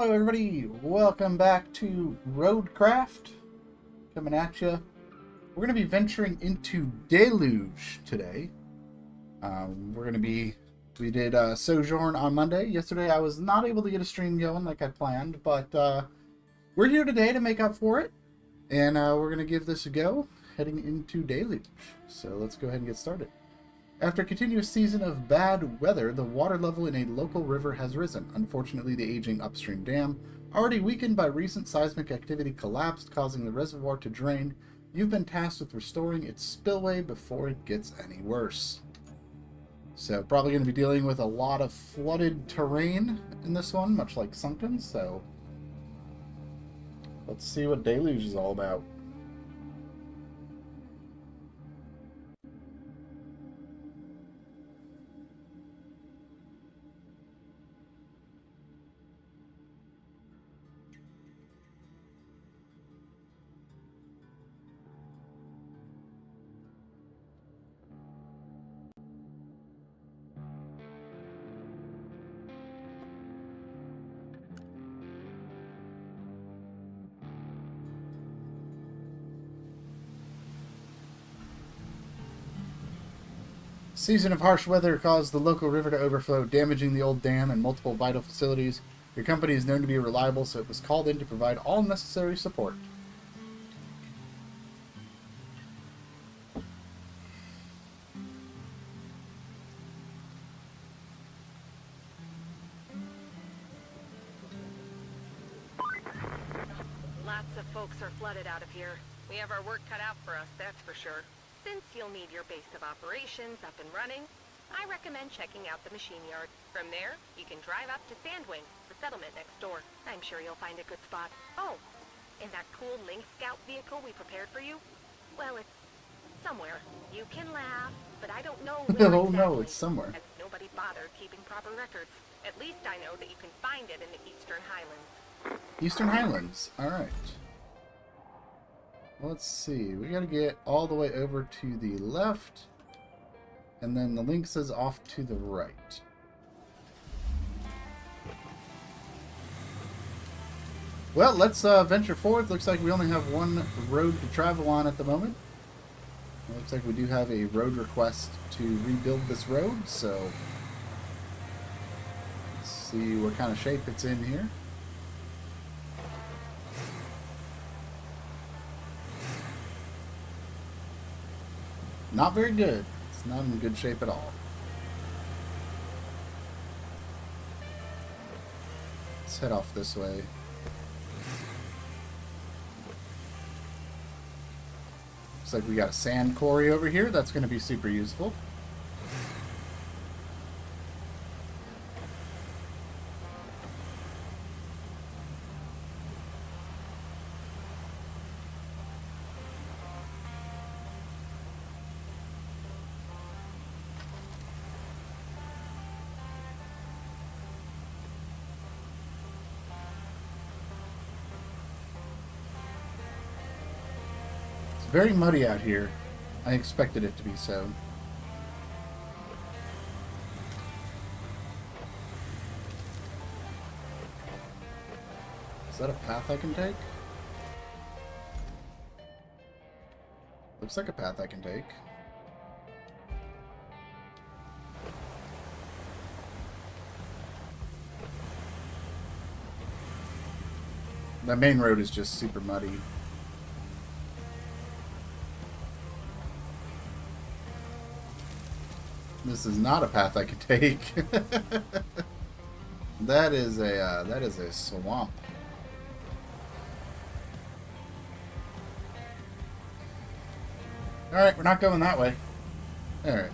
Hello everybody, welcome back to Roadcraft, coming at you. We're going to be venturing into Deluge today. We did Sojourn on Monday. Yesterday I was not able to get a stream going like I planned, but we're here today to make up for it. And we're going to give this a go, heading into Deluge. So let's go ahead and get started. After a continuous season of bad weather, the water level in a local river has risen. Unfortunately, the aging upstream dam, already weakened by recent seismic activity, collapsed, causing the reservoir to drain. You've been tasked with restoring its spillway before it gets any worse. So, probably going to be dealing with a lot of flooded terrain in this one, much like Sunken, so let's see what Deluge is all about. Season of harsh weather caused the local river to overflow, damaging the old dam and multiple vital facilities. Your company is known to be reliable, so it was called in to provide all necessary support. Lots of folks are flooded out of here. We have our work cut out for us, that's for sure. Since you'll need your base of operations up and running, I recommend checking out the machine yard. From there, you can drive up to Sandwing, the settlement next door. I'm sure you'll find a good spot. Oh, and that cool Lynx Scout vehicle we prepared for you? Well, it's somewhere. You can laugh, but I don't know where Oh exactly, no, it's somewhere. as nobody bothered keeping proper records. At least I know that you can find it in the Eastern Highlands. Eastern Highlands, alright. Let's see, we gotta get all the way over to the left, and then the Lynx is off to the right. Well, let's venture forward. Looks like we only have one road to travel on at the moment. It looks like we do have a road request to rebuild this road, so let's see what kind of shape it's in here. Not very good. It's not in good shape at all. Let's head off this way. Looks like we got a sand quarry over here. That's going to be super useful. Very muddy out here. I expected it to be so. Is that a path I can take? Looks like a path I can take. The main road is just super muddy. This is not a path I can take. That is a swamp. All right, we're not going that way. All right.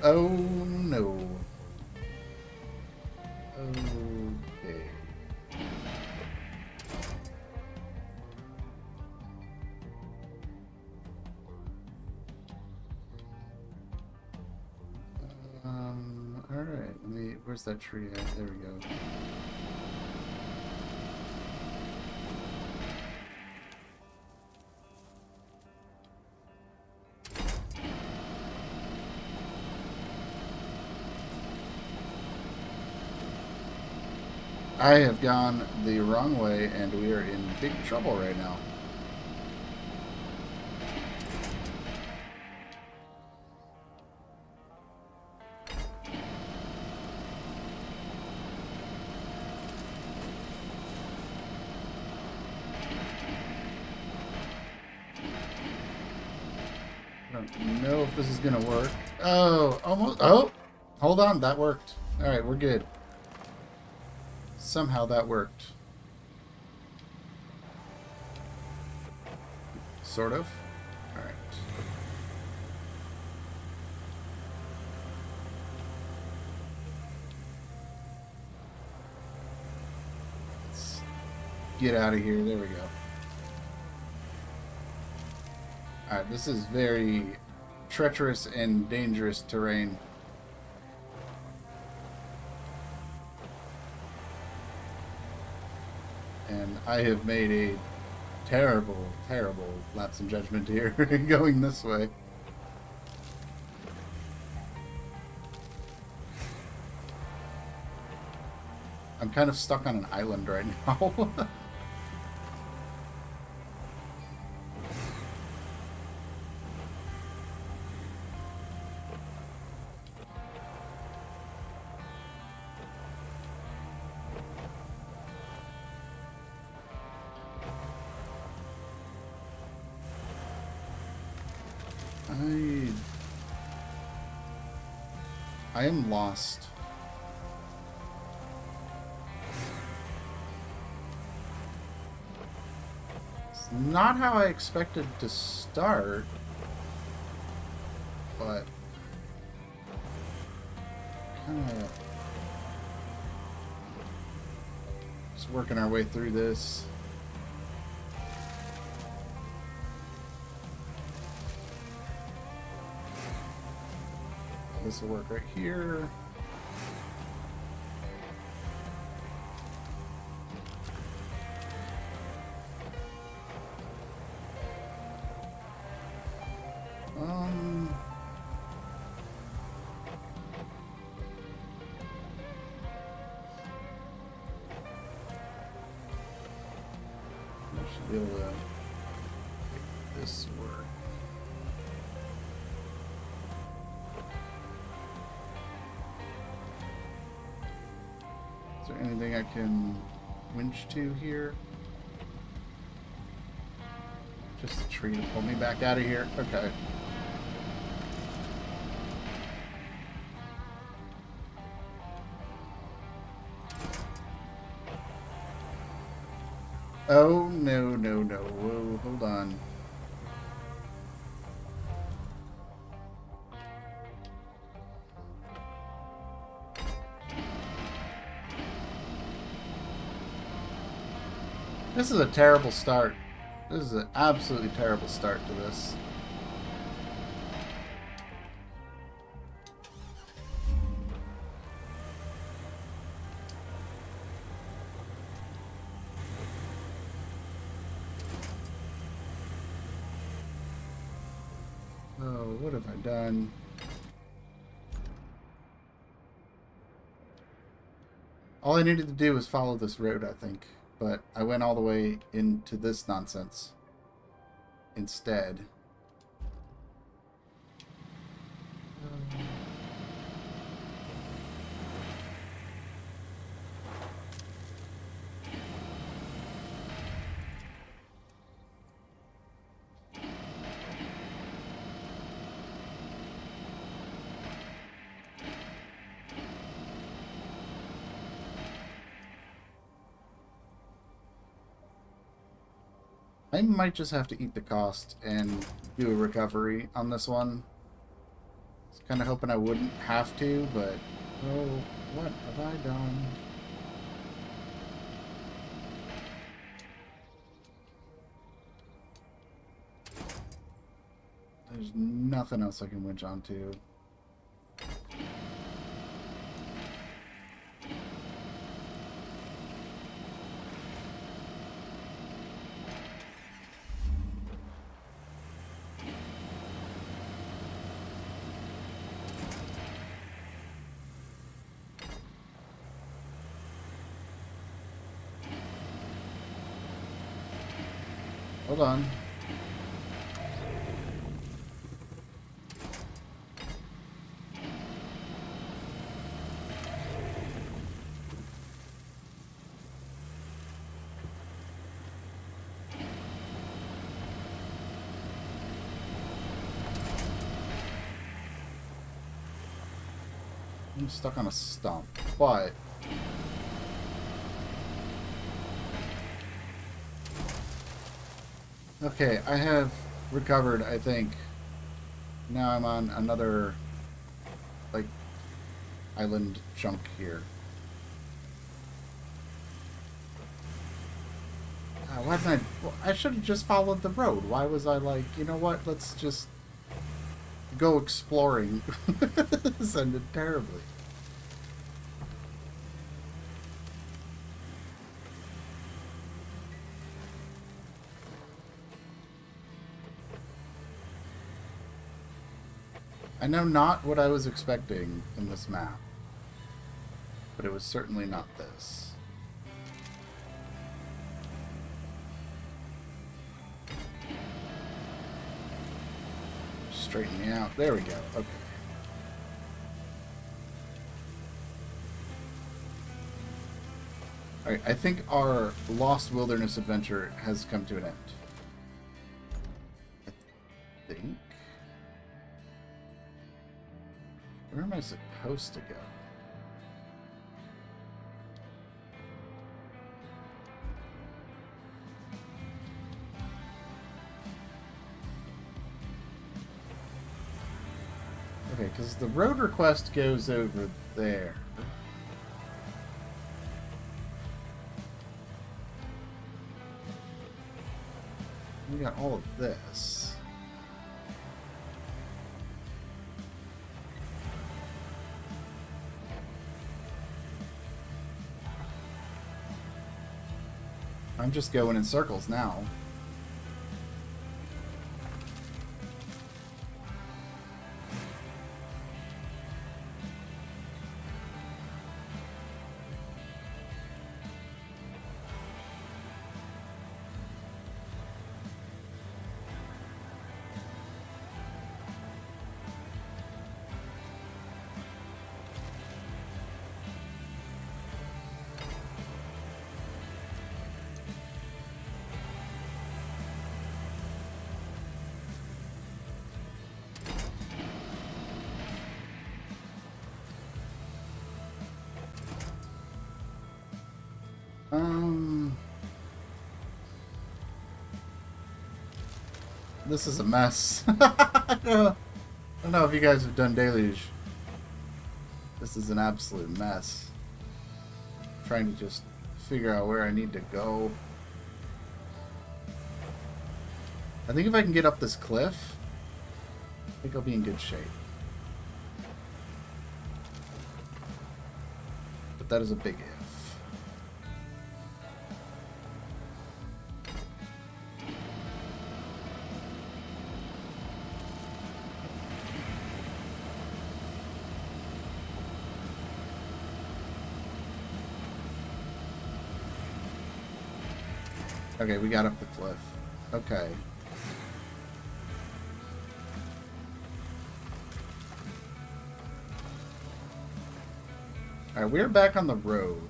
Oh no. Okay. Alright, where's that tree at? There we go. I have gone the wrong way, and we are in big trouble right now. I don't know if this is going to work. Oh, almost. Oh, hold on. That worked. All right, we're good. Somehow that worked. Sort of. All right. Let's get out of here. There we go. Alright, this is very treacherous and dangerous terrain. And I have made a terrible, terrible lapse in judgment here going this way. I'm kind of stuck on an island right now. I am lost. It's not how I expected to start, but kind of just working our way through this. This will work right here. I should be able to make this work. Is there anything I can winch to here? Just a tree to pull me back out of here. Okay. Oh, no, no, no. Whoa, hold on. This is a terrible start. This is an absolutely terrible start to this. Oh, what have I done? All I needed to do was follow this road, I think. But I went all the way into this nonsense instead. I might just have to eat the cost and do a recovery on this one. I was kind of hoping I wouldn't have to, but oh, what have I done? There's nothing else I can winch onto. Hold on. I'm stuck on a stump, but okay, I have recovered, I think. Now I'm on another, like, island chunk here. Why didn't I... Well, I should have just followed the road. Why was I like, you know what, let's just go exploring. This ended terribly. I know not what I was expecting in this map, but it was certainly not this. Straighten me out. There we go. Okay. Alright, I think our Lost Wilderness adventure has come to an end. I think. Where am I supposed to go? Okay, because the road request goes over there. We got all of this. I'm just going in circles now. This is a mess. I don't know if you guys have done Deluge. This is an absolute mess. I'm trying to just figure out where I need to go. I think if I can get up this cliff, I think I'll be in good shape. But that is a big if. Okay, we got up the cliff. Okay. Alright, we're back on the road.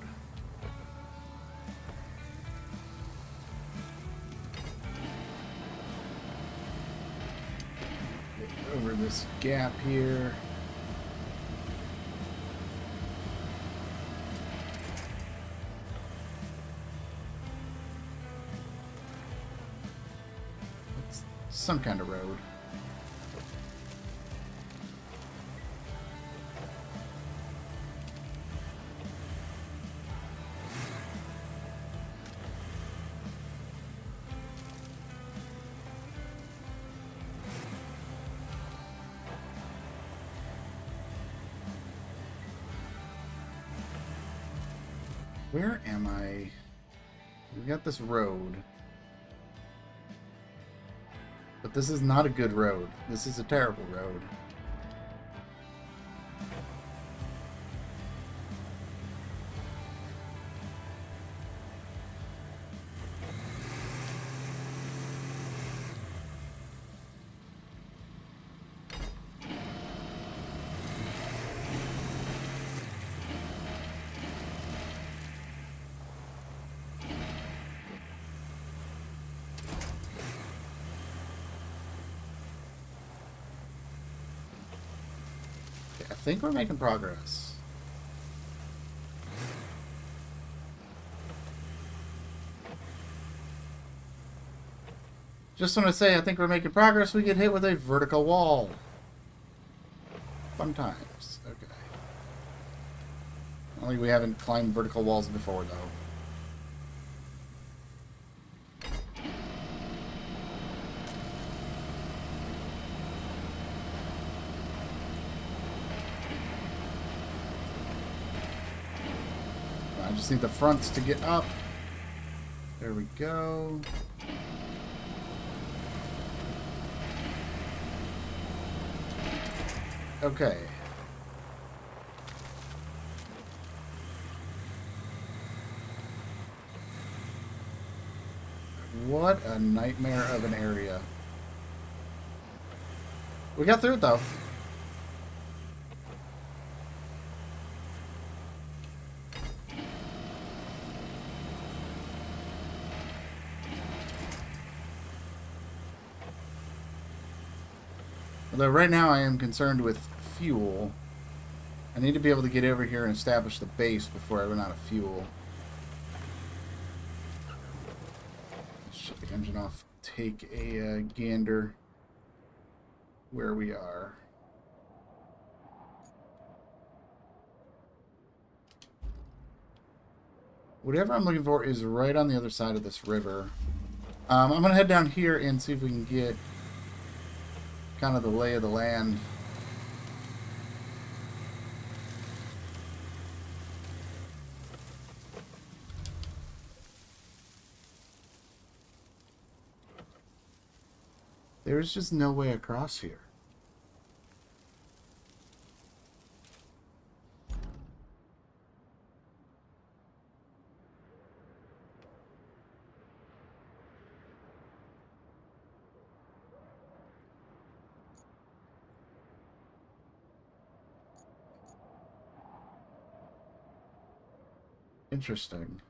Get over this gap here. Some kind of road. Where am I? We got this road. But this is not a good road. This is a terrible road. I think we're making progress. Just want to say, I think we're making progress. We get hit with a vertical wall. Fun times. Okay. Only we haven't climbed vertical walls before, though. I just need the fronts to get up. There we go. Okay. What a nightmare of an area. We got through it, though. Although right now I am concerned with fuel. I need to be able to get over here and establish the base before I run out of fuel. Shut the engine off. Take a gander where we are. Whatever I'm looking for is right on the other side of this river. I'm going to head down here and see if we can get kind of the lay of the land. There's just no way across here. Interesting.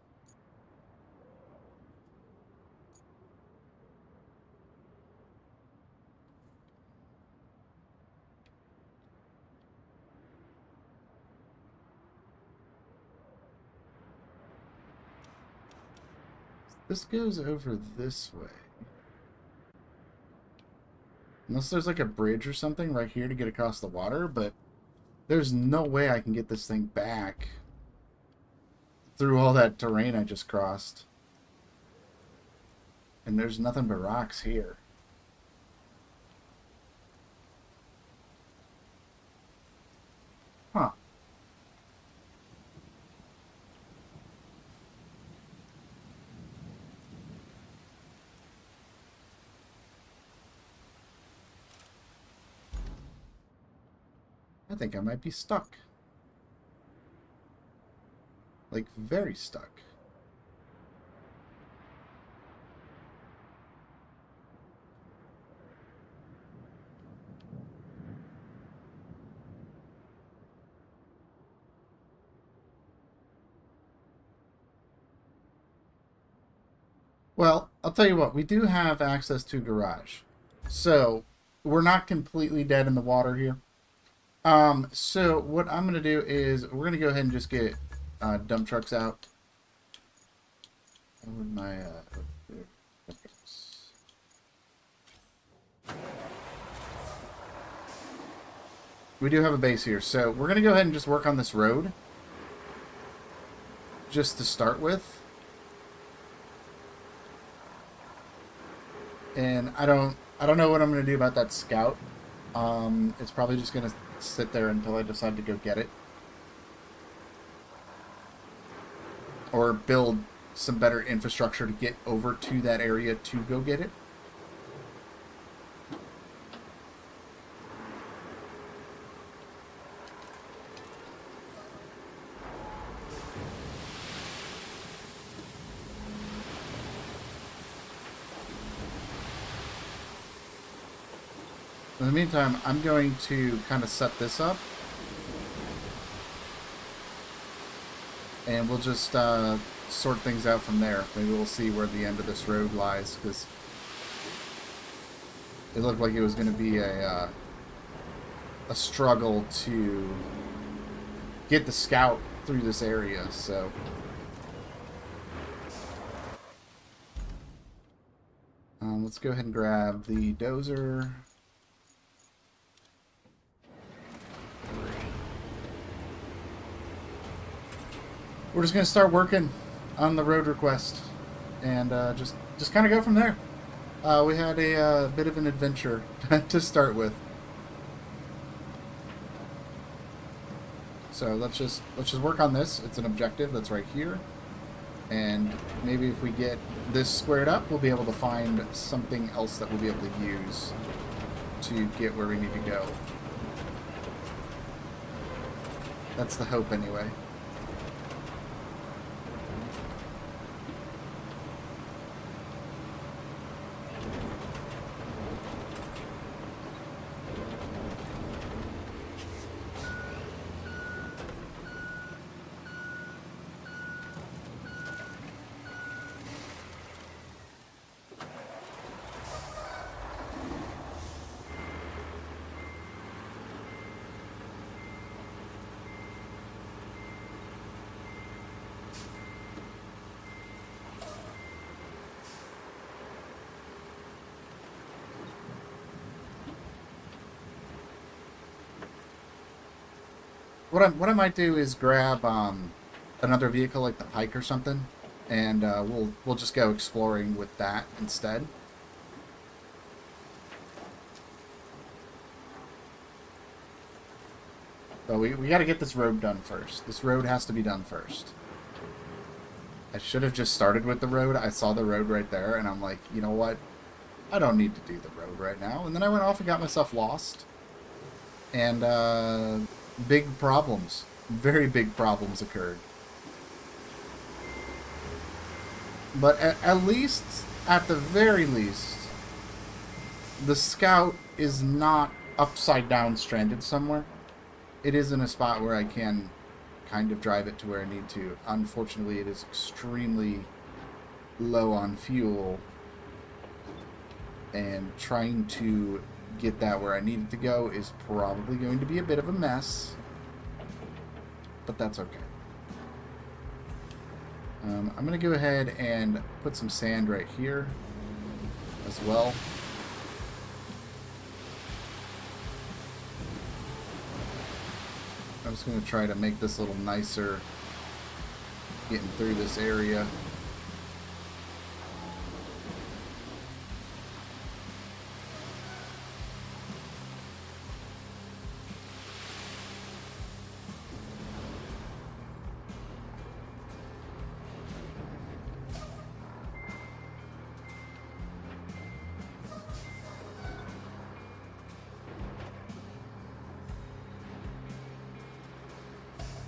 This goes over this way. Unless there's like a bridge or something right here to get across the water, but there's no way I can get this thing back through all that terrain I just crossed. And there's nothing but rocks here. Huh. I think I might be stuck. Like, very stuck. Well, I'll tell you what, we do have access to garage. So, we're not completely dead in the water here. So what I'm going to do is we're going to go ahead and just get dump trucks out. Where would my we do have a base here, so we're going to go ahead and just work on this road just to start with. And I don't know what I'm going to do about that scout. It's probably just going to sit there until I decide to go get it. Or build some better infrastructure to get over to that area to go get it. In the meantime, I'm going to kind of set this up. And we'll just sort things out from there. Maybe we'll see where the end of this road lies, because it looked like it was going to be a a struggle to get the scout through this area, so... let's go ahead and grab the dozer. We're just going to start working on the road request and just kind of go from there. We had a bit of an adventure to start with. So let's just work on this. It's an objective that's right here. And maybe if we get this squared up, we'll be able to find something else that we'll be able to use to get where we need to go. That's the hope anyway. What I might do is grab another vehicle like the Pike or something, and we'll just go exploring with that instead. But we got to get this road done first. This road has to be done first. I should have just started with the road. I saw the road right there, and I'm like, you know what? I don't need to do the road right now. And then I went off and got myself lost. And big problems. Very big problems occurred. But at least, at the very least, the scout is not upside down stranded somewhere. It is in a spot where I can kind of drive it to where I need to. Unfortunately, it is extremely low on fuel, and trying to get that where I need it to go is probably going to be a bit of a mess, but that's okay. I'm going to go ahead and put some sand right here as well. I'm just going to try to make this a little nicer getting through this area.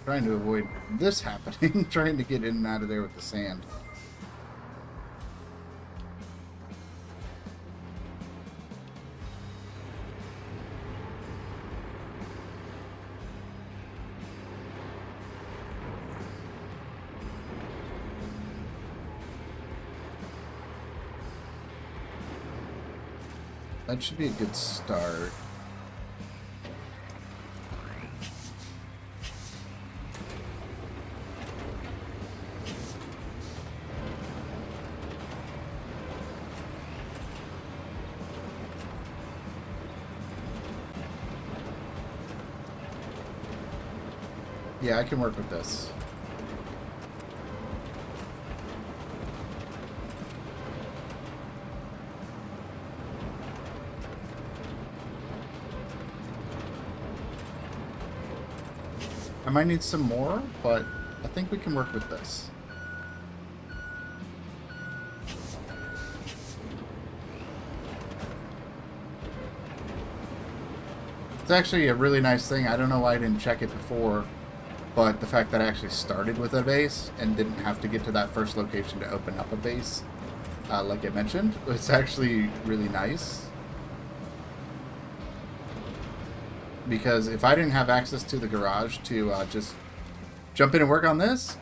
Trying to avoid this happening, trying to get in and out of there with the sand. That should be a good start. Yeah, I can work with this. I might need some more, but I think we can work with this. It's actually a really nice thing. I don't know why I didn't check it before. But the fact that I actually started with a base and didn't have to get to that first location to open up a base, like I mentioned, it's actually really nice. Because if I didn't have access to the garage to just jump in and work on this,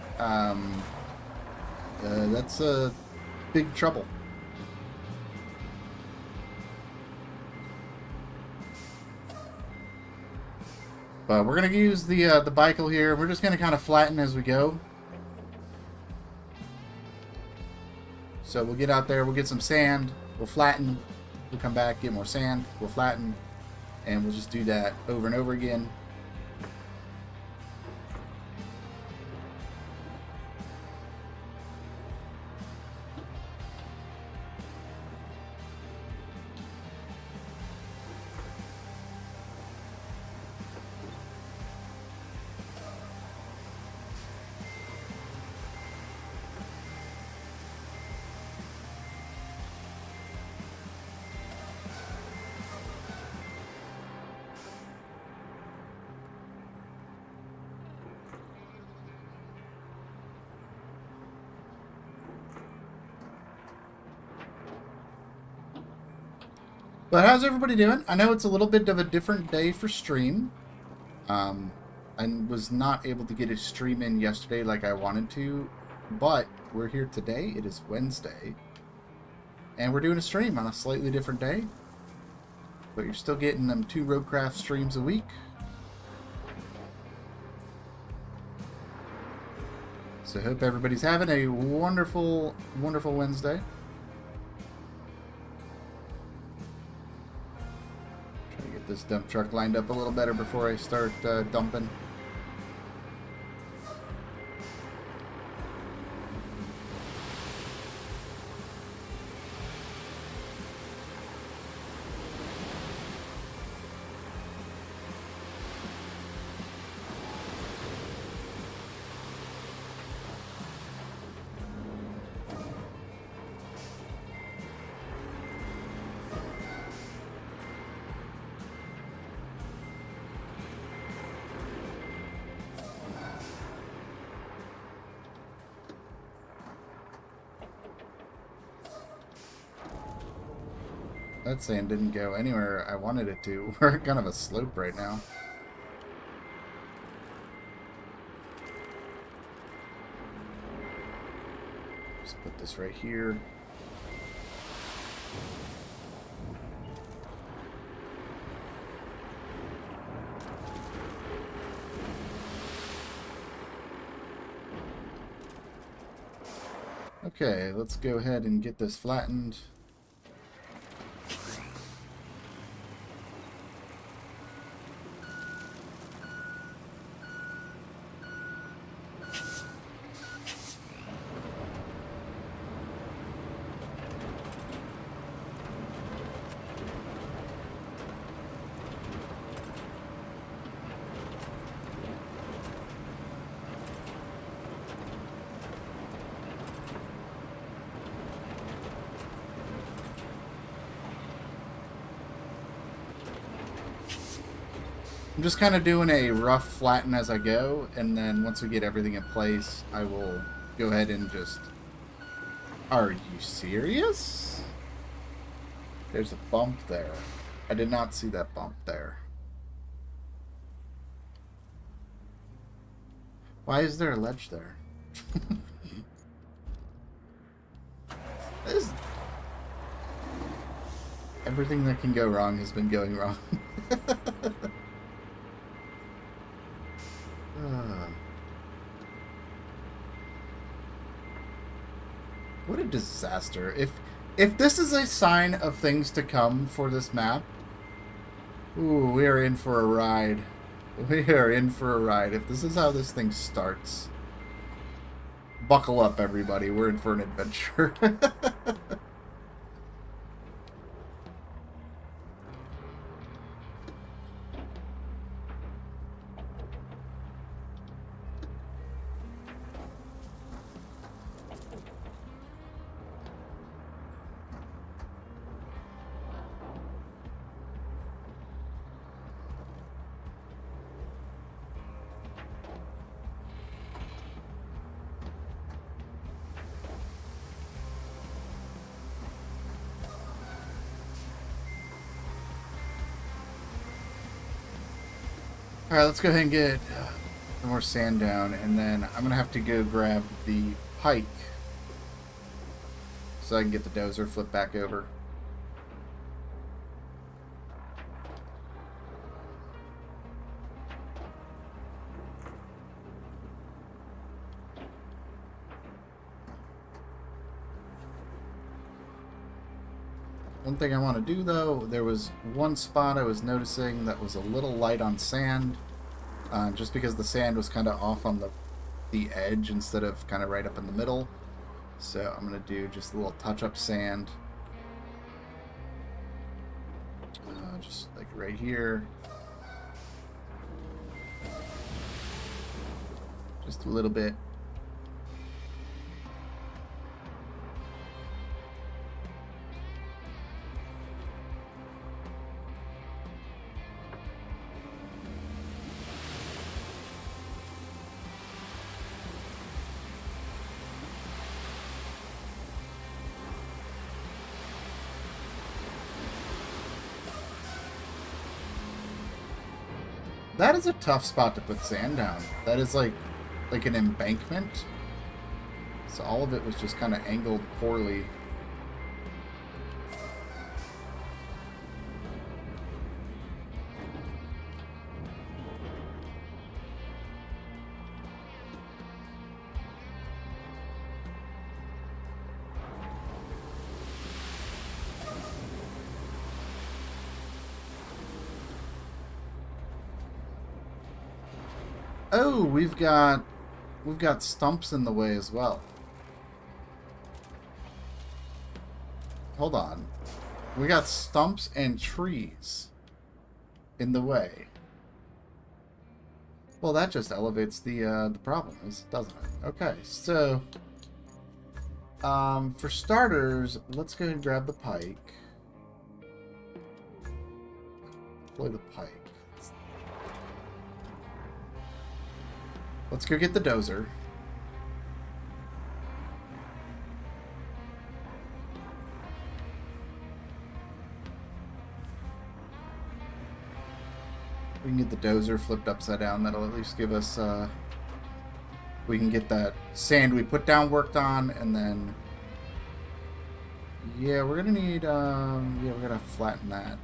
that's big trouble. But we're gonna use the bicycle here. We're just gonna kind of flatten as we go. So we'll get out there, we'll get some sand, we'll flatten, we'll come back, get more sand, we'll flatten, and we'll just do that over and over again. But how's everybody doing? I know it's a little bit of a different day for stream. I was not able to get a stream in yesterday like I wanted to, but we're here today. It is Wednesday. And we're doing a stream on a slightly different day. But you're still getting them 2 Roadcraft streams a week. So I hope everybody's having a wonderful, wonderful Wednesday. This dump truck lined up a little better before I start dumping. That sand didn't go anywhere I wanted it to. We're at kind of a slope right now. Just put this right here. Okay, let's go ahead and get this flattened. I'm just kind of doing a rough flatten as I go, and then once we get everything in place, I will go ahead and just... Are you serious? There's a bump there. I did not see that bump there. Why is there a ledge there? Everything that can go wrong has been going wrong. What a disaster. If this is a sign of things to come for this map, ooh, we are in for a ride. We are in for a ride. If this is how this thing starts, buckle up, everybody. We're in for an adventure. Alright, let's go ahead and get some more sand down, and then I'm going to have to go grab the pike so I can get the dozer flipped back over. One thing I want to do, though, there was one spot I was noticing that was a little light on sand, just because the sand was kind of off on the edge instead of kind of right up in the middle. So I'm going to do just a little touch-up sand. Just like right here. Just a little bit. That is a tough spot to put sand down. That is like an embankment. So all of it was just kind of angled poorly. Oh, we've got stumps in the way as well. Hold on. We got stumps and trees in the way. Well, that just elevates the problem, doesn't it? Okay, so for starters, let's go and grab the pike. Deploy the pike. Let's go get the dozer. We can get the dozer flipped upside down. That'll at least give us, we can get that sand we put down worked on, and then, yeah, we're gonna need, yeah, we're gonna flatten that.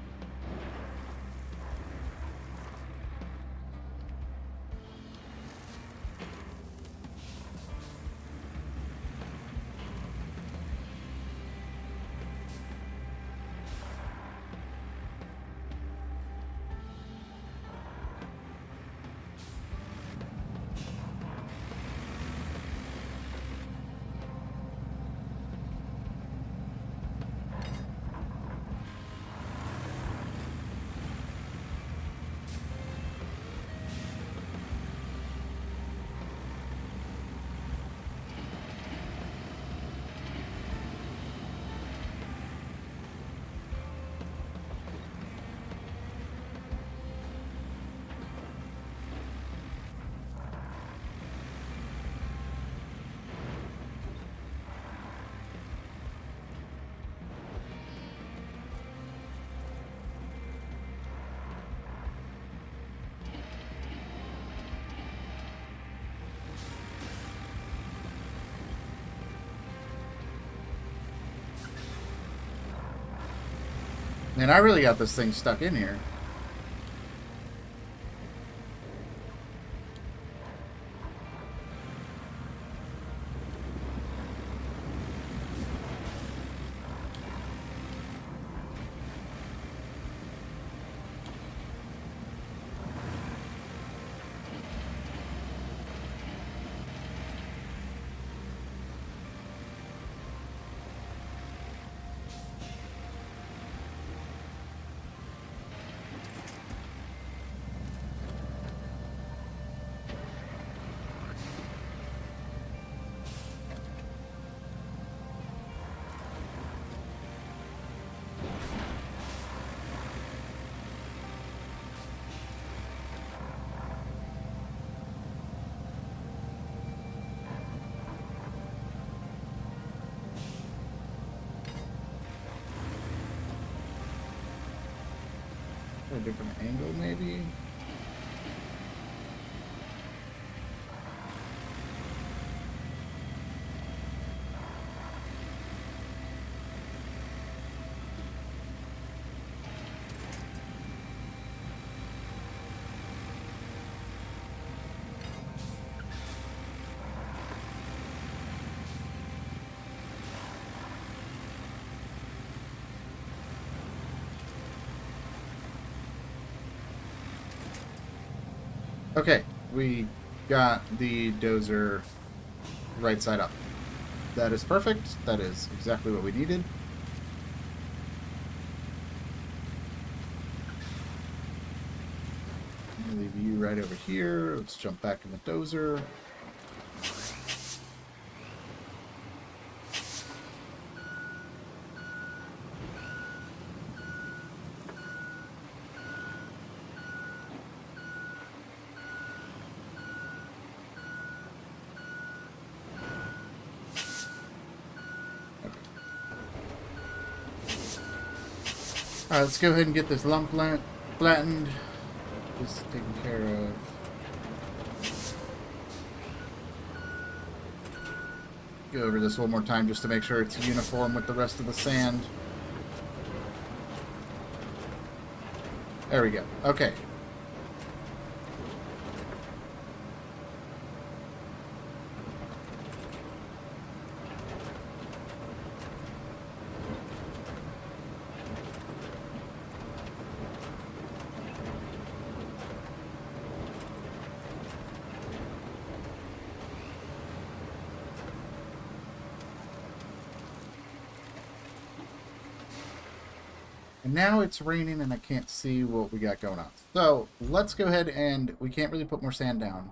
Man, I really got this thing stuck in here. A different angle, maybe? Okay, we got the dozer right side up. That is perfect. That is exactly what we needed. I'm gonna leave you right over here. Let's jump back in the dozer. Alright, let's go ahead and get this lump flattened. Just taken care of. Go over this one more time just to make sure it's uniform with the rest of the sand. There we go. Okay. And now it's raining and I can't see what we got going on. So let's go ahead and we can't really put more sand down.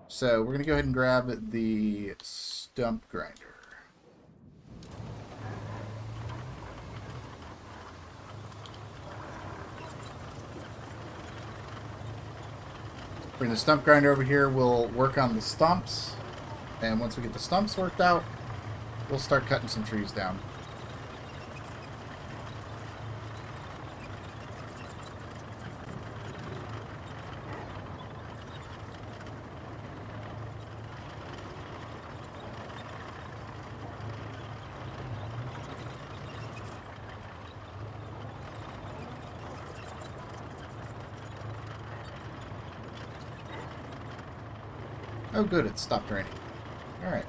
So we're going to go ahead and grab the stump grinder. Bring the stump grinder over here. We'll work on the stumps. And once we get the stumps worked out, we'll start cutting some trees down. Oh good, it stopped raining. Alright.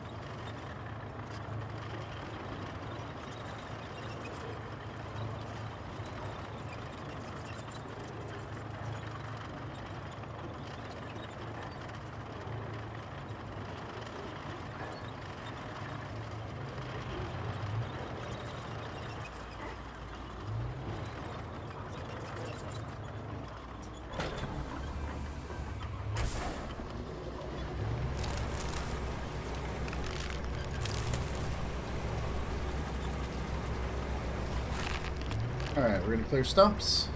Alright, we're going to clear stumps.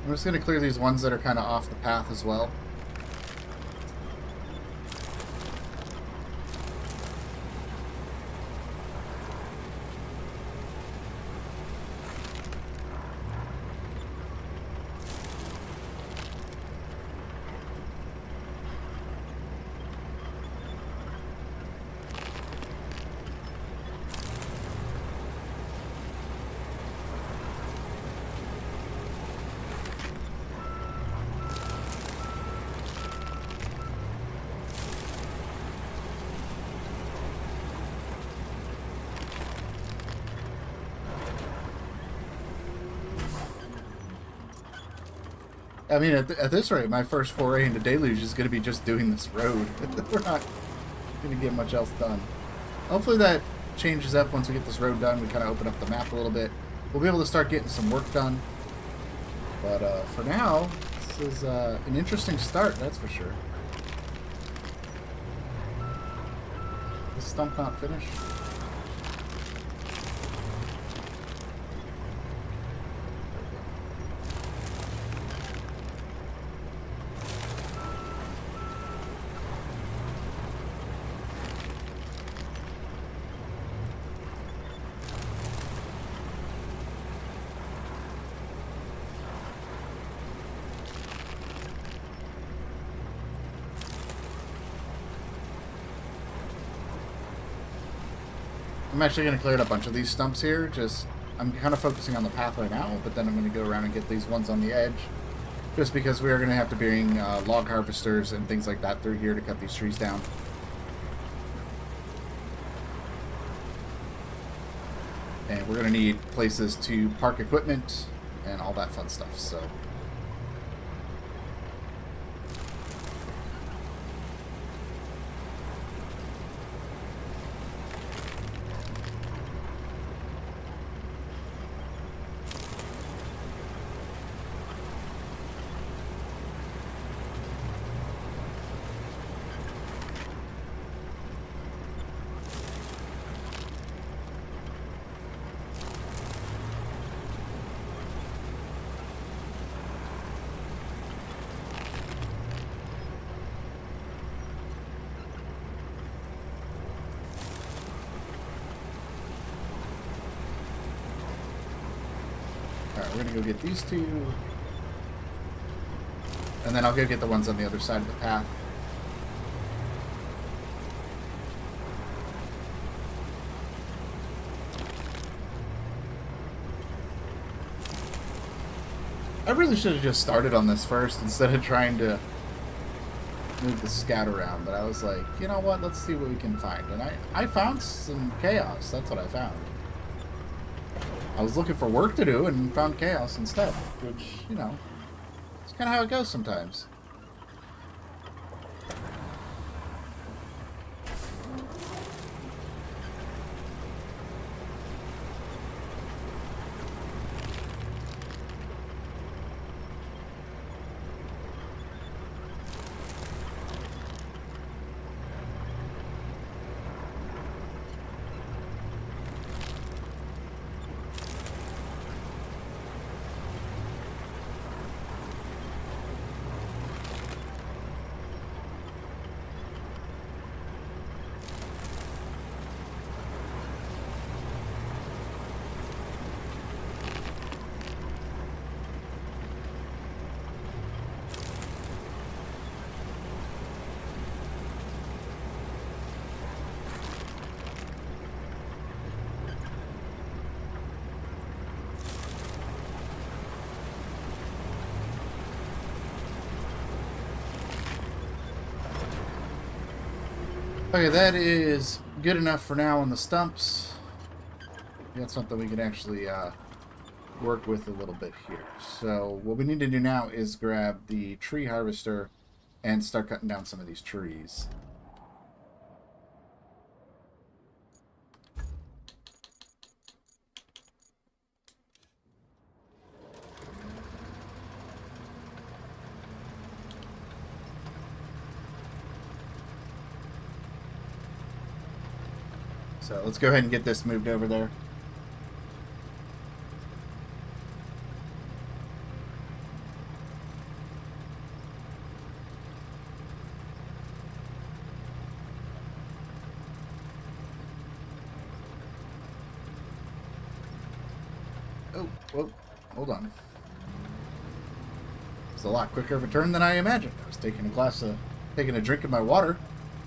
I'm just going to clear these ones that are kind of off the path as well. I mean, at this rate, my first foray into Deluge is going to be just doing this road. We're not going to get much else done. Hopefully that changes up once we get this road done. We kind of open up the map a little bit. We'll be able to start getting some work done. But for now, this is an interesting start, that's for sure. This stump not finished? I'm actually going to clear a bunch of these stumps here. I'm kind of focusing on the path right now, but then I'm going to go around and get these ones on the edge. Just because we are going to have to bring log harvesters and things like that through here to cut these trees down. And we're going to need places to park equipment and all that fun stuff, so... Alright, we're gonna go get these two. And then I'll go get the ones on the other side of the path. I really should have just started on this first instead of trying to move the scout around, but I was like, you know what, let's see what we can find. And I found some chaos. That's what I found. I was looking for work to do and found chaos instead, which, you know, it's kind of how it goes sometimes. Okay, that is good enough for now on the stumps. That's something we can actually work with a little bit here. So what we need to do now is grab the tree harvester and start cutting down some of these trees. So let's go ahead and get this moved over there. Oh, whoa, hold on. It's a lot quicker of a turn than I imagined. I was taking a drink of my water.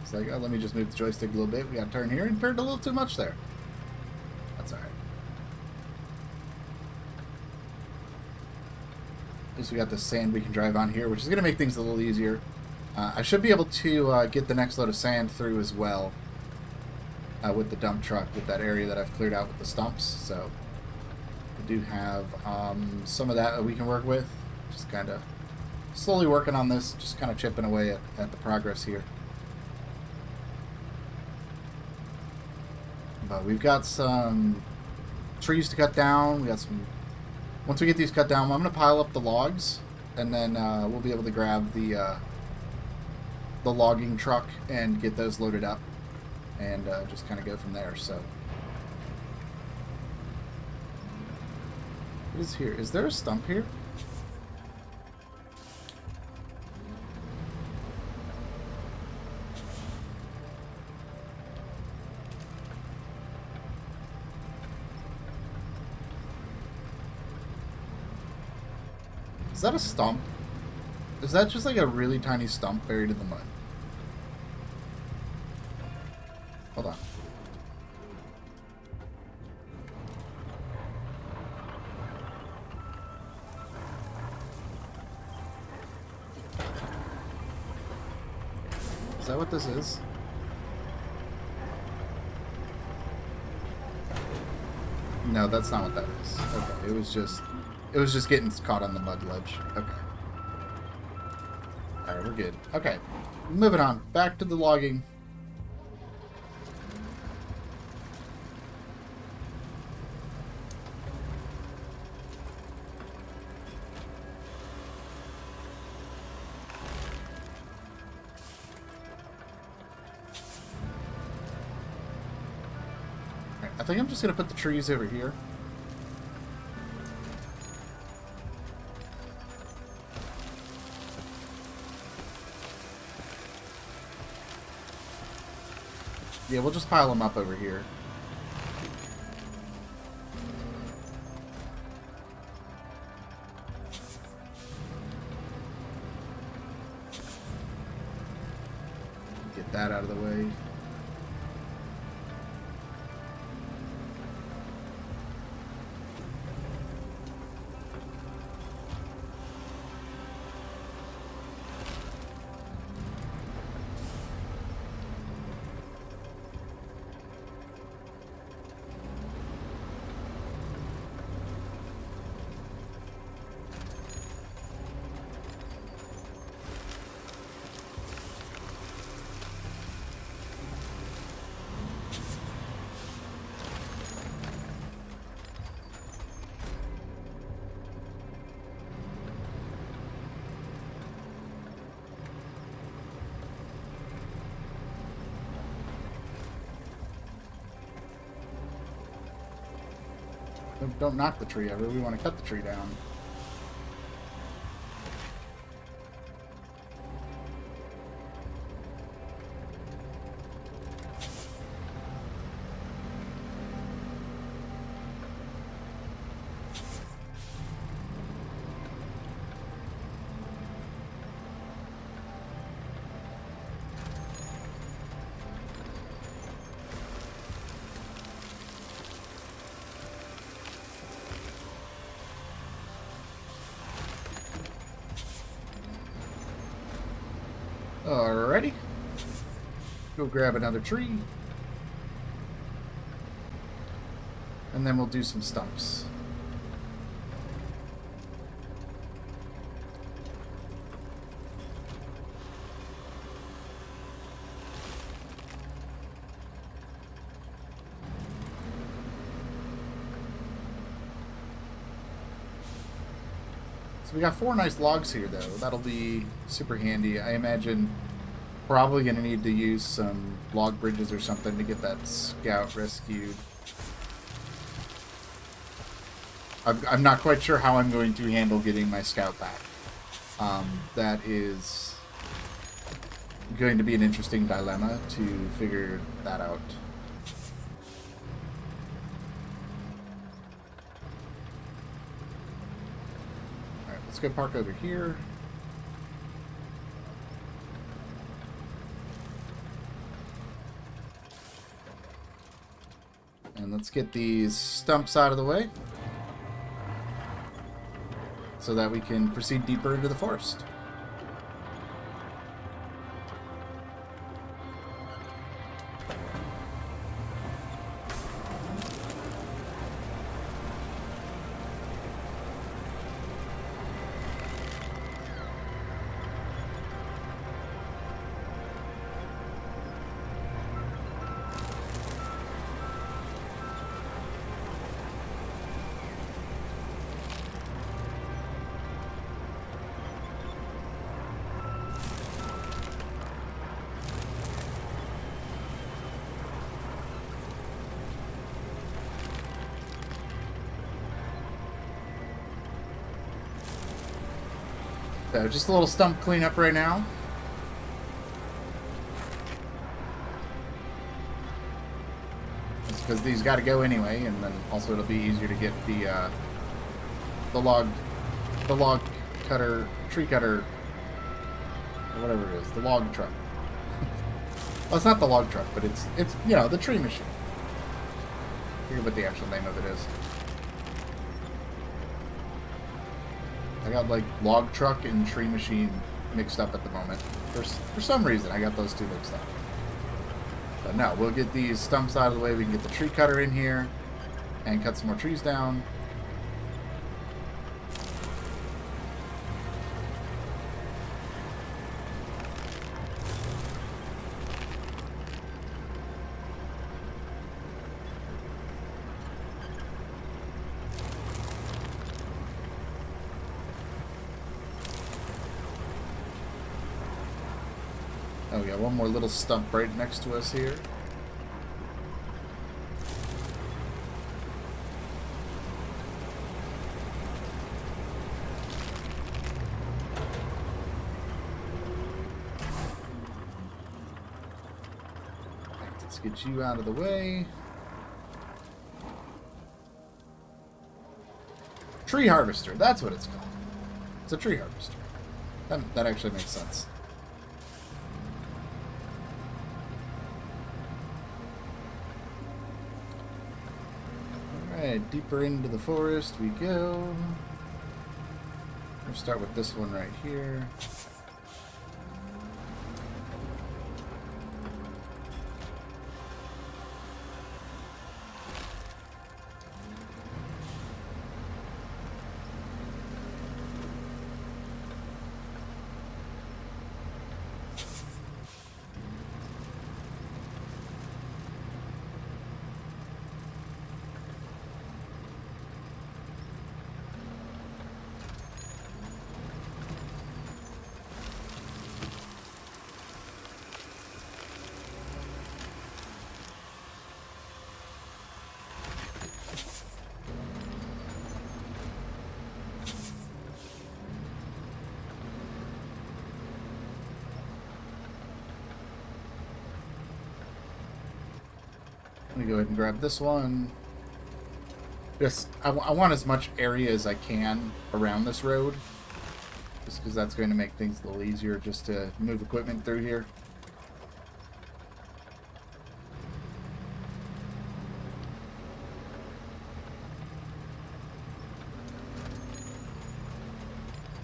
It's like, oh, let me just move the joystick a little bit. We got to turn here and turned a little too much there. That's alright. At least we got the sand we can drive on here, which is going to make things a little easier. I should be able to get the next load of sand through as well with the dump truck, with that area that I've cleared out with the stumps. So we do have some of that we can work with. Just kind of slowly working on this, just kind of chipping away at the progress here. But we've got some trees to cut down. We got some. Once we get these cut down, I'm going to pile up the logs, and then we'll be able to grab the logging truck and get those loaded up, and just kind of go from there. So, what is here? Is there a stump here? Is that a stump? Is that just like a really tiny stump buried in the mud? Hold on. Is that what this is? No, that's not what that is. Okay, it was just getting caught on the mud ledge. Okay. Alright, we're good. Okay. Moving on. Back to the logging. I think I'm just going to put the trees over here. Yeah, we'll just pile them up over here. Get that out of the way. Don't knock the tree over. We want to cut the tree down. Alrighty. Go grab another tree. And then we'll do some stumps. So we got 4 nice logs here, though. That'll be super handy. I imagine probably going to need to use some log bridges or something to get that scout rescued. I'm not quite sure how I'm going to handle getting my scout back. That is going to be an interesting dilemma to figure that out. Let's go park over here. And let's get these stumps out of the way so that we can proceed deeper into the forest. So just a little stump cleanup right now. Just because these got to go anyway, and then also it'll be easier to get the log cutter, tree cutter, or whatever it is, the log truck. Well, it's not the log truck, but it's you know, the tree machine. I forget what the actual name of it is. I got like log truck and tree machine mixed up at the moment. For some reason, I got those two mixed up. But no, we'll get these stumps out of the way. We can get the tree cutter in here. And cut some more trees down. Oh, we got one more little stump right next to us here. Let's get you out of the way. Tree harvester, that's what it's called. It's a tree harvester. That actually makes sense. Alright, deeper into the forest we go. We'll start with this one right here. Let me go ahead and grab this one. Just, I want as much area as I can around this road. Just because that's going to make things a little easier just to move equipment through here.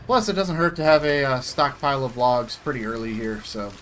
Plus, it doesn't hurt to have a stockpile of logs pretty early here, so...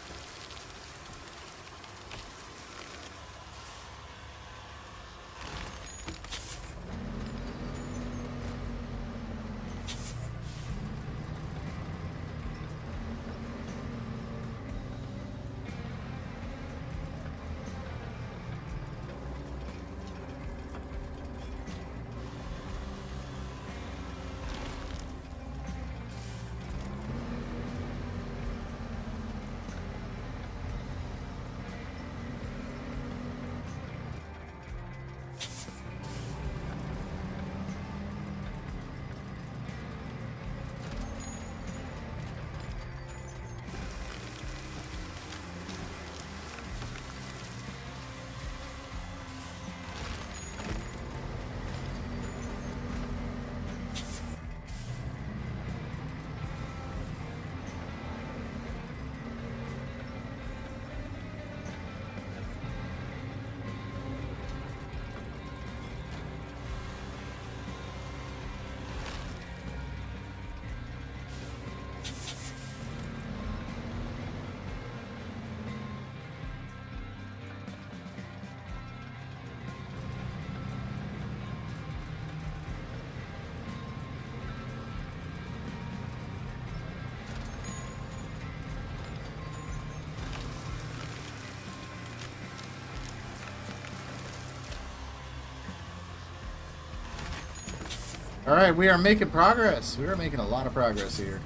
Alright, we are making progress. We are making a lot of progress here.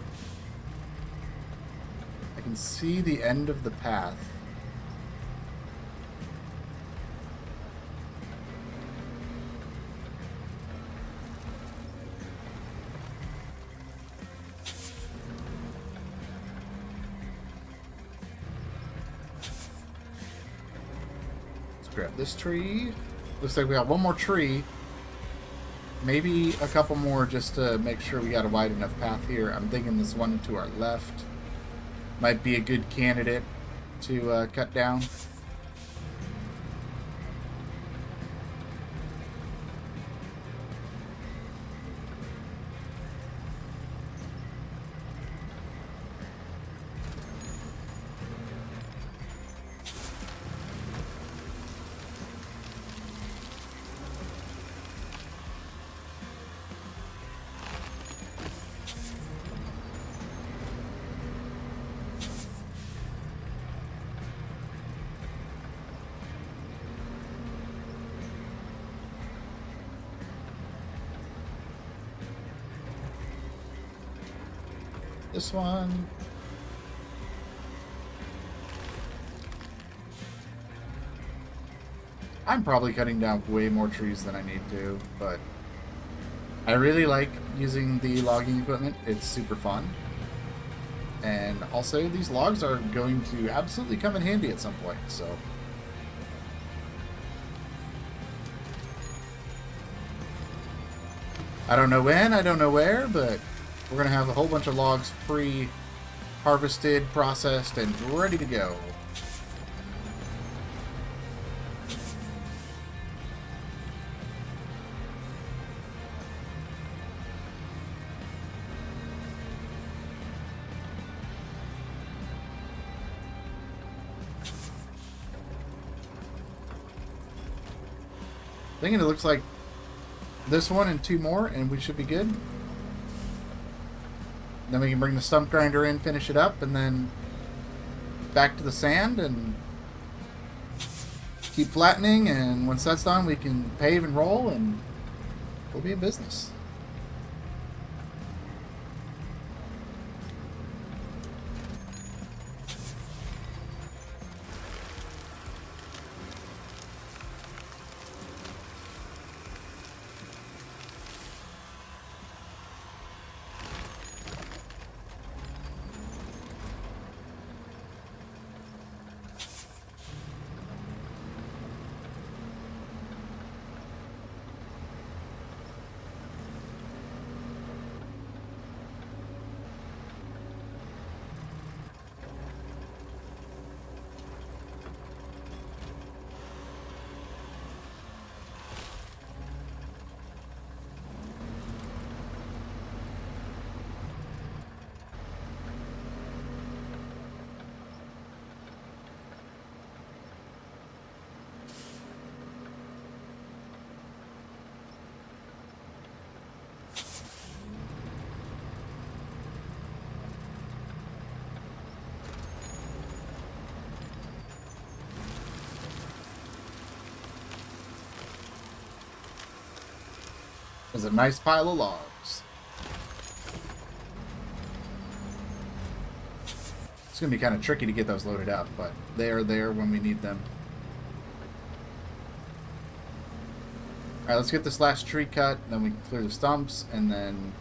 I can see the end of the path. Let's grab this tree. Looks like we got one more tree. Maybe a couple more just to make sure we got a wide enough path here. I'm thinking this one to our left might be a good candidate to cut down. this one. I'm probably cutting down way more trees than I need to, but I really like using the logging equipment. It's super fun. And also, these logs are going to absolutely come in handy at some point, so... I don't know when, I don't know where, but we're going to have a whole bunch of logs pre-harvested, processed, and ready to go. Thinking it looks like this one and 2 more, and we should be good. Then we can bring the stump grinder in, finish it up, and then back to the sand and keep flattening. And once that's done, we can pave and roll, and we'll be in business. There's a nice pile of logs. It's going to be kind of tricky to get those loaded up, but they are there when we need them. Alright, let's get this last tree cut, then we can clear the stumps, and then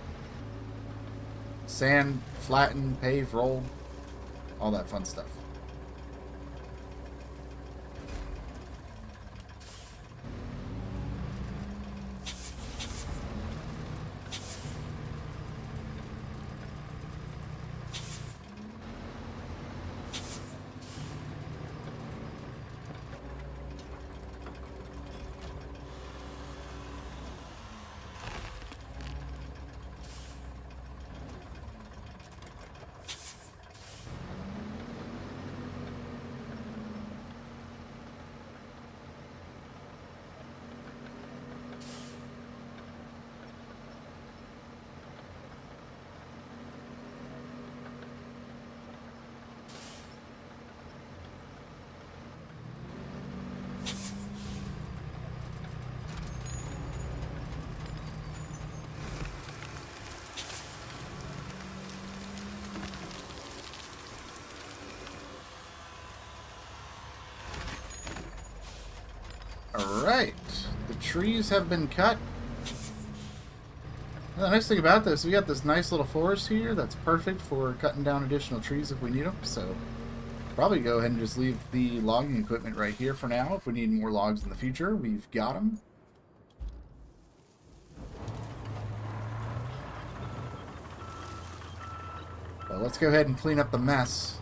sand, flatten, pave, roll, all that fun stuff. Alright, the trees have been cut. And the nice thing about this, we got this nice little forest here that's perfect for cutting down additional trees if we need them. So, probably go ahead and just leave the logging equipment right here for now. If we need more logs in the future, we've got them. So let's go ahead and clean up the mess.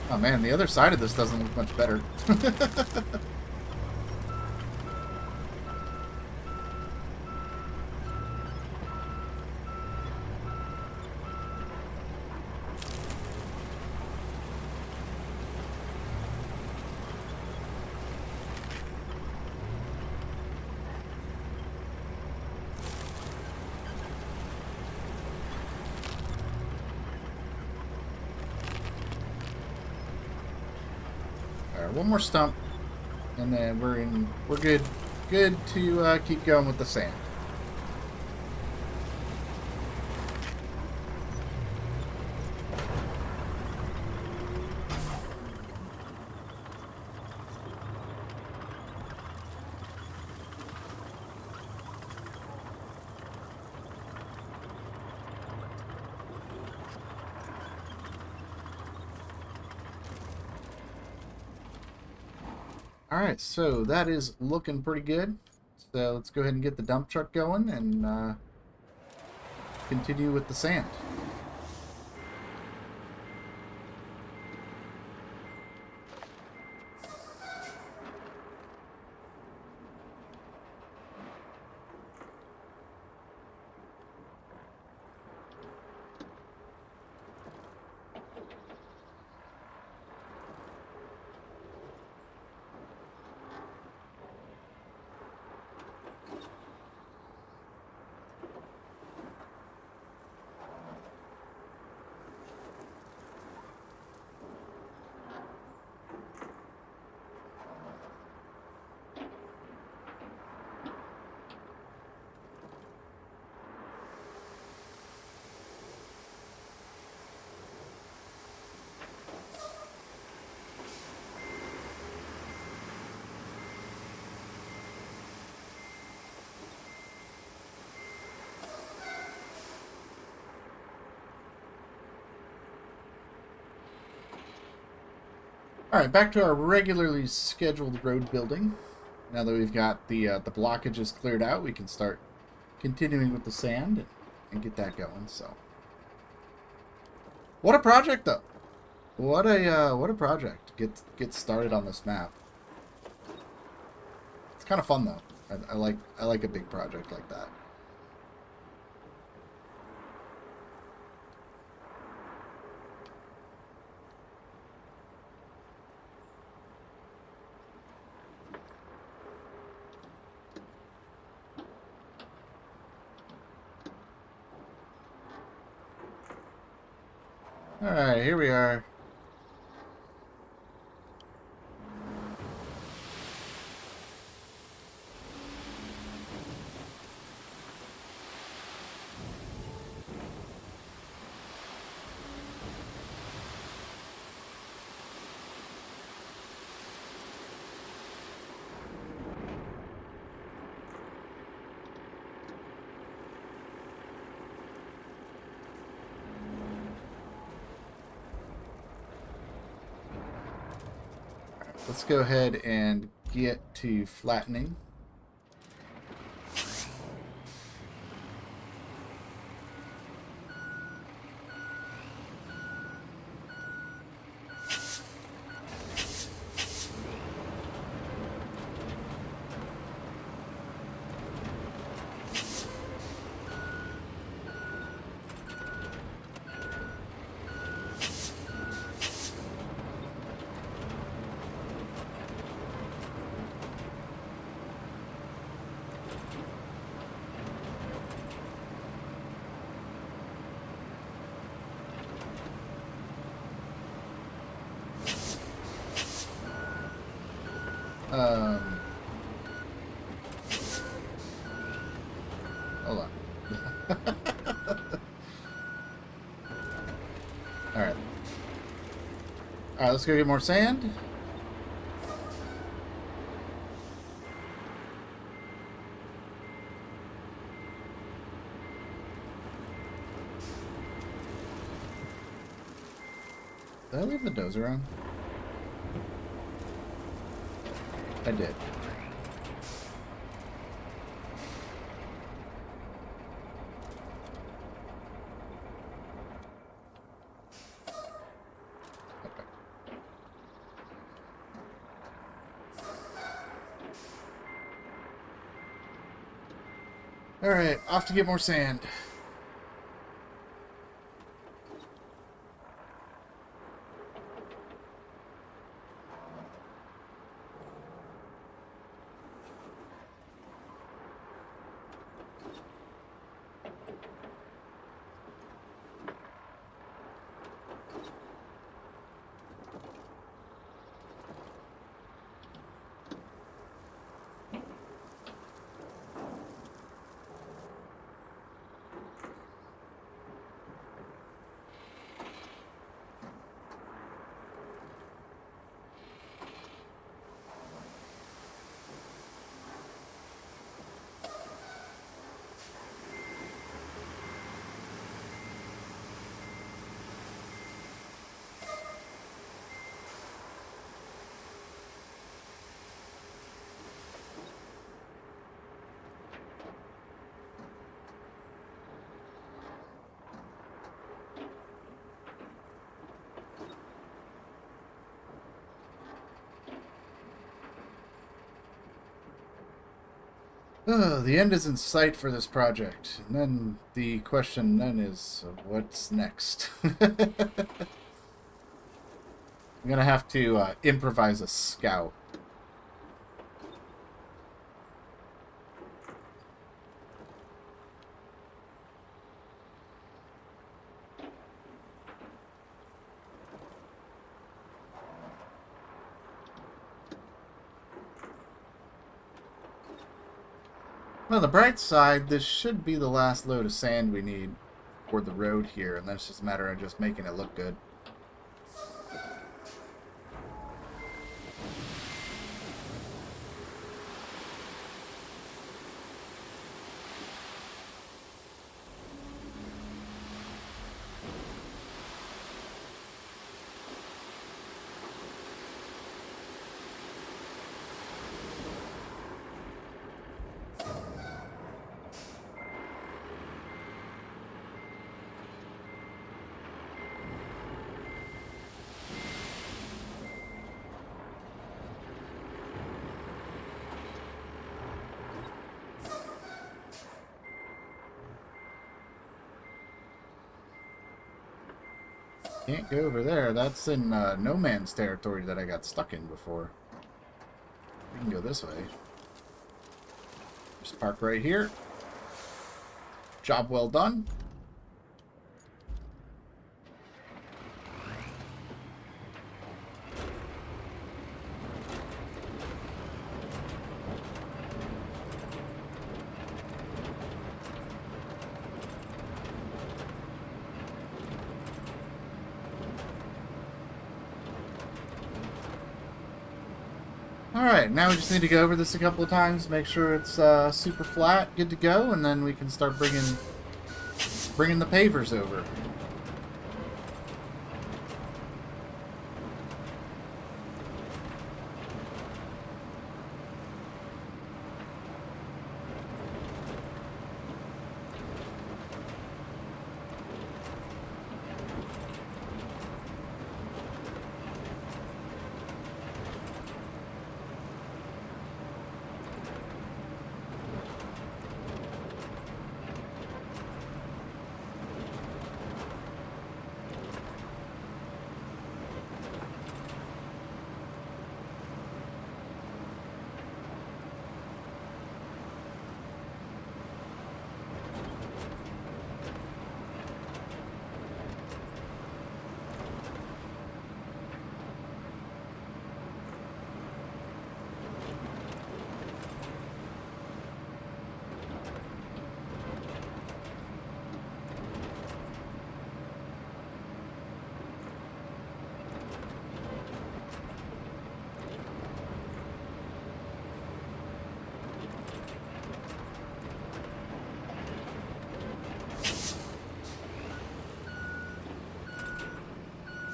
Oh man, the other side of this doesn't look much better. Alright, one more stump, and then we're good to keep going with the sand. Alright, so that is looking pretty good. So let's go ahead and get the dump truck going and continue with the sand. Alright, back to our regularly scheduled road building. Now that we've got the blockages cleared out, we can start continuing with the sand and get that going. So, what a project, though! What a project to get started on this map. It's kind of fun though. I like a big project like that. Alright, here we are. Let's go ahead and get to flattening. Hold on. Alright. Alright, let's go get more sand. Did I leave the dozer on? I did. Okay. Alright, off to get more sand. Oh, the end is in sight for this project. And then the question then is, what's next? I'm gonna have to improvise a scout. On the bright side, this should be the last load of sand we need for the road here, and then it's just a matter of just making it look good. Can't go over there. That's in no man's territory that I got stuck in before. We can go this way. Just park right here. Job well done. Alright, now we just need to go over this a couple of times, make sure it's super flat, good to go, and then we can start bringing the pavers over.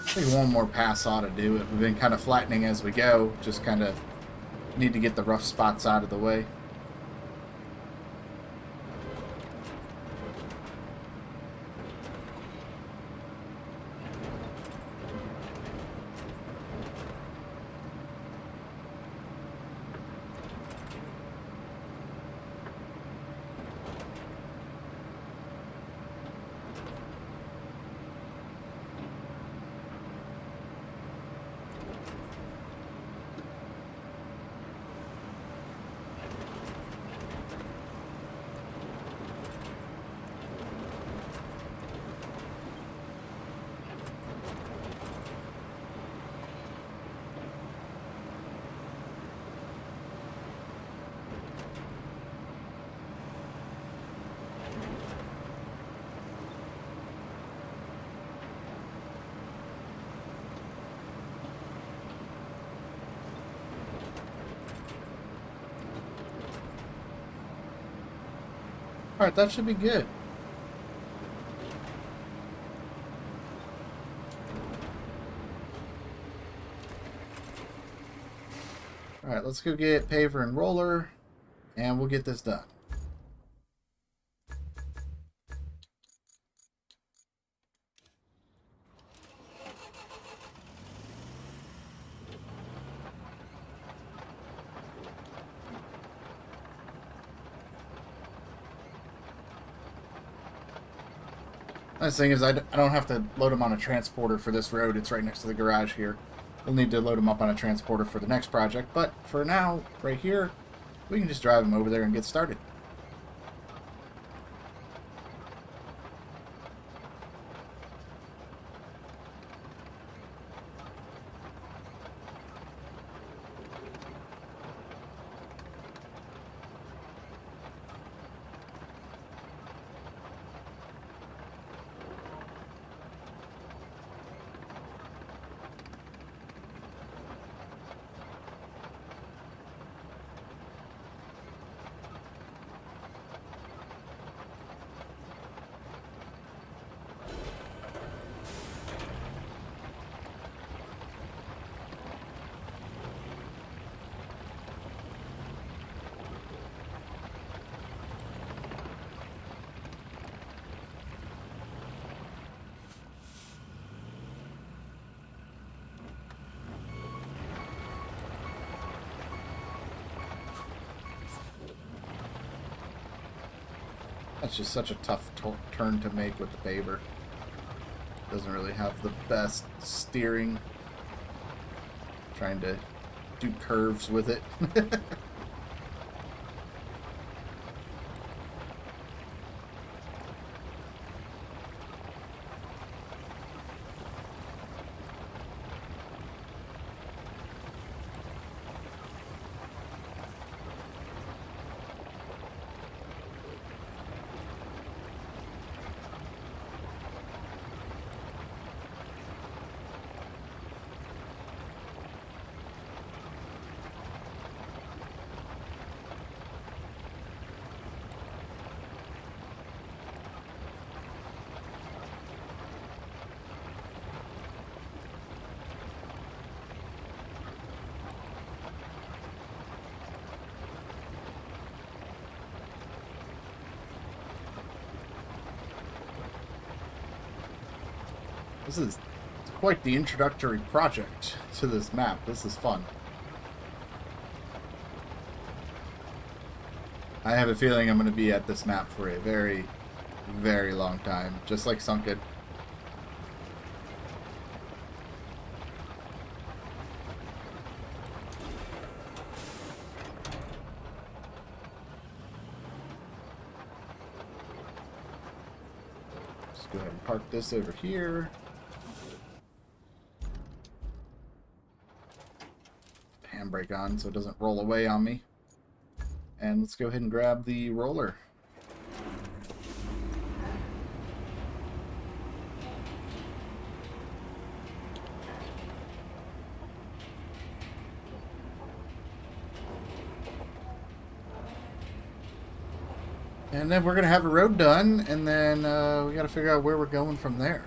I think one more pass ought to do it. We've been kind of flattening as we go. Just kind of need to get the rough spots out of the way. Alright, that should be good. Alright, let's go get paver and roller, and we'll get this done. Nice thing is I don't have to load them on a transporter for this road. It's right next to the garage here. We'll need to load them up on a transporter for the next project, but for now, right here, we can just drive them over there and get started. That's just such a tough turn to make with the paver. Doesn't really have the best steering. Trying to do curves with it. This is quite the introductory project to this map. This is fun. I have a feeling I'm going to be at this map for a very, very long time, just like Sunken. Just go ahead and park this over here. Handbrake on so it doesn't roll away on me. And let's go ahead and grab the roller. And then we're going to have a road done, and then we got to figure out where we're going from there.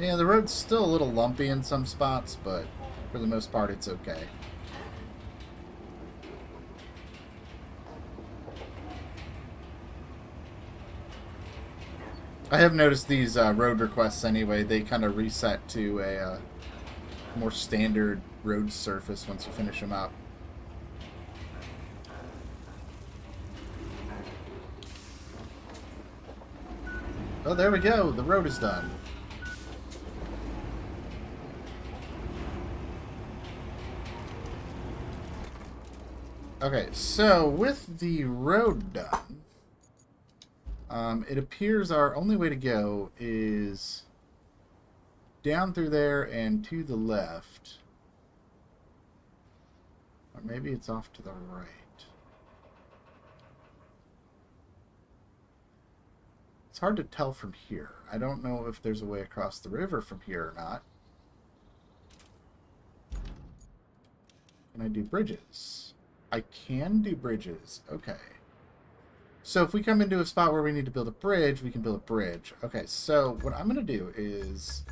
Yeah, the road's still a little lumpy in some spots, but for the most part it's okay. I have noticed these road requests anyway. They kind of reset to a more standard road surface once you finish them up. Oh, there we go. The road is done. Okay, so with the road done, it appears our only way to go is down through there and to the left. Or maybe it's off to the right. It's hard to tell from here. I don't know if there's a way across the river from here or not. Can I do bridges? I can do bridges. Okay. So if we come into a spot where we need to build a bridge, we can build a bridge. Okay, so what I'm going to do is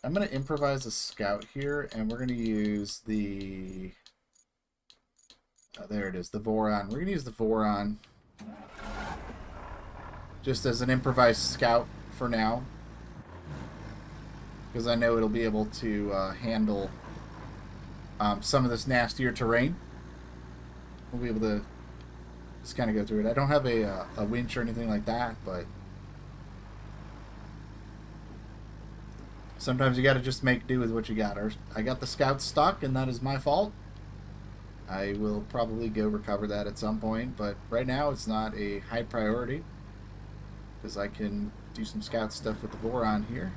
I'm going to improvise a scout here, and we're going to use the... there it is, the Voron. We're going to use the Voron just as an improvised scout for now, because I know it'll be able to handle some of this nastier terrain. We'll be able to just kind of go through it. I don't have a winch or anything like that, but sometimes you got to just make do with what you got. I got the scout stuck, and that is my fault. I will probably go recover that at some point, but right now it's not a high priority because I can do some scout stuff with the Voron here.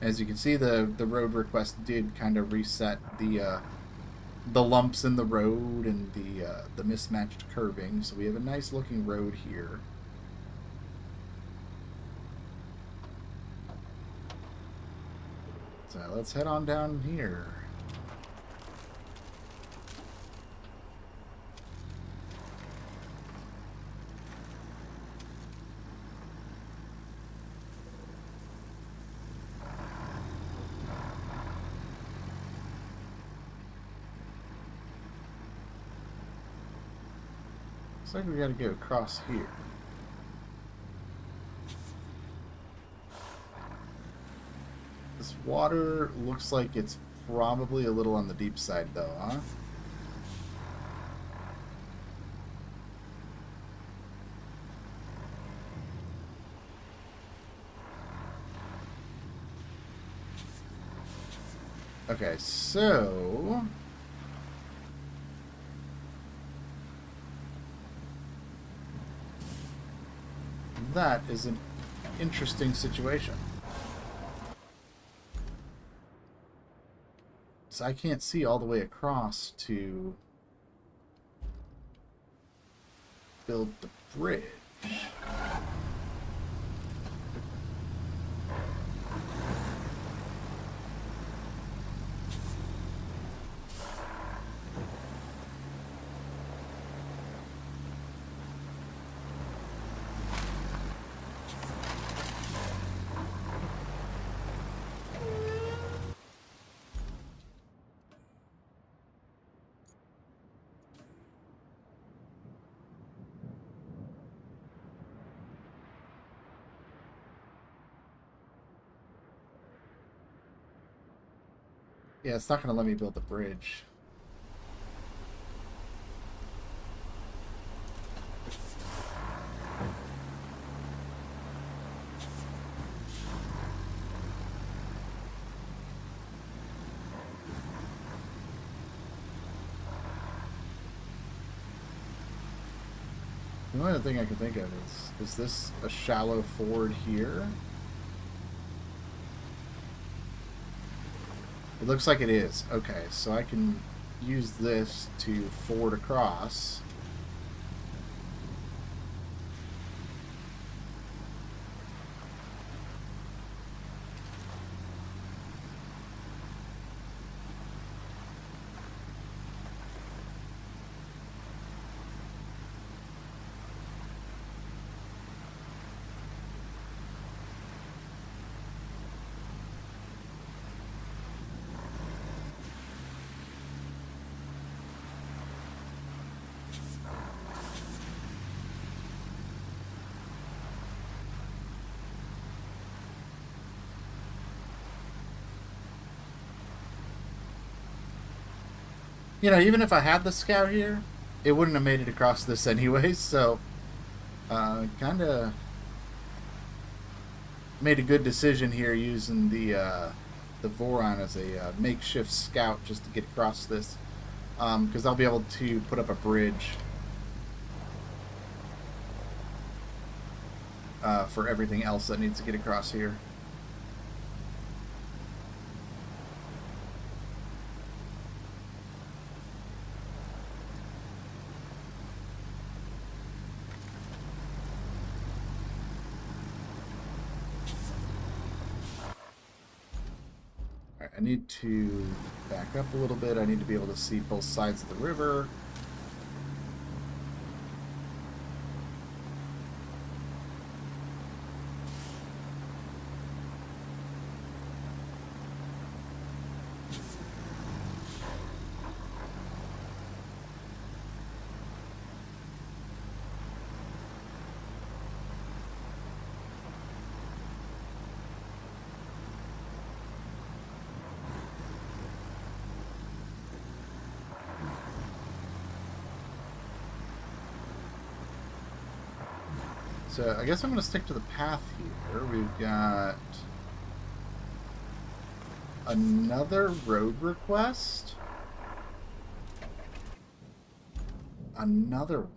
As you can see, the road request did kind of reset the lumps in the road and the mismatched curving, so we have a nice looking road here. So let's head on down here. Looks like we gotta go across here. This water looks like it's probably a little on the deep side though, huh? Okay, so that is an interesting situation. So I can't see all the way across to build the bridge. Yeah, it's not going to let me build the bridge. The only other thing I can think of is this a shallow ford here? It looks like it is. Okay, so I can use this to ford across. You know, even if I had the scout here, it wouldn't have made it across this anyways, so kind of made a good decision here using the Voron as a makeshift scout just to get across this, because I'll be able to put up a bridge for everything else that needs to get across here. Alright, I need to back up a little bit. I need to be able to see both sides of the river. So I guess I'm going to stick to the path here. We've got another road request. Another one.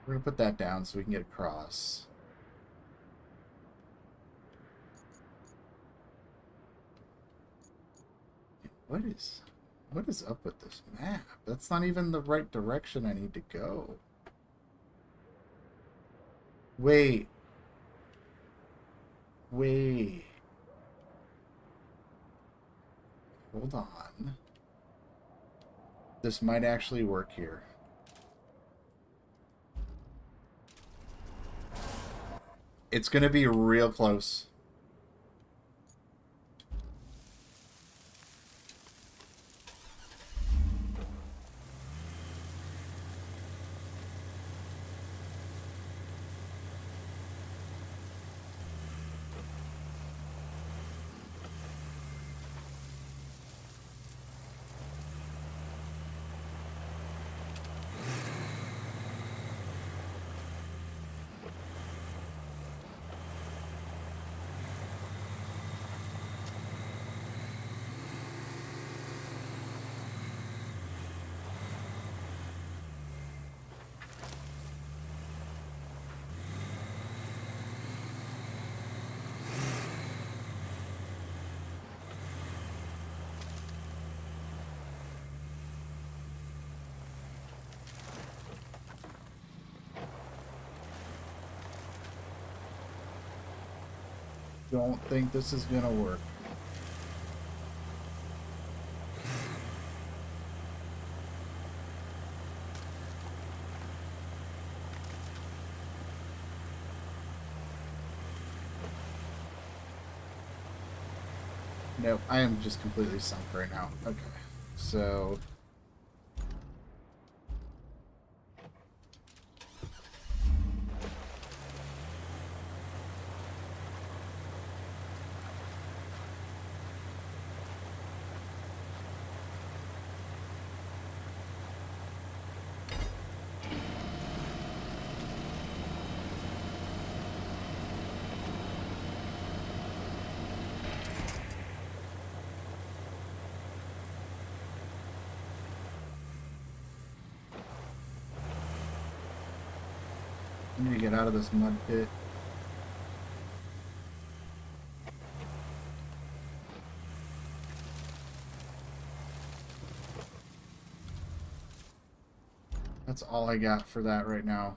We're going to put that down so we can get across. What is up with this map? That's not even the right direction I need to go. Wait. Wait. Hold on. This might actually work here. It's going to be real close. Don't think this is gonna work. Nope, I am just completely sunk right now. Okay, so I need to get out of this mud pit. That's all I got for that right now.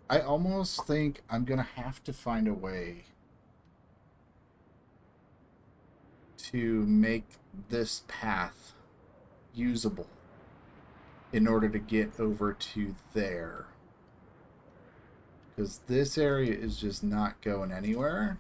I almost think I'm gonna have to find a way to make this path usable in order to get over to there. Because this area is just not going anywhere.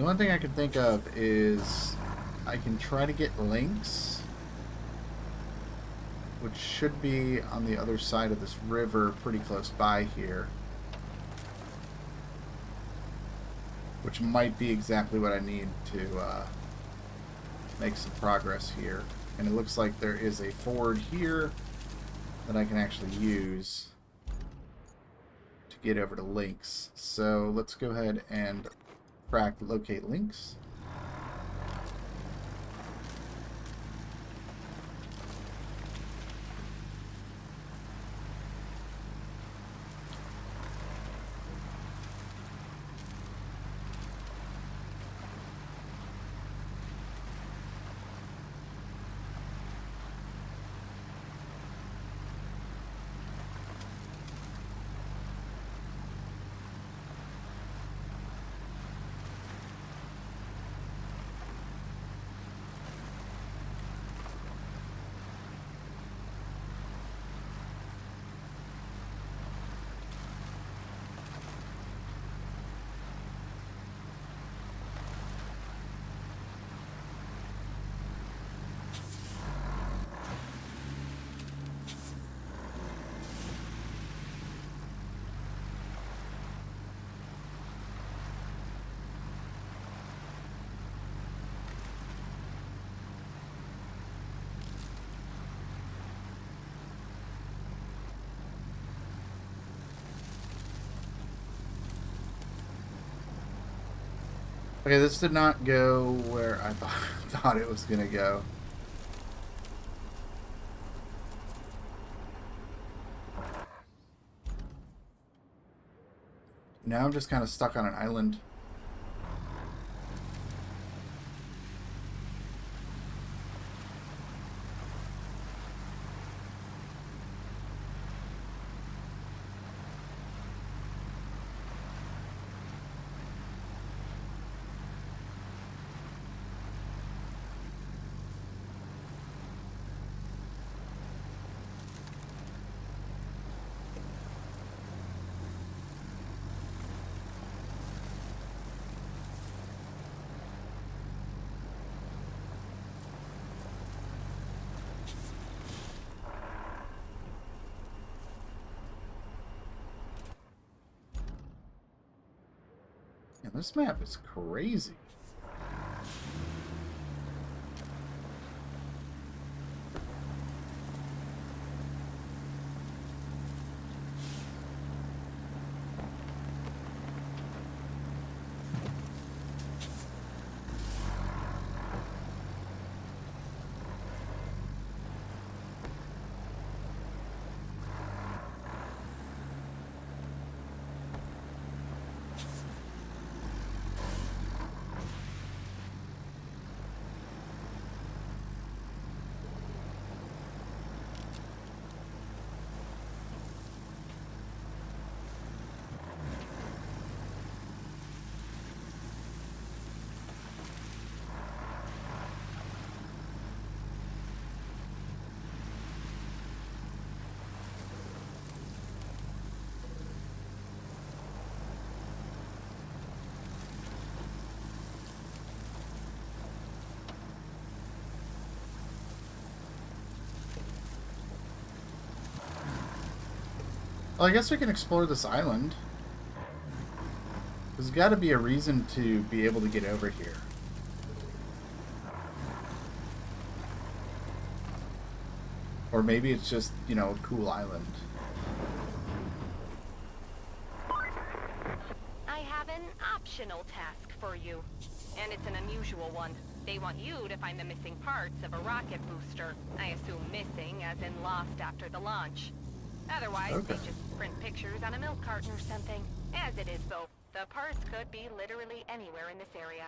The only thing I can think of is I can try to get links, which should be on the other side of this river pretty close by here. Which might be exactly what I need to make some progress here. And it looks like there is a ford here that I can actually use to get over to links. So let's go ahead and crack locate links. Okay, this did not go where I thought it was gonna go. Now I'm just kind of stuck on an island. Yeah, this map is crazy. Well, I guess we can explore this island. There's got to be a reason to be able to get over here. Or maybe it's just, you know, a cool island. I have an optional task for you, and it's an unusual one. They want you to find the missing parts of a rocket booster. I assume missing as in lost after the launch. Otherwise, Okay. they just print pictures on a milk carton or something. As it is, though, the parts could be literally anywhere in this area.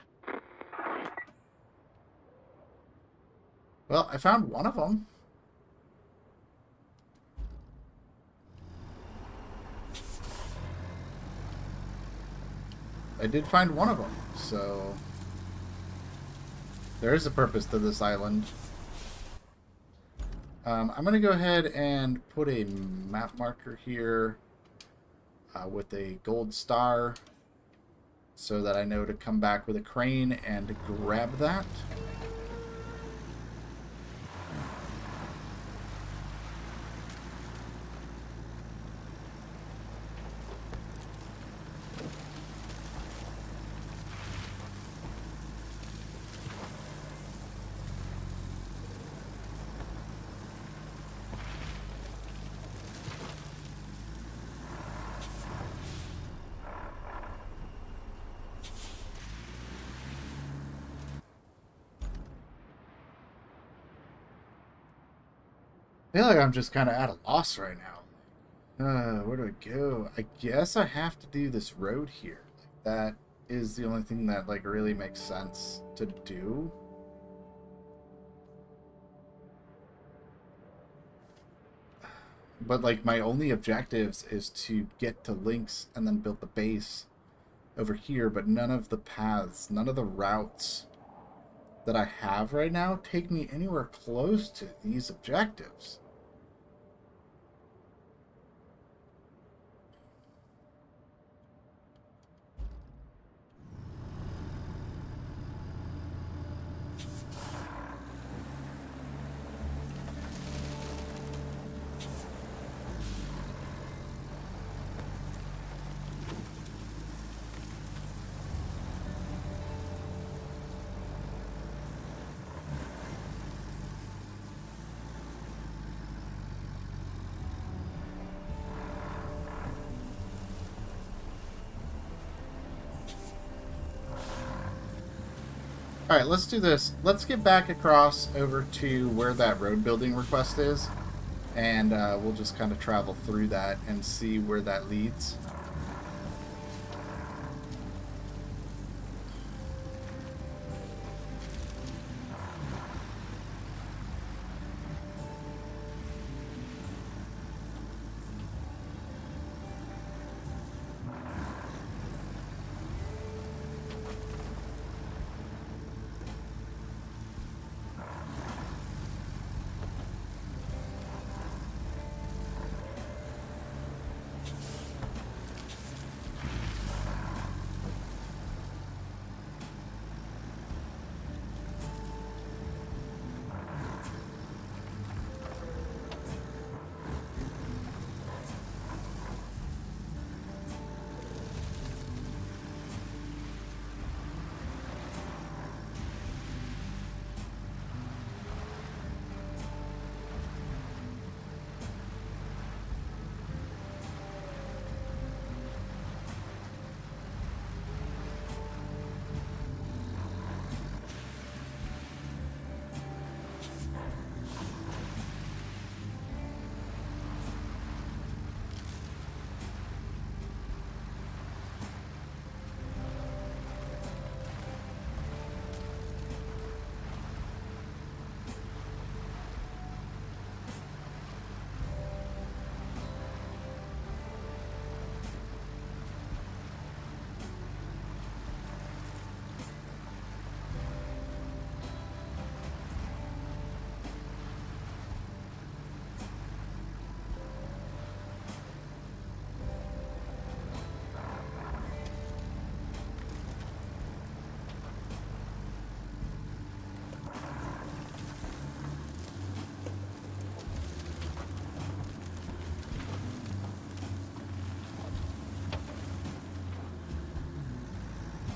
Well, I found one of them. I did find one of them, so there is a purpose to this island. I'm going to go ahead and put a map marker here with a gold star. so that I know to come back with a crane and grab that. I feel like I'm just kind of at a loss right now. Where do I go? I guess I have to do this road here. That is the only thing that like really makes sense to do. But like my only objectives is to get to links and then build the base over here, but none of the paths, none of the routes that I have right now take me anywhere close to these objectives. Alright, let's do this. Let's get back across over to where that road building request is. And we'll just kind of travel through that and see where that leads.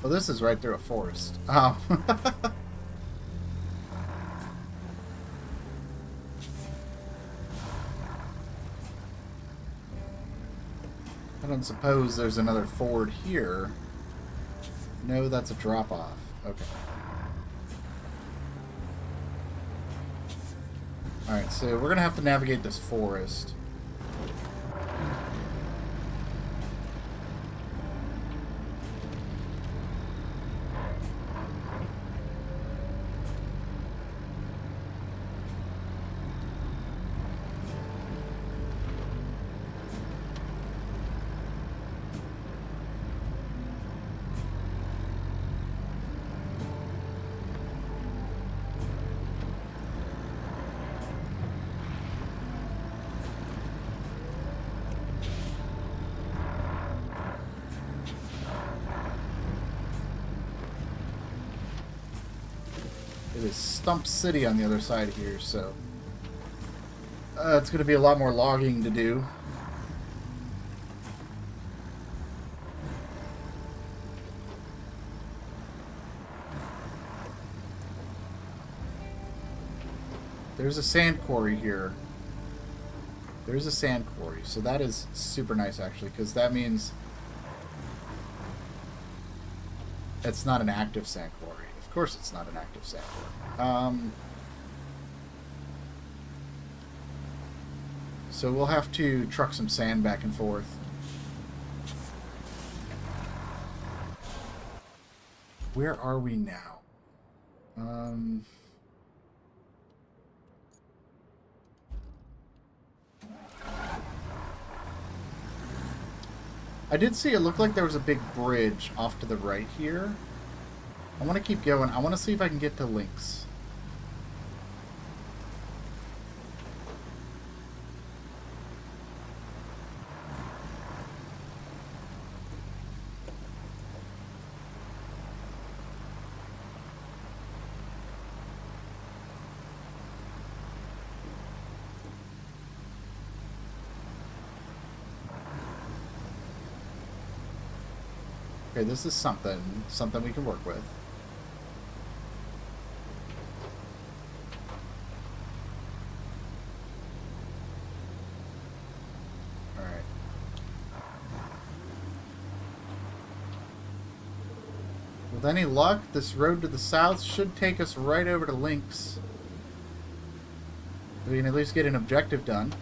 Well, this is right through a forest. Oh. I don't suppose there's another ford here. No, that's a drop-off. Okay. Alright, so we're going to have to navigate this forest. to Stump City on the other side here, so it's going to be a lot more logging to do. There's a sand quarry here. There's a sand quarry, so that is super nice actually, because that means it's not an active sand quarry. Of course it's not an active sand quarry. So we'll have to truck some sand back and forth. Where are we now? I did see it looked like there was a big bridge off to the right here. I want to keep going. I want to see if I can get to Lynx. Okay, this is something we can work with. All right. With any luck, this road to the south should take us right over to Lynx. We can at least get an objective done.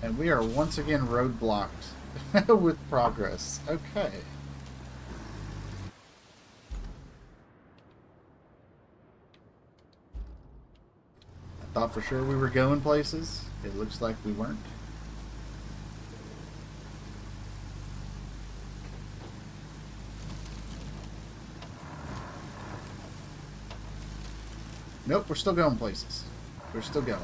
And we are once again roadblocked with progress. Okay. I thought for sure we were going places. It looks like we weren't. Nope, we're still going places. We're still going.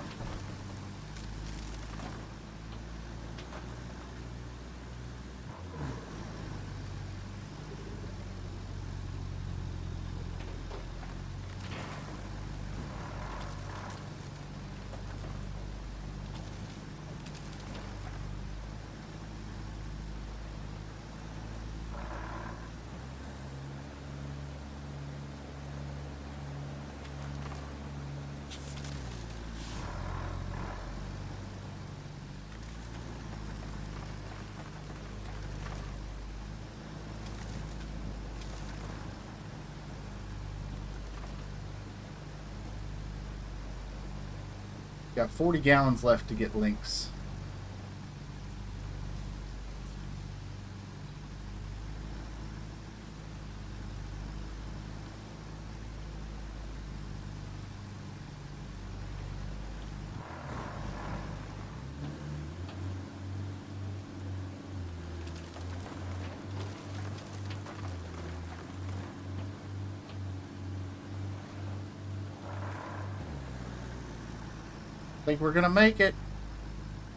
Got 40 gallons left to get Lynx. I think we're gonna make it.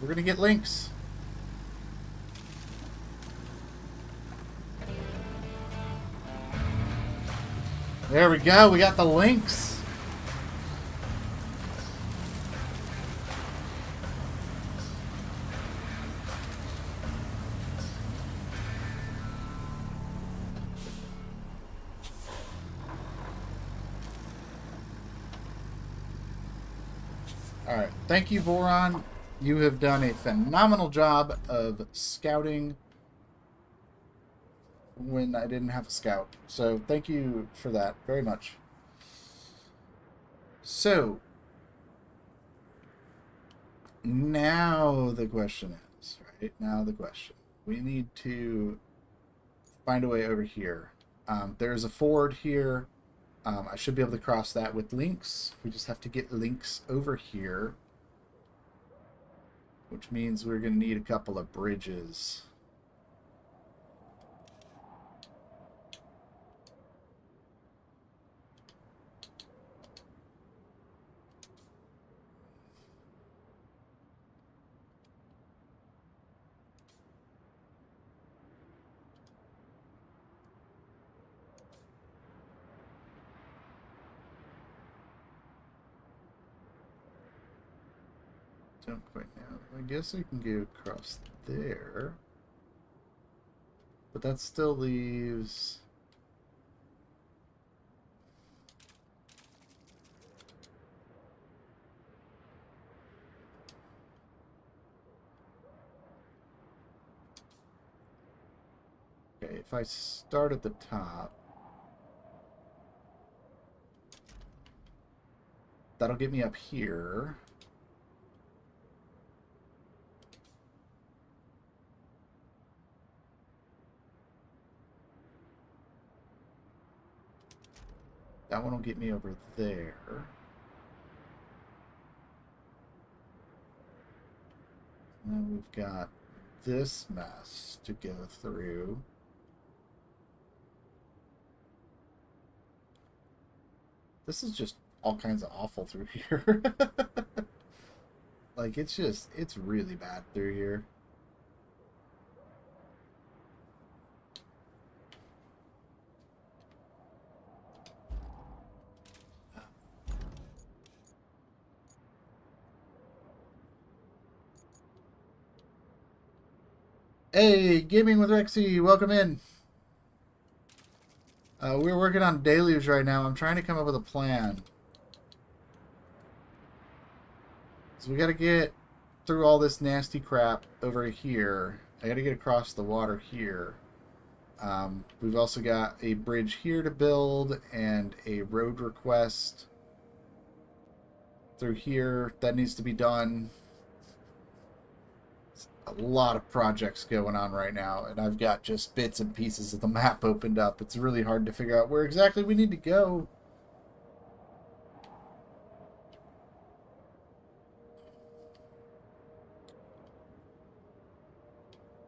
We're gonna get Lynx. There we go. We got the Lynx. Alright, thank you, Voron. You have done a phenomenal job of scouting when I didn't have a scout. So, thank you for that very much. So, Now the question is, right? Now the question. We need to find a way over here. There's a ford here. I should be able to cross that with links. We just have to get links over here, which means we're going to need a couple of bridges. Don't quite know. I guess we can go across there. But that still leaves... Okay, if I start at the top, that'll get me up here. That one will get me over there. And then we've got this mess to go through. This is just all kinds of awful through here. Like, it's really bad through here. Hey, Gaming with Rexy, welcome in. We're working on Deluge right now. I'm trying to come up with a plan. So we got to get through all this nasty crap over here. I got to get across the water here. We've also got a bridge here to build and a road request through here that needs to be done. A lot of projects going on right now, and I've got just bits and pieces of the map opened up. It's really hard to figure out where exactly we need to go.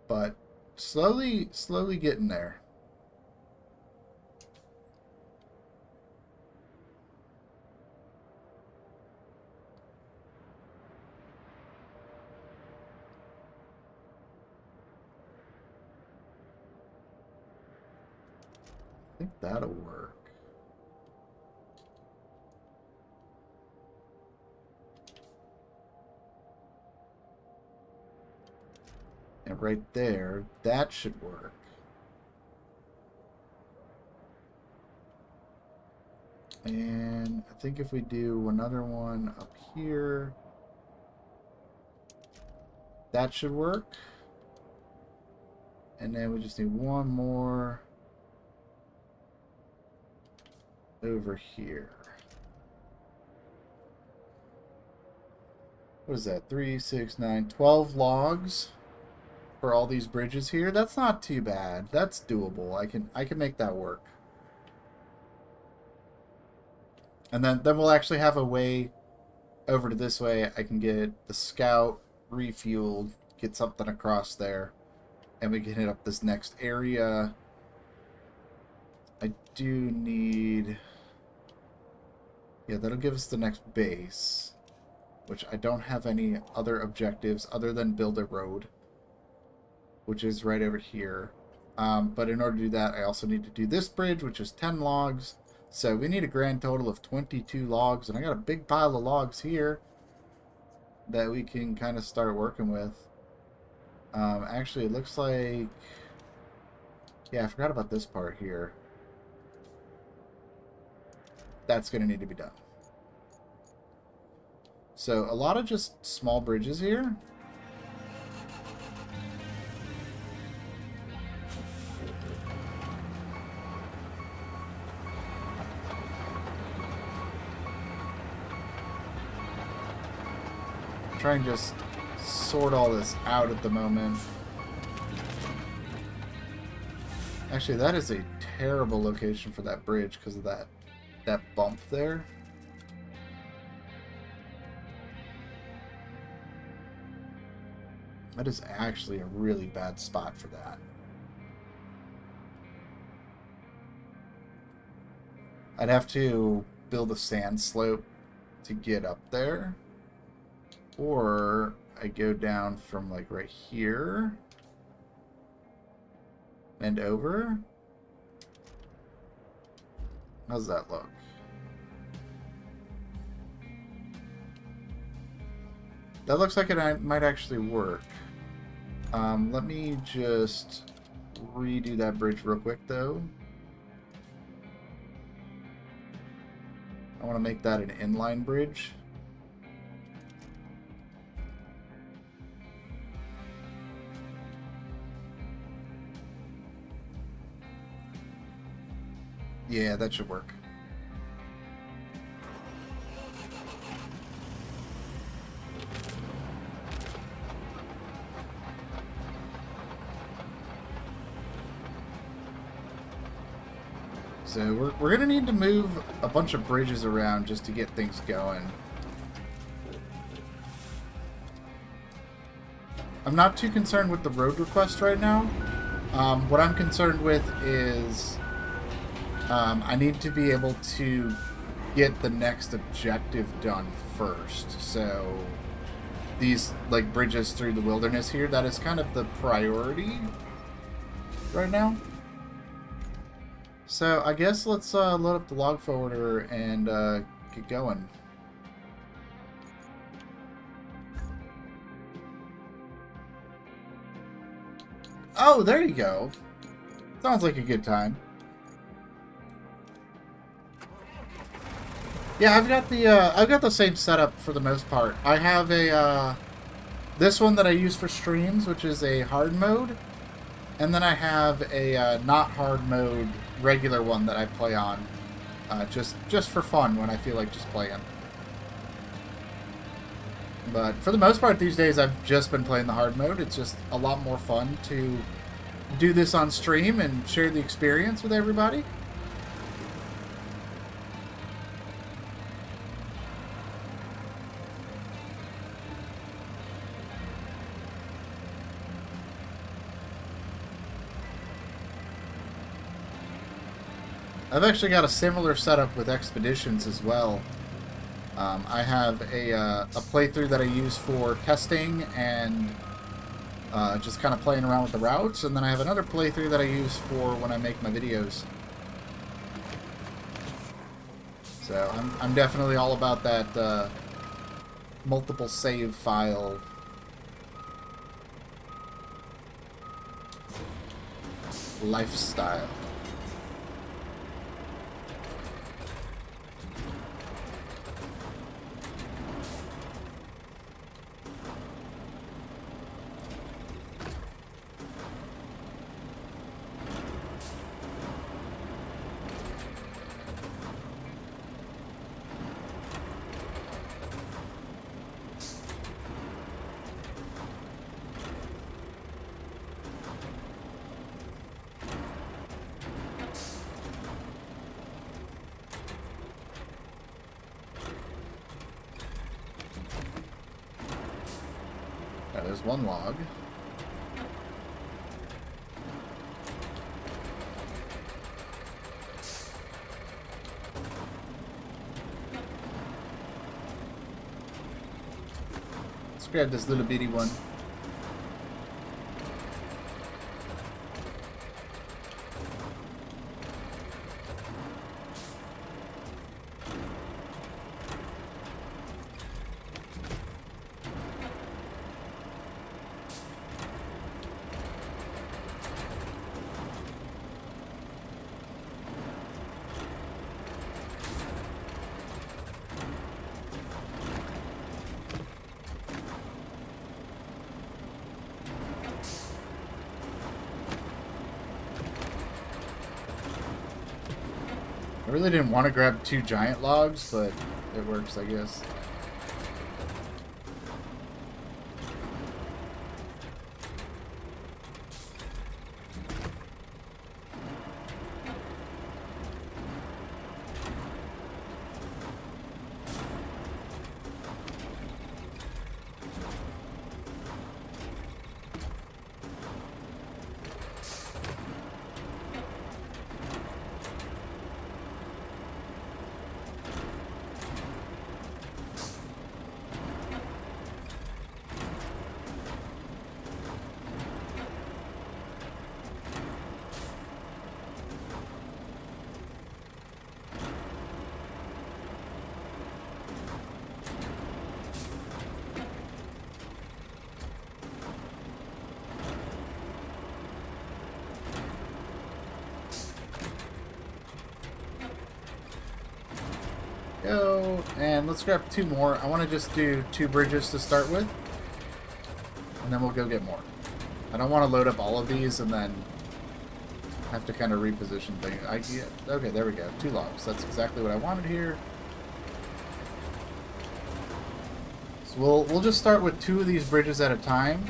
But slowly getting there. I think that'll work. And right there, that should work. And I think if we do another one up here, that should work. And then we just need one more over here. What is that? 3, 6, 9, 12 logs for all these bridges here. That's not too bad. That's doable. I can make that work. And then we'll actually have a way over to this way. I can get the scout refueled, get something across there, and we can hit up this next area. I do need... Yeah, that'll give us the next base, which I don't have any other objectives other than build a road, which is right over here. But in order to do that, I also need to do this bridge, which is 10 logs. So we need a grand total of 22 logs, and I got a big pile of logs here that we can kind of start working with. Actually, it looks like... Yeah, I forgot about this part here. That's going to need to be done. So a lot of just small bridges here. Try and just sort all this out at the moment. Actually, that is a terrible location for that bridge because of that bump there. That is actually a really bad spot for that. I'd have to build a sand slope to get up there. Or I go down from like right here and over. How's that look? That looks like it might actually work. Let me just redo that bridge real quick though. I want to make that an inline bridge. Yeah, that should work. So we're gonna need to move a bunch of bridges around just to get things going. I'm not too concerned with the road request right now. What I'm concerned with is I need to be able to get the next objective done first. So these like bridges through the wilderness here, that is kind of the priority right now. So I guess let's load up the log forwarder and get going. Oh, there you go. Sounds like a good time. Yeah, I've got the same setup for the most part. I have a this one that I use for streams, which is a hard mode, and then I have a not hard mode regular one that I play on, just for fun when I feel like just playing. But for the most part these days, I've just been playing the hard mode. It's just a lot more fun to do this on stream and share the experience with everybody. I've actually got a similar setup with expeditions as well. I have a playthrough that I use for testing and just kind of playing around with the routes, and then I have another playthrough that I use for when I make my videos. So I'm definitely all about that multiple save file lifestyle. There's one log. Let's grab this little bitty one. I really didn't want to grab 2 giant logs, but it works, I guess. go. And let's grab 2 more. I want to just do 2 bridges to start with. And then we'll go get more. I don't want to load up all of these and then have to kind of reposition things. Okay, there we go. 2 logs. That's exactly what I wanted here. So we'll just start with 2 of these bridges at a time.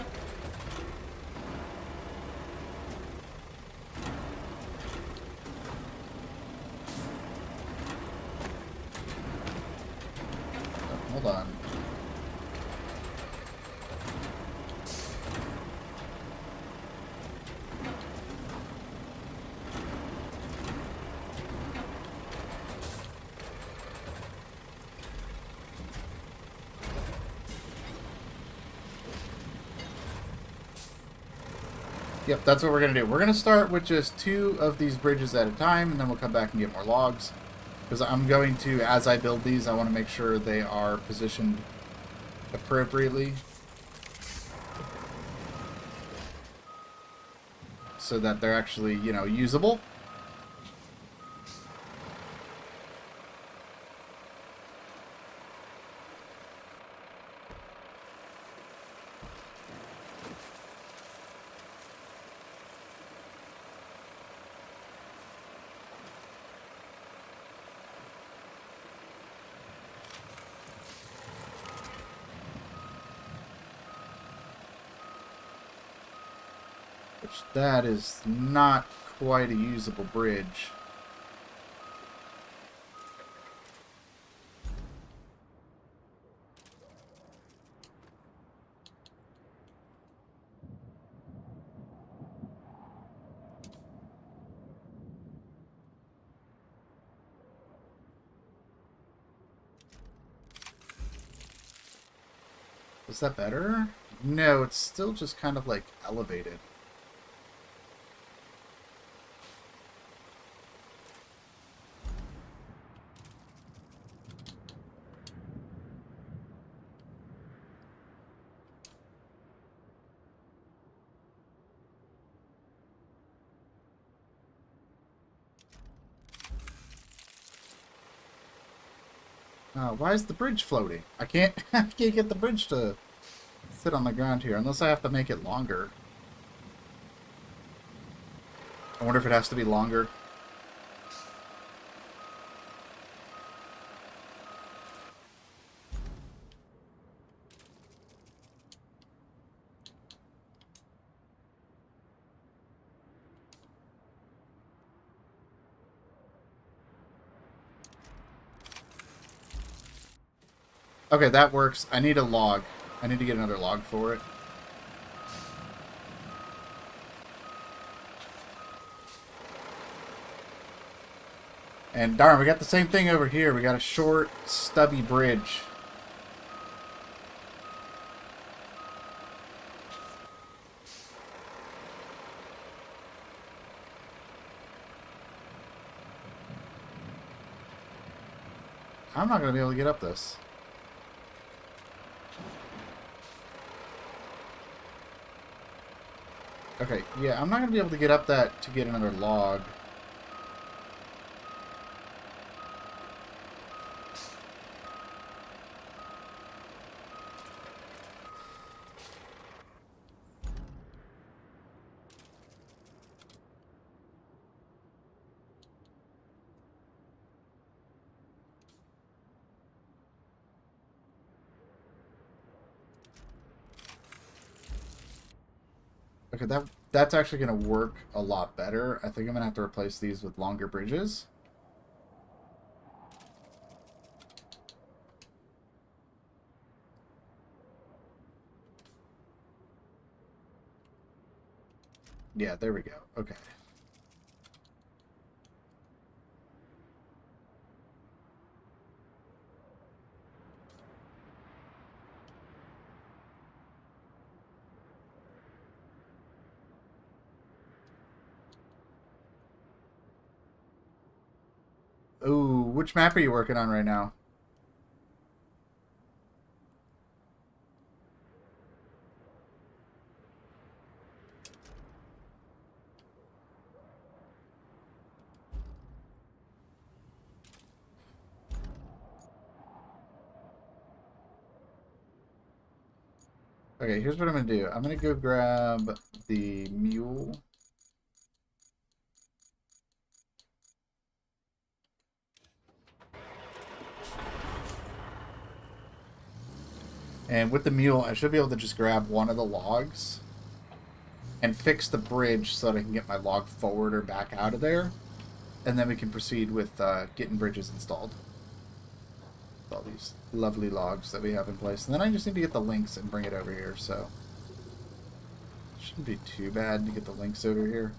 Oh, hold on. Yep, that's what we're going to do. We're going to start with just 2 of these bridges at a time, and then we'll come back and get more logs. Because I'm going to, as I build these, I want to make sure they are positioned appropriately. So that they're actually, you know, usable. Which that is not quite a usable bridge. Is that better? No, it's still just kind of like elevated. Why is the bridge floating? I can't I can't get the bridge to sit on the ground here unless I have to make it longer. I wonder if it has to be longer. Okay, that works. I need a log. I need to get another log for it. And darn, we got the same thing over here. We got a short, stubby bridge. I'm not going to be able to get up this. Okay, yeah, I'm not going to be able to get up that to get another log. Okay, that's actually going to work a lot better. I think I'm going to have to replace these with longer bridges. Yeah, there we go. Okay. Ooh, which map are you working on right now? Okay, here's what I'm going to do. I'm going to go grab the mule. And with the mule, I should be able to just grab one of the logs and fix the bridge so that I can get my log forward or back out of there. And then we can proceed with getting bridges installed. All these lovely logs that we have in place. And then I just need to get the links and bring it over here, so it shouldn't be too bad to get the links over here.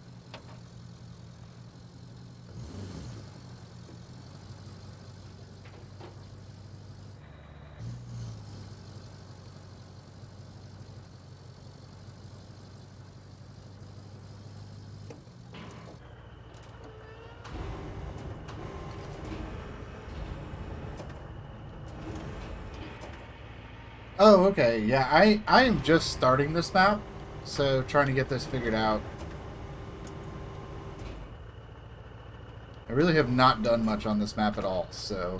Oh, okay. Yeah, I am just starting this map, so trying to get this figured out. I really have not done much on this map at all, so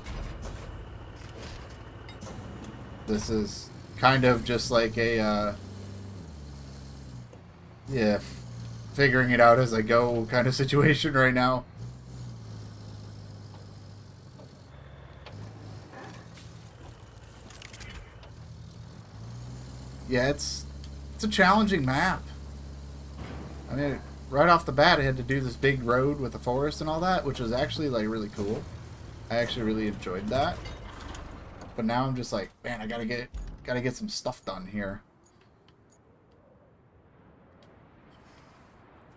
this is kind of just like a yeah, figuring it out as I go kind of situation right now. Yeah, it's a challenging map. I mean, right off the bat, I had to do this big road with the forest and all that, which was actually like really cool. I actually really enjoyed that. But now I'm just like, man, I gotta get some stuff done here.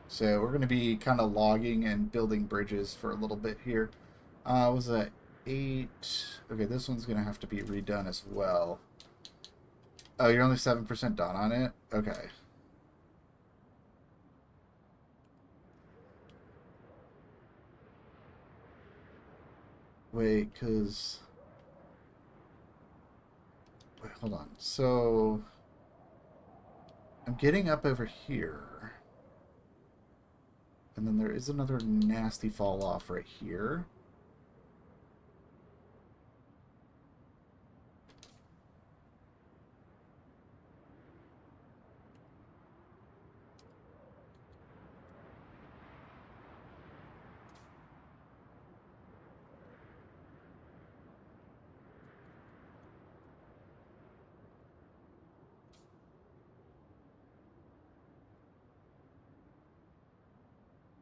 So we're gonna be kind of logging and building bridges for a little bit here. Was that 8? Okay, this one's gonna have to be redone as well. Oh, you're only 7% done on it? Okay. Wait, because... Wait, hold on. So... I'm getting up over here. And then there is another nasty fall off right here.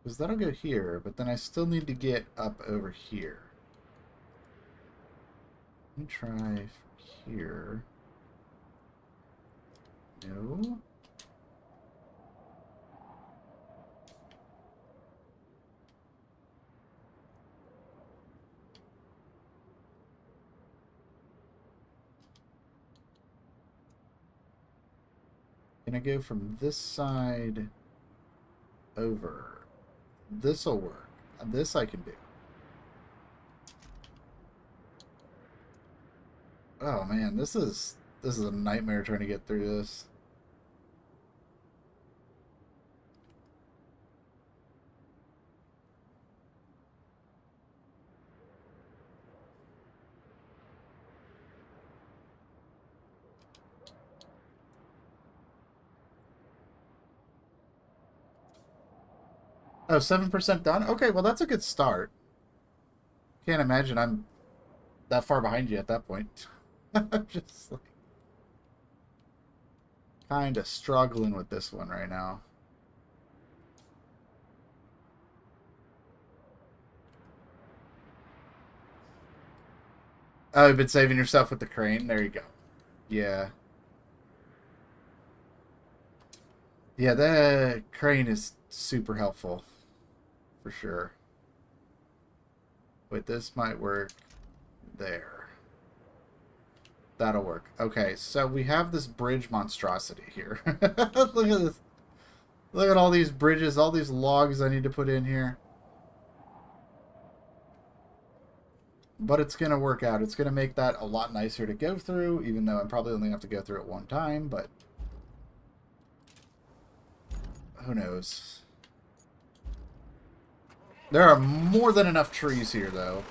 Because that'll go here, but then I still need to get up over here. Let me try here. No. Can I go from this side over? This'll work. This I can do. Oh man, this is a nightmare trying to get through this. Oh, 7% done? Okay, well that's a good start. Can't imagine I'm that far behind you at that point. I'm just like kind of struggling with this one right now. Oh, you've been saving yourself with the crane? There you go. Yeah. Yeah, the crane is super helpful. For sure. Wait, this might work there. That'll work. Okay, so we have this bridge monstrosity here. Look at this. Look at all these bridges, all these logs I need to put in here. But it's going to work out. It's going to make that a lot nicer to go through, even though I'm probably only going to have to go through it one time, but who knows. There are more than enough trees here, though.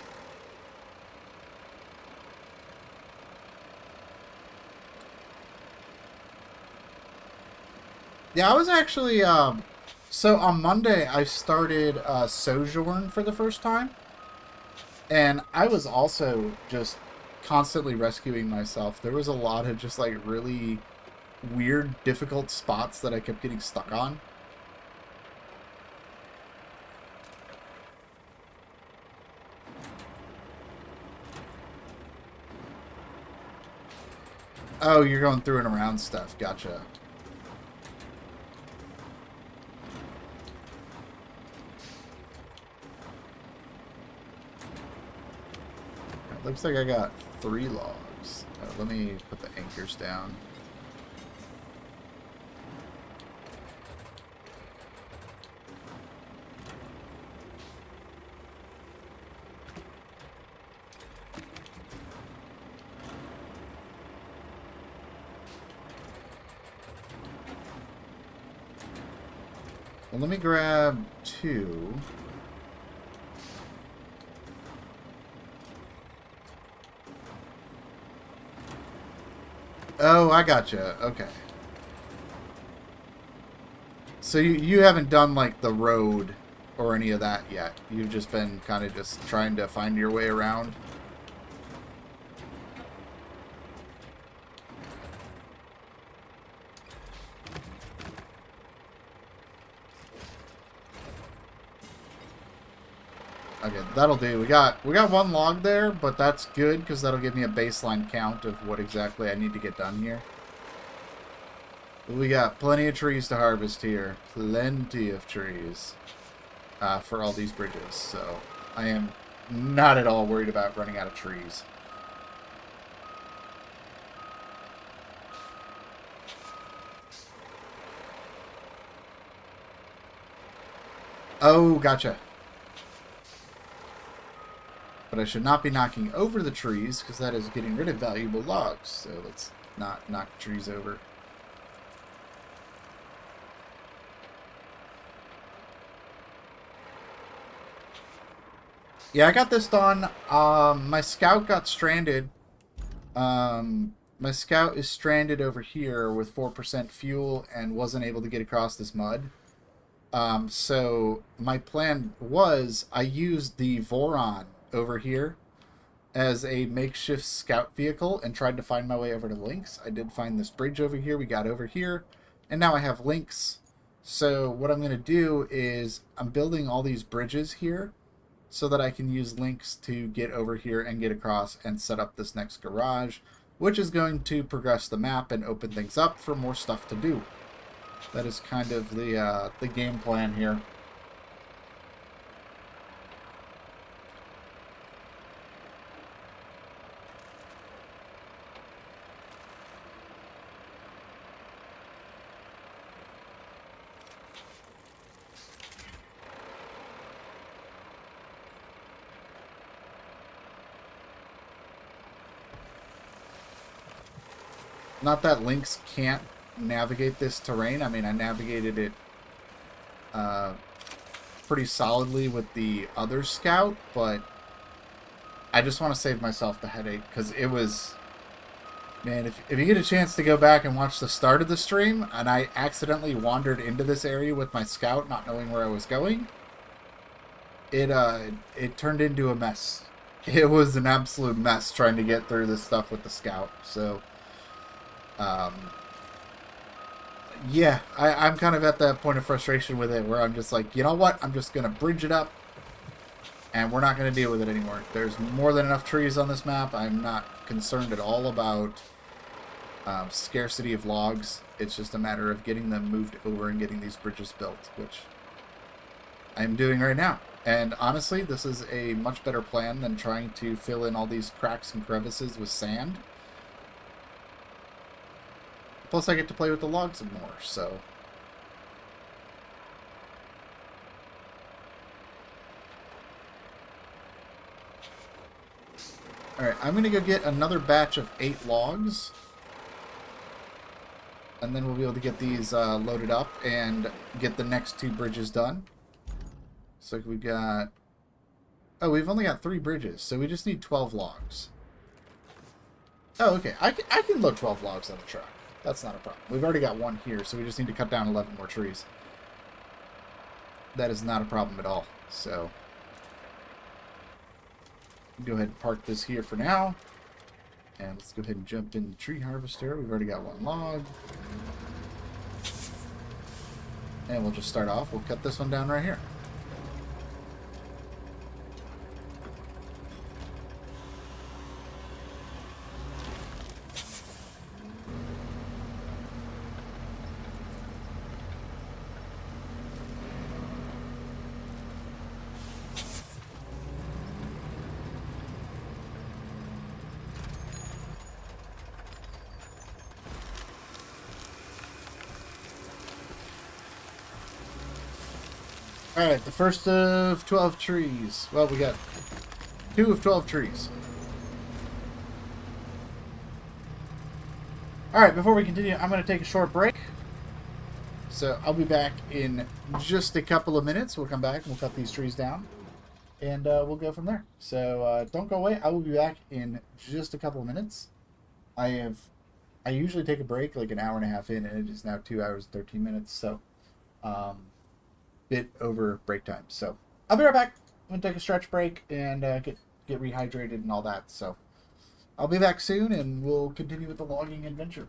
Yeah, I was actually, so on Monday I started Sojourn for the first time. And I was also just constantly rescuing myself. There was a lot of just like really weird, difficult spots that I kept getting stuck on. Oh, you're going through and around stuff. Gotcha. It looks like I got 3 logs. Let me put the anchors down. Well, let me grab 2. Oh, I gotcha. Okay. So you haven't done, like, the road or any of that yet. You've just been kind of just trying to find your way around. Okay, that'll do. We got 1 log there, but that's good because that'll give me a baseline count of what exactly I need to get done here. We got plenty of trees to harvest here. Plenty of trees for all these bridges. So I am not at all worried about running out of trees. Oh, gotcha. But I should not be knocking over the trees because that is getting rid of valuable logs. So let's not knock trees over. Yeah, I got this done. My scout got stranded. My scout is stranded over here with 4% fuel and wasn't able to get across this mud. So my plan was I used the Voron over here as a makeshift scout vehicle and tried to find my way over to Lynx. I did find this bridge over here. We got over here, and now I have Lynx. So what I'm going to do is I'm building all these bridges here so that I can use Lynx to get over here and get across and set up this next garage, which is going to progress the map and open things up for more stuff to do. That is kind of the game plan here. Not that Lynx can't navigate this terrain. I mean, I navigated it pretty solidly with the other scout, but I just want to save myself the headache because it was... Man, if you get a chance to go back and watch the start of the stream, and I accidentally wandered into this area with my scout not knowing where I was going, it turned into a mess. It was an absolute mess trying to get through this stuff with the scout, so... yeah, I'm kind of at that point of frustration with it where I'm just like, you know what? I'm just going to bridge it up and we're not going to deal with it anymore. There's more than enough trees on this map. I'm not concerned at all about scarcity of logs. It's just a matter of getting them moved over and getting these bridges built, which I'm doing right now. And honestly, this is a much better plan than trying to fill in all these cracks and crevices with sand. Plus, I get to play with the logs some more, so... Alright, I'm going to go get another batch of 8 logs. And then we'll be able to get these loaded up and get the next 2 bridges done. So we've got... Oh, we've only got 3 bridges, so we just need 12 logs. Oh, okay. I can load 12 logs on the truck. That's not a problem. We've already got one here, so we just need to cut down 11 more trees. That is not a problem at all. So, go ahead and park this here for now. And let's go ahead and jump in the tree harvester. We've already got one log. And we'll just start off. We'll cut this one down right here. Alright, the first of 12 trees. Well, we got 2 of 12 trees. Alright, before we continue, I'm going to take a short break. So, I'll be back in just a couple of minutes. We'll come back and we'll cut these trees down. And we'll go from there. So, don't go away. I will be back in just a couple of minutes. I usually take a break like an hour and a half in, and it is now 2 hours and 13 minutes. So, bit over break time. So I'll be right back. I'm gonna take a stretch break and get rehydrated and all that. So I'll be back soon, and we'll continue with the logging adventure.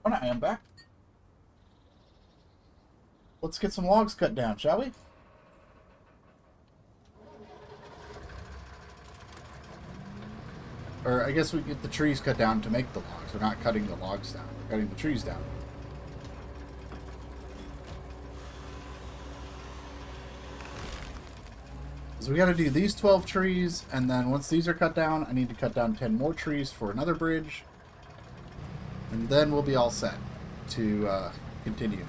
Oh, I am back. Let's get some logs cut down, shall we? Or I guess we get the trees cut down to make the logs. We're not cutting the logs down. We're cutting the trees down. So we got to do these 12 trees, and then once these are cut down, I need to cut down 10 more trees for another bridge. And then we'll be all set to continue.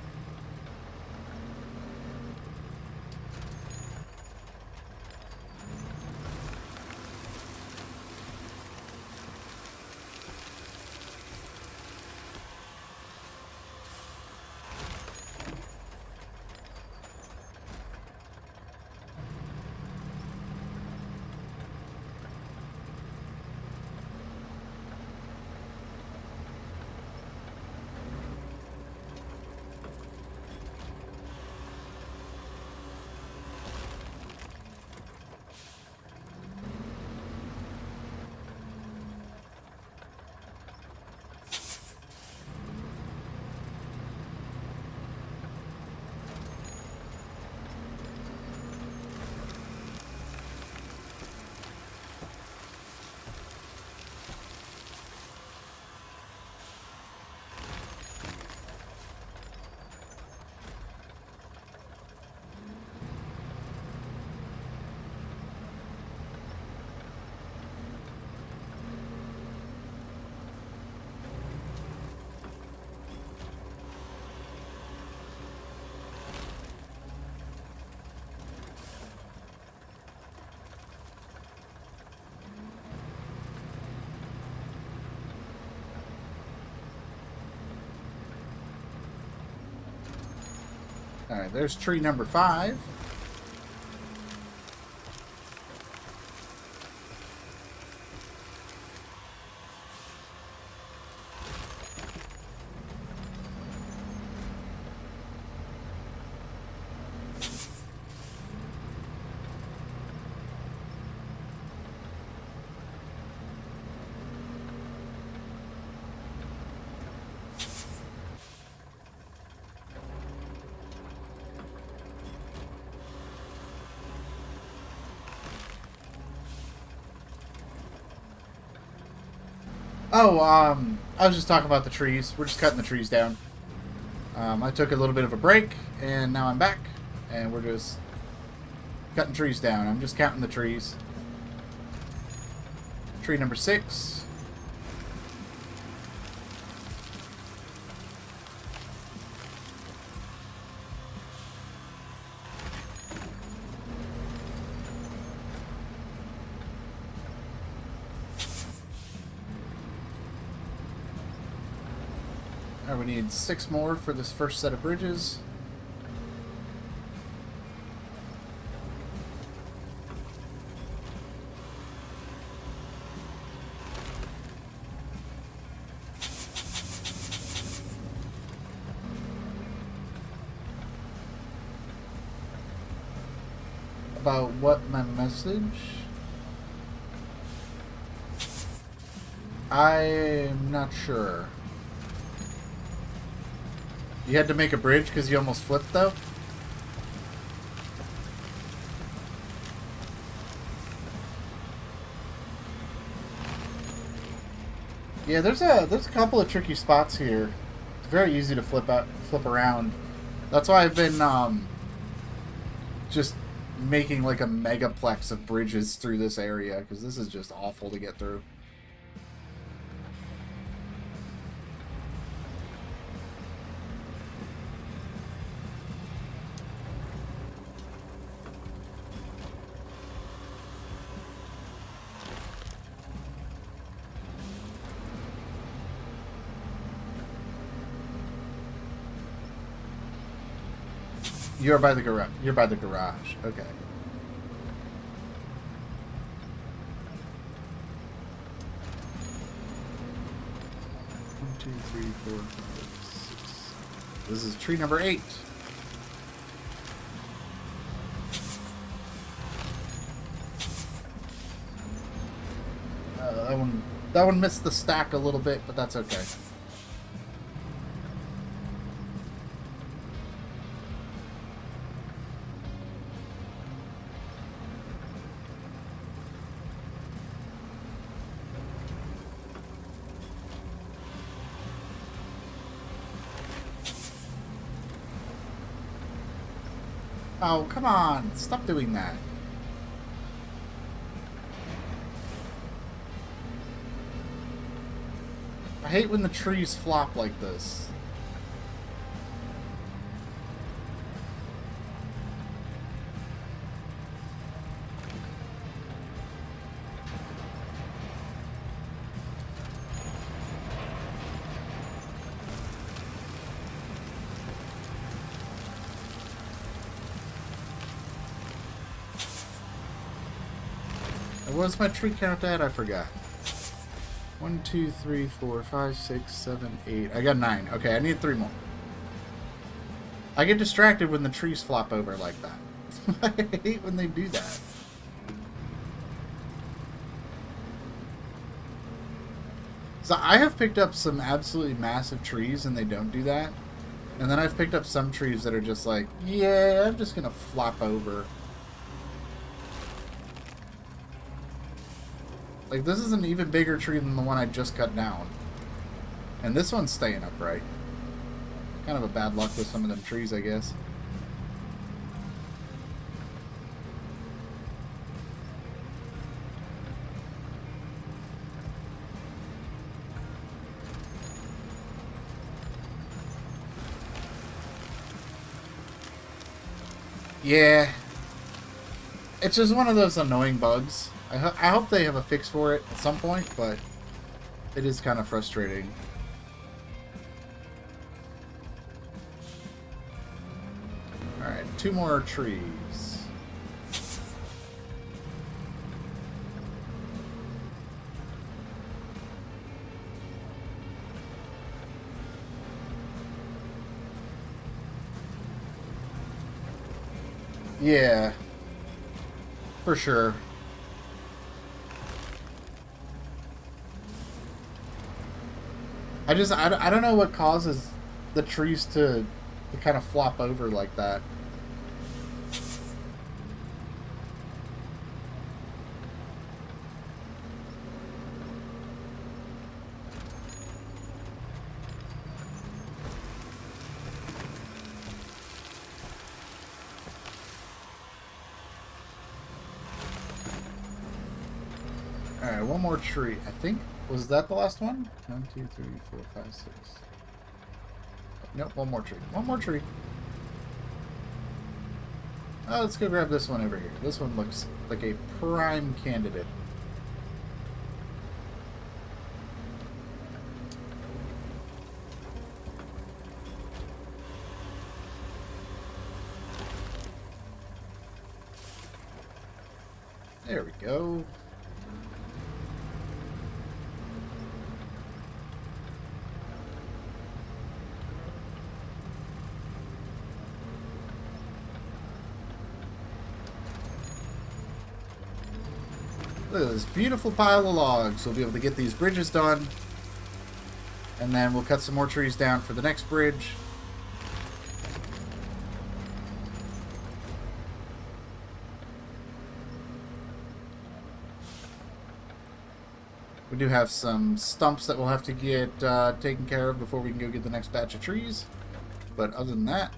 Alright, there's tree number 5. Oh, I was just talking about the trees. We're just cutting the trees down. I took a little bit of a break, and now I'm back, and we're just cutting trees down. I'm just counting the trees. Tree number 6. We need 6 more for this first set of bridges. About what my message? I'm not sure. You had to make a bridge because you almost flipped, though? Yeah, there's a couple of tricky spots here. It's very easy to flip around. That's why I've been just making like a megaplex of bridges through this area, because this is just awful to get through. You're by the garage. You're by the garage. Okay. One, two, three, four, five, 6. This is tree number 8. That one missed the stack a little bit, but that's okay. Oh, come on. Stop doing that. hate when the trees flop like this. What's my tree count at? I forgot. 1, 2, 3, 4, 5, 6, 7, 8. I got 9. Okay, I need 3 more. I get distracted when the trees flop over like that. I hate when they do that. So I have picked up some absolutely massive trees and they don't do that. And then I've picked up some trees that are just like, yeah, I'm just going to flop over. Like, this is an even bigger tree than the one I just cut down. And this one's staying upright. Kind of a bad luck with some of them trees, I guess. Yeah. It's just one of those annoying bugs. I hope they have a fix for it at some point, but it is kind of frustrating. Alright, 2 more trees. Yeah, for sure. I don't know what causes the trees to kind of flop over like that. Alright, one more tree. I think, was that the last one? 1, 2, 3, 4, 5, 6. Nope, one more tree. One more tree. Oh, let's go grab this one over here. This one looks like a prime candidate. There we go. Look at this beautiful pile of logs. We'll be able to get these bridges done. And then we'll cut some more trees down for the next bridge. We do have some stumps that we'll have to get taken care of before we can go get the next batch of trees. But other than that,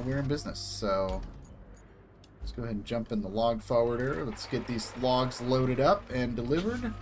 we're in business. So let's go ahead and jump in the log forwarder. Let's get these logs loaded up and delivered.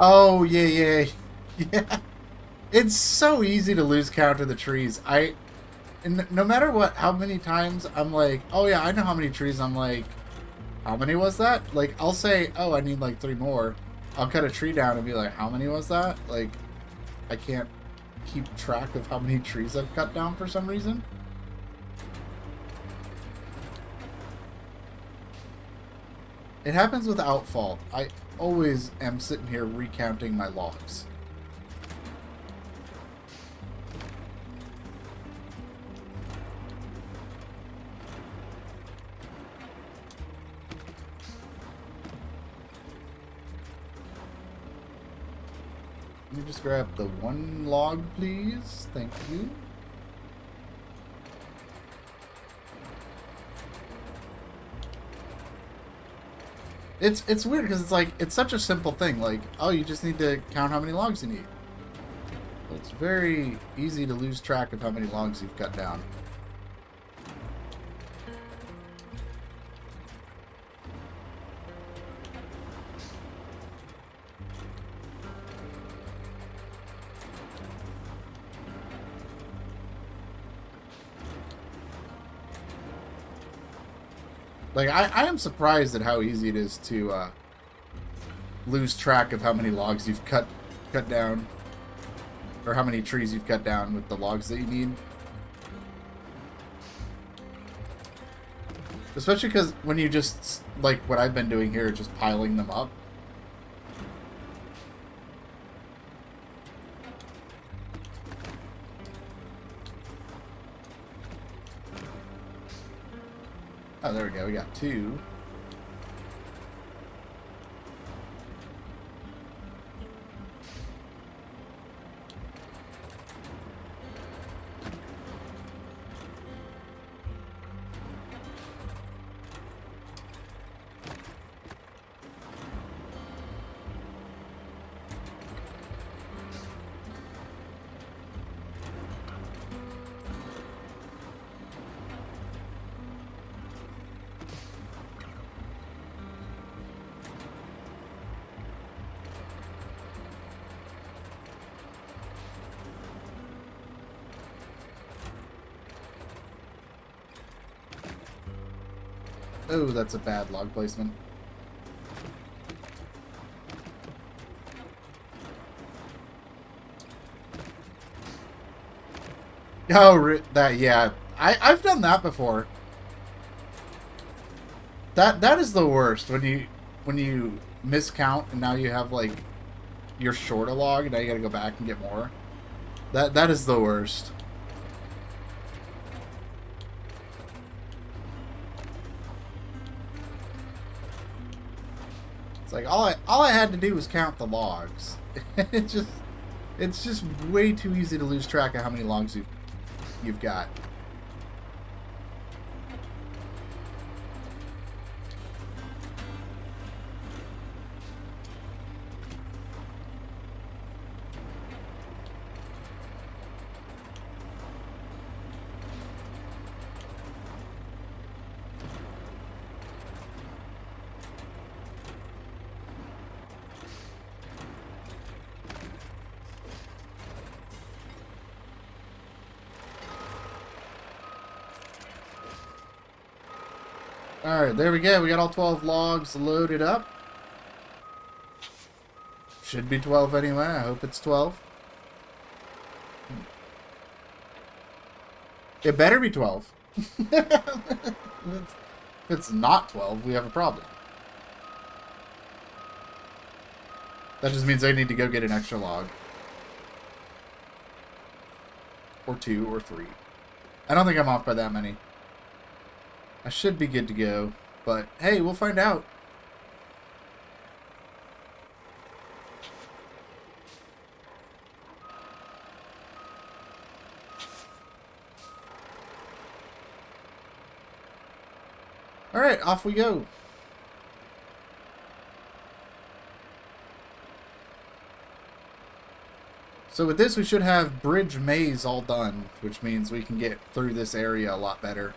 Oh, yeah. Yeah. It's so easy to lose count of the trees. And no matter what, how many times I'm like, oh yeah, I know how many trees. I'm like, how many was that? Like, I'll say, oh, I need like 3 more. I'll cut a tree down and be like, how many was that? Like, I can't keep track of how many trees I've cut down for some reason. It happens without fault. I always am sitting here recounting my logs. Let me just grab the 1 log, please. Thank you. It's weird because it's like, it's such a simple thing. Like, oh, you just need to count how many logs you need. It's very easy to lose track of how many logs you've cut down. Like, I am surprised at how easy it is to lose track of how many logs you've cut down. Or how many trees you've cut down with the logs that you need. Especially because when you just, like what I've been doing here, just piling them up. Oh, there we go. We got 2. Oh, that's a bad log placement. Oh, that, yeah. I've done that before. That is the worst when you miscount and now you have like you're short a log and now you gotta go back and get more. That is the worst. It's like all I had to do was count the logs. It's just way too easy to lose track of how many logs you've got. Alright, there we go. We got all 12 logs loaded up. Should be 12 anyway. I hope it's 12. It better be 12. If it's not 12, we have a problem. That just means I need to go get an extra log. Or 2 or 3. I don't think I'm off by that many. I should be good to go, but hey, we'll find out. Alright, off we go. So with this, we should have Bridge Maze all done, which means we can get through this area a lot better.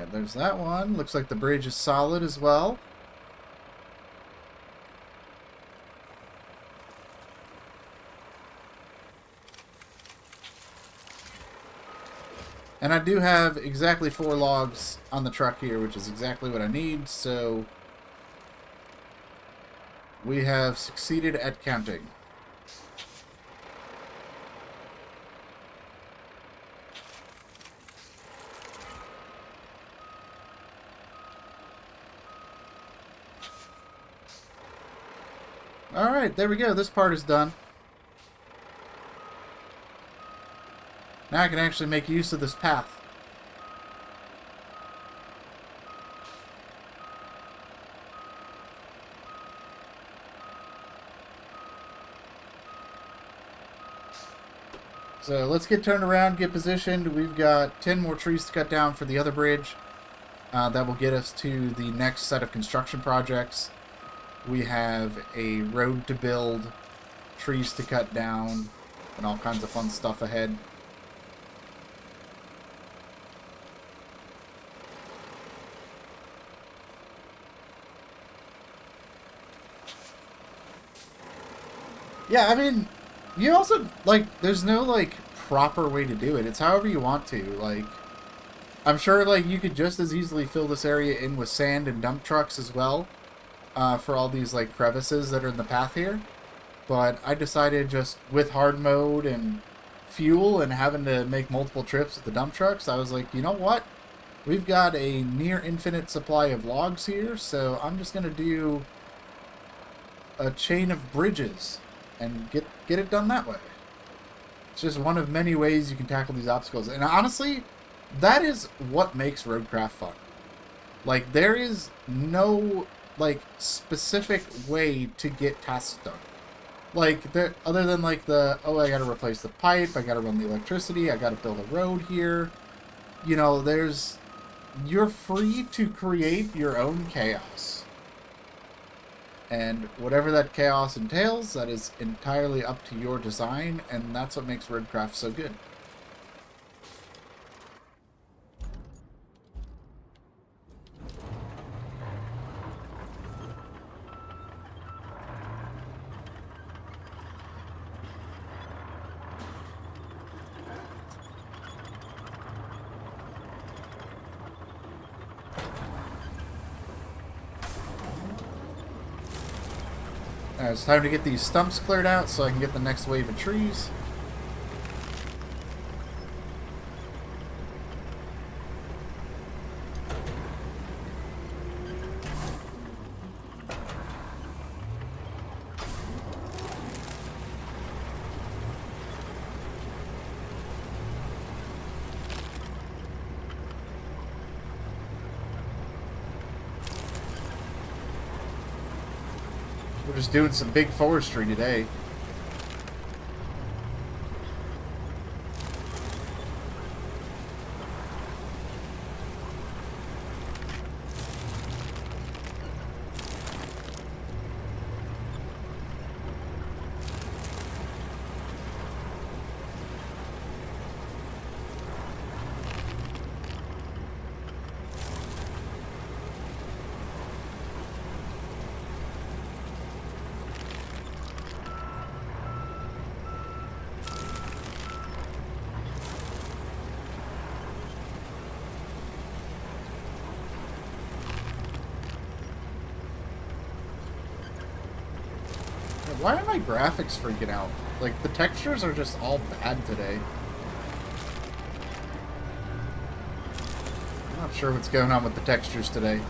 Alright, there's that one. Looks like the bridge is solid as well. And I do have exactly 4 logs on the truck here, which is exactly what I need, so we have succeeded at counting. Alright, there we go. This part is done. Now I can actually make use of this path. So let's get turned around, get positioned. We've got 10 more trees to cut down for the other bridge. That will get us to the next set of construction projects. We have a road to build, trees to cut down, and all kinds of fun stuff ahead. Yeah, I mean, you also, like, there's no, like, proper way to do it. It's however you want to. Like, I'm sure, like, you could just as easily fill this area in with sand and dump trucks as well. For all these, like, crevices that are in the path here. But I decided just with hard mode and fuel and having to make multiple trips with the dump trucks, I was like, you know what? We've got a near infinite supply of logs here, so I'm just going to do a chain of bridges and get it done that way. It's just one of many ways you can tackle these obstacles. And honestly, that is what makes Roadcraft fun. Like, there is no, like, specific way to get tasks done. Like, other than, like, oh, I gotta replace the pipe, I gotta run the electricity, I gotta build a road here. You know, you're free to create your own chaos. And whatever that chaos entails, that is entirely up to your design, and that's what makes Roadcraft so good. It's time to get these stumps cleared out so I can get the next wave of trees. We're just doing some big forestry today. Why are my graphics freaking out? Like, the textures are just all bad today. I'm not sure what's going on with the textures today.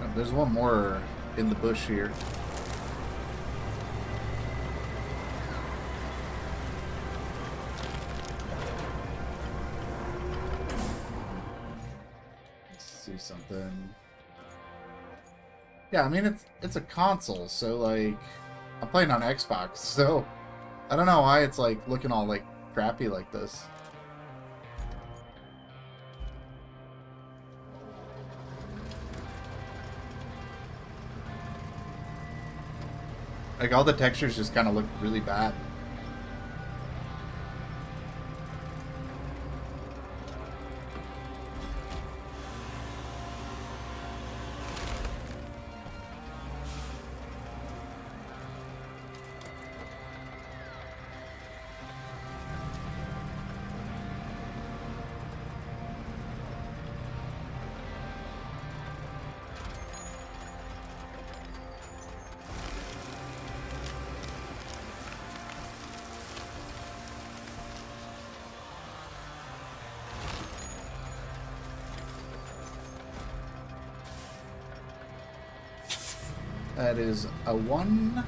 Oh, there's one more in the bush here. Let's see something. Yeah, I mean, it's a console, so, like, I'm playing on Xbox, so I don't know why it's, like, looking all, like, crappy like this. Like, all the textures just kind of look really bad. That is a 1.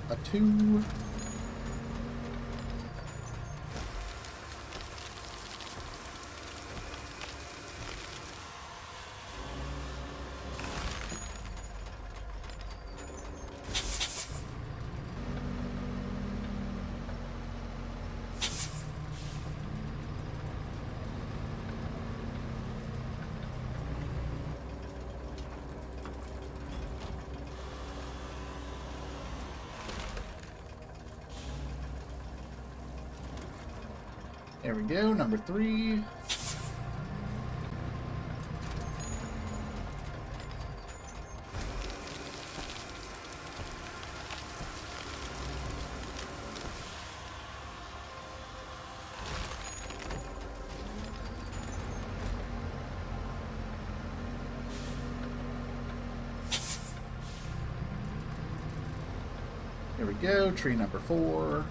A 2. There we go, number 3. There we go, tree number 4.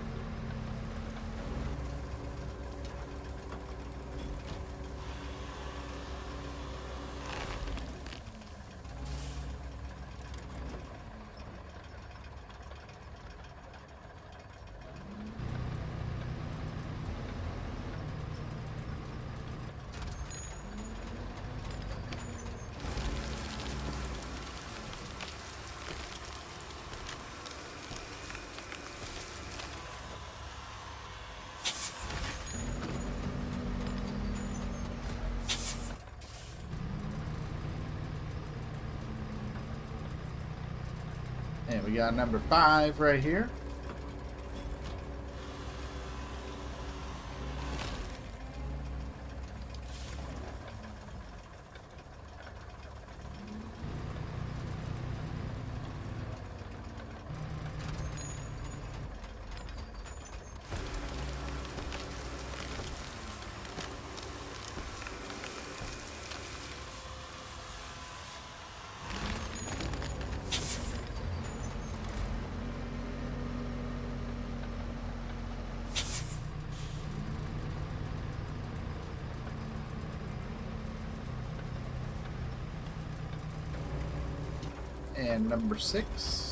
And we got number 5 right here. And number 6.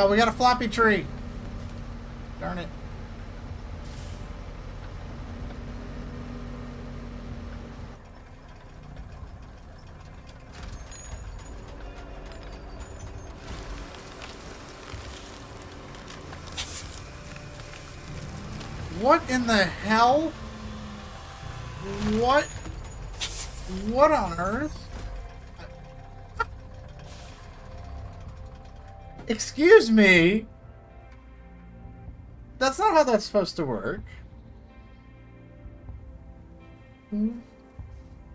We got a floppy tree. Darn it. What in the hell? What? What on earth? Excuse me? That's not how that's supposed to work.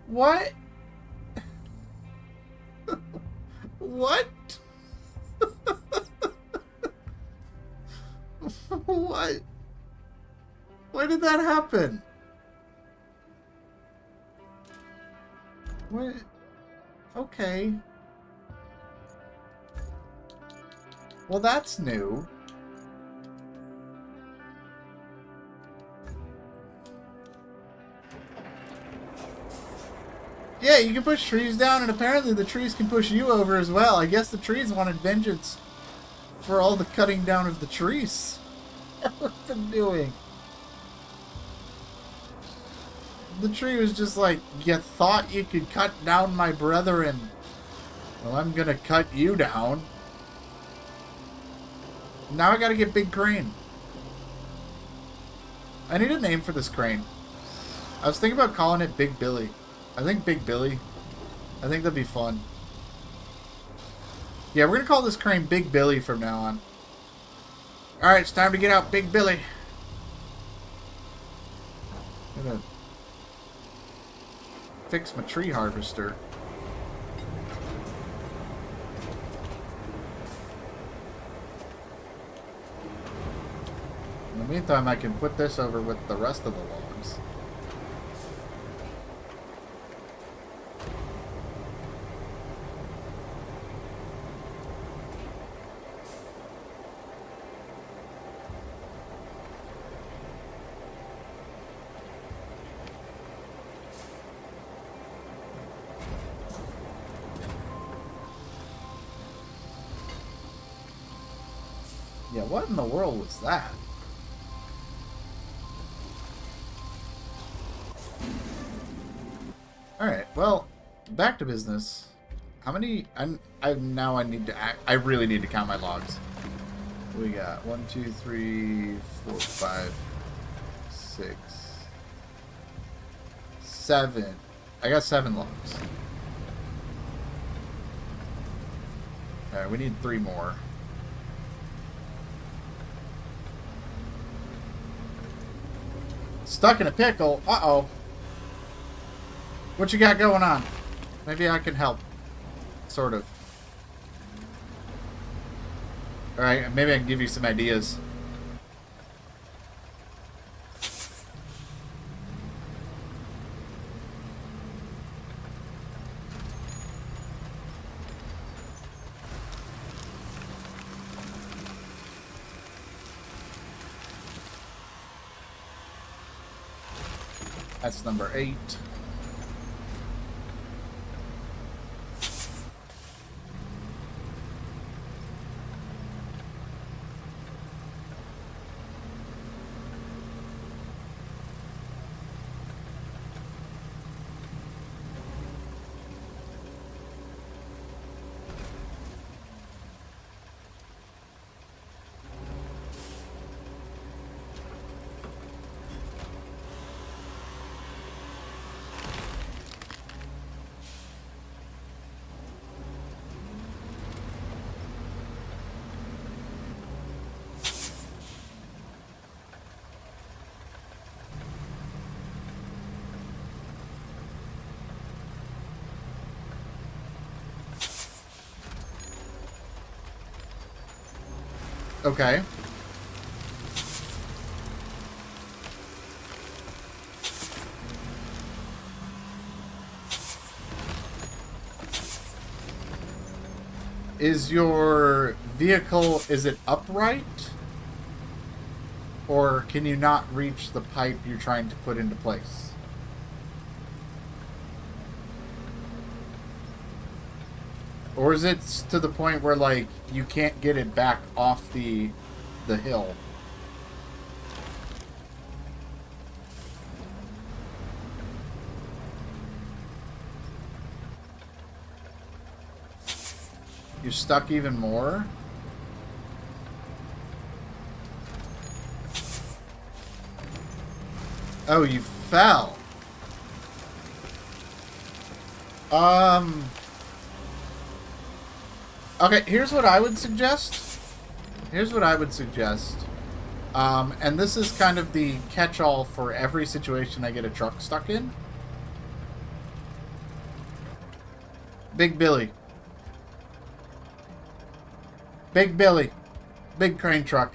What? What? What? Why did that happen? What? Okay. Well, that's new. Yeah, you can push trees down, and apparently the trees can push you over as well. I guess the trees wanted vengeance for all the cutting down of the trees. What have been doing? The tree was just like, you thought you could cut down my brethren. Well, I'm gonna cut you down. Now I gotta get Big Crane. I need a name for this crane. I was thinking about calling it Big Billy. I think Big Billy. I think that'd be fun. Yeah, we're gonna call this crane Big Billy from now on. Alright, it's time to get out Big Billy. I'm gonna fix my tree harvester. In the meantime, I can put this over with the rest of the logs. Yeah, what in the world was that? Alright, well, back to business. How many... now I need to... I really need to count my logs. We got 1, 2, 3, 4, 5, 6, 7. I got 7 logs. Alright, we need 3 more. Stuck in a pickle? Uh-oh. What you got going on? Maybe I can help. Sort of. Alright, maybe I can give you some ideas. That's number 8. Okay. Is your vehicle, is it upright? Or can you not reach the pipe you're trying to put into place? Or is it to the point where, like, you can't get it back off the hill? You're stuck even more? Oh, you fell. Okay, here's what I would suggest. And this is kind of the catch-all for every situation I get a truck stuck in. Big Billy. Big Billy. Big crane truck.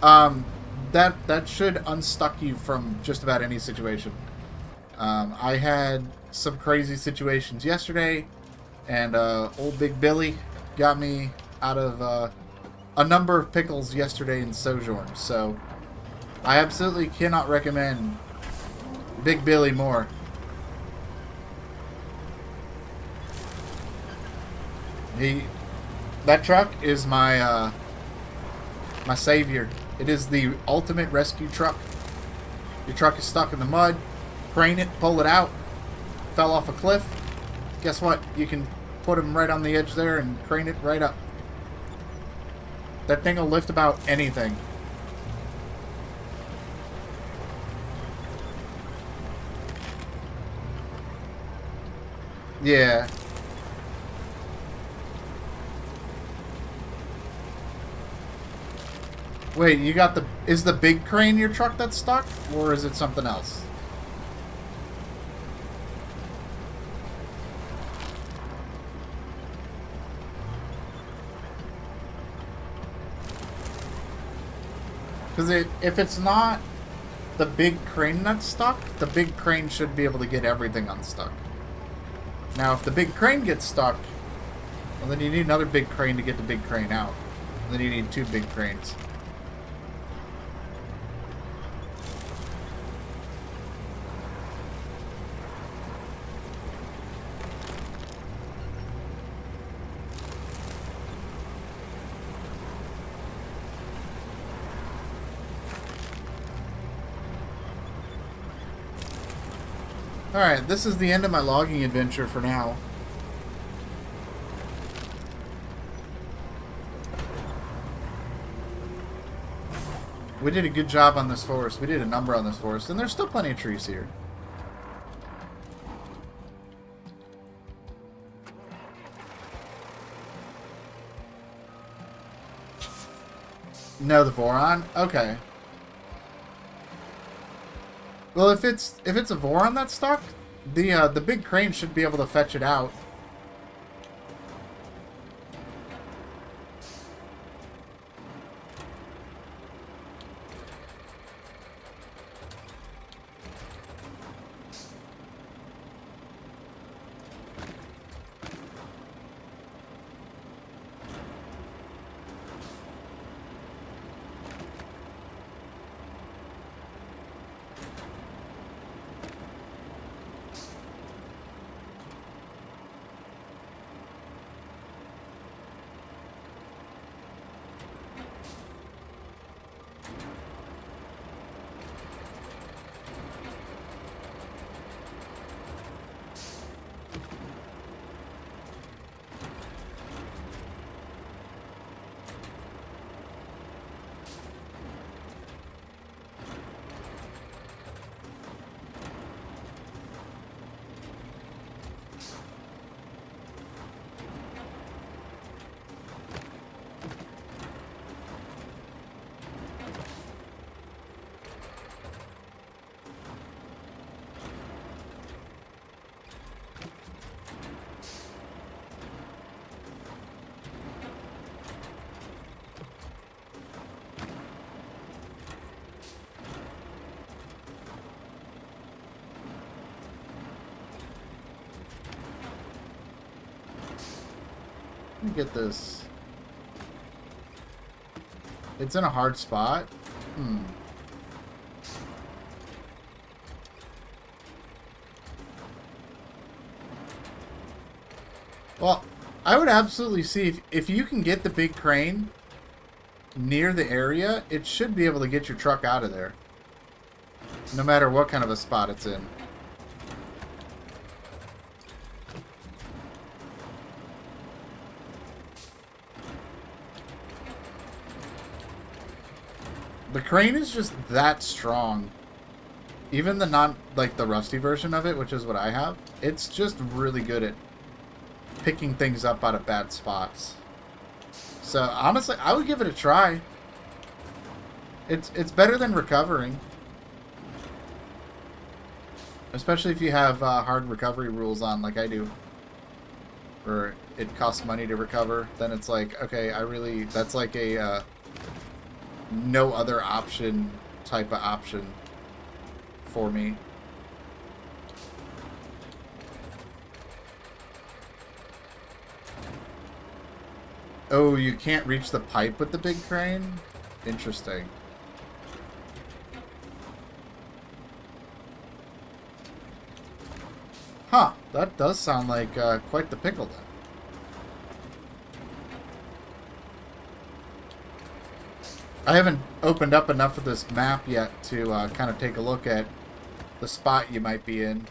That should unstuck you from just about any situation. I had some crazy situations yesterday, and old Big Billy got me out of a number of pickles yesterday in Sojourn, so I absolutely cannot recommend Big Billy more. That truck is my my savior. It is the ultimate rescue truck. Your truck is stuck in the mud, crane it, pull it out, fell off a cliff. Guess what? You can put him right on the edge there and crane it right up. That thing will lift about anything. Yeah. Wait, you got the... Is the big crane your truck that's stuck? Or is it something else? Because if it's not the big crane that's stuck, the big crane should be able to get everything unstuck. Now, if the big crane gets stuck, well, then you need another big crane to get the big crane out. And then you need two big cranes. Alright, this is the end of my logging adventure for now. We did a good job on this forest. We did a number on this forest, and there's still plenty of trees here. No, the Voron? Okay. Well, if it's a Voron that's stuck, the big crane should be able to fetch it out. Let me get this. It's in a hard spot. Well, I would absolutely see if you can get the big crane near the area, it should be able to get your truck out of there. No matter what kind of a spot it's in. The crane is just that strong. Even the the rusty version of it, which is what I have, it's just really good at picking things up out of bad spots. So honestly, I would give it a try. It's better than recovering. Especially if you have hard recovery rules on, like I do. Or it costs money to recover, then it's like, okay, that's like a no other option type of option for me. Oh, you can't reach the pipe with the big crane? Interesting. Huh, that does sound like quite the pickle then. I haven't opened up enough of this map yet to kind of take a look at the spot you might be in.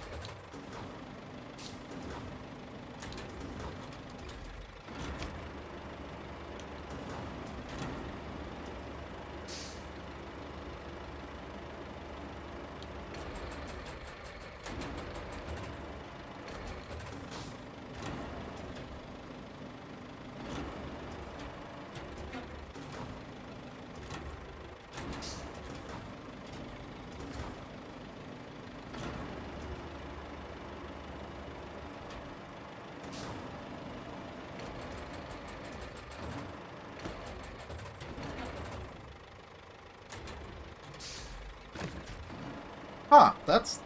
Huh, that's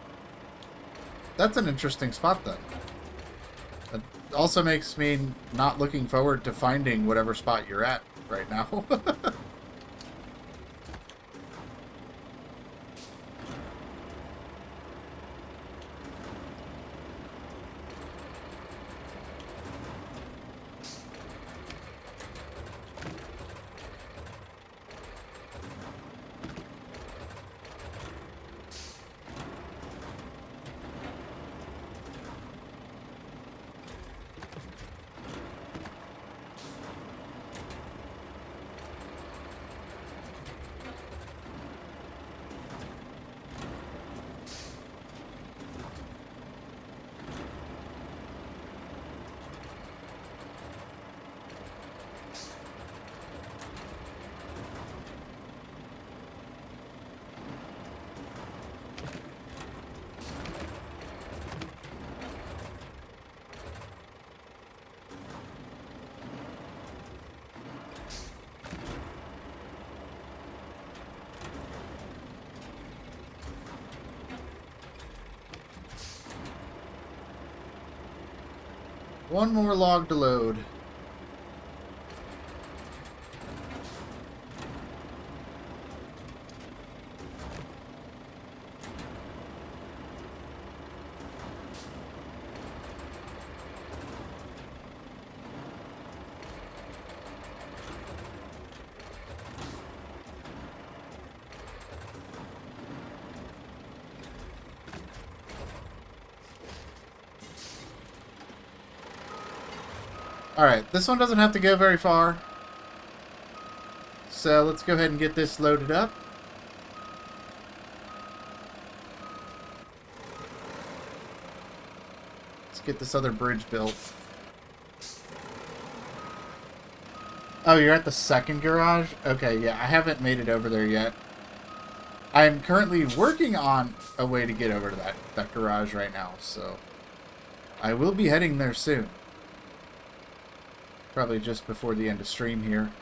an interesting spot then. It also makes me not looking forward to finding whatever spot you're at right now. One more log to load. Alright, this one doesn't have to go very far. So let's go ahead and get this loaded up. Let's get this other bridge built. Oh, you're at the second garage? Okay, yeah, I haven't made it over there yet. I'm currently working on a way to get over to that garage right now, so I will be heading there soon. Probably just before the end of stream here.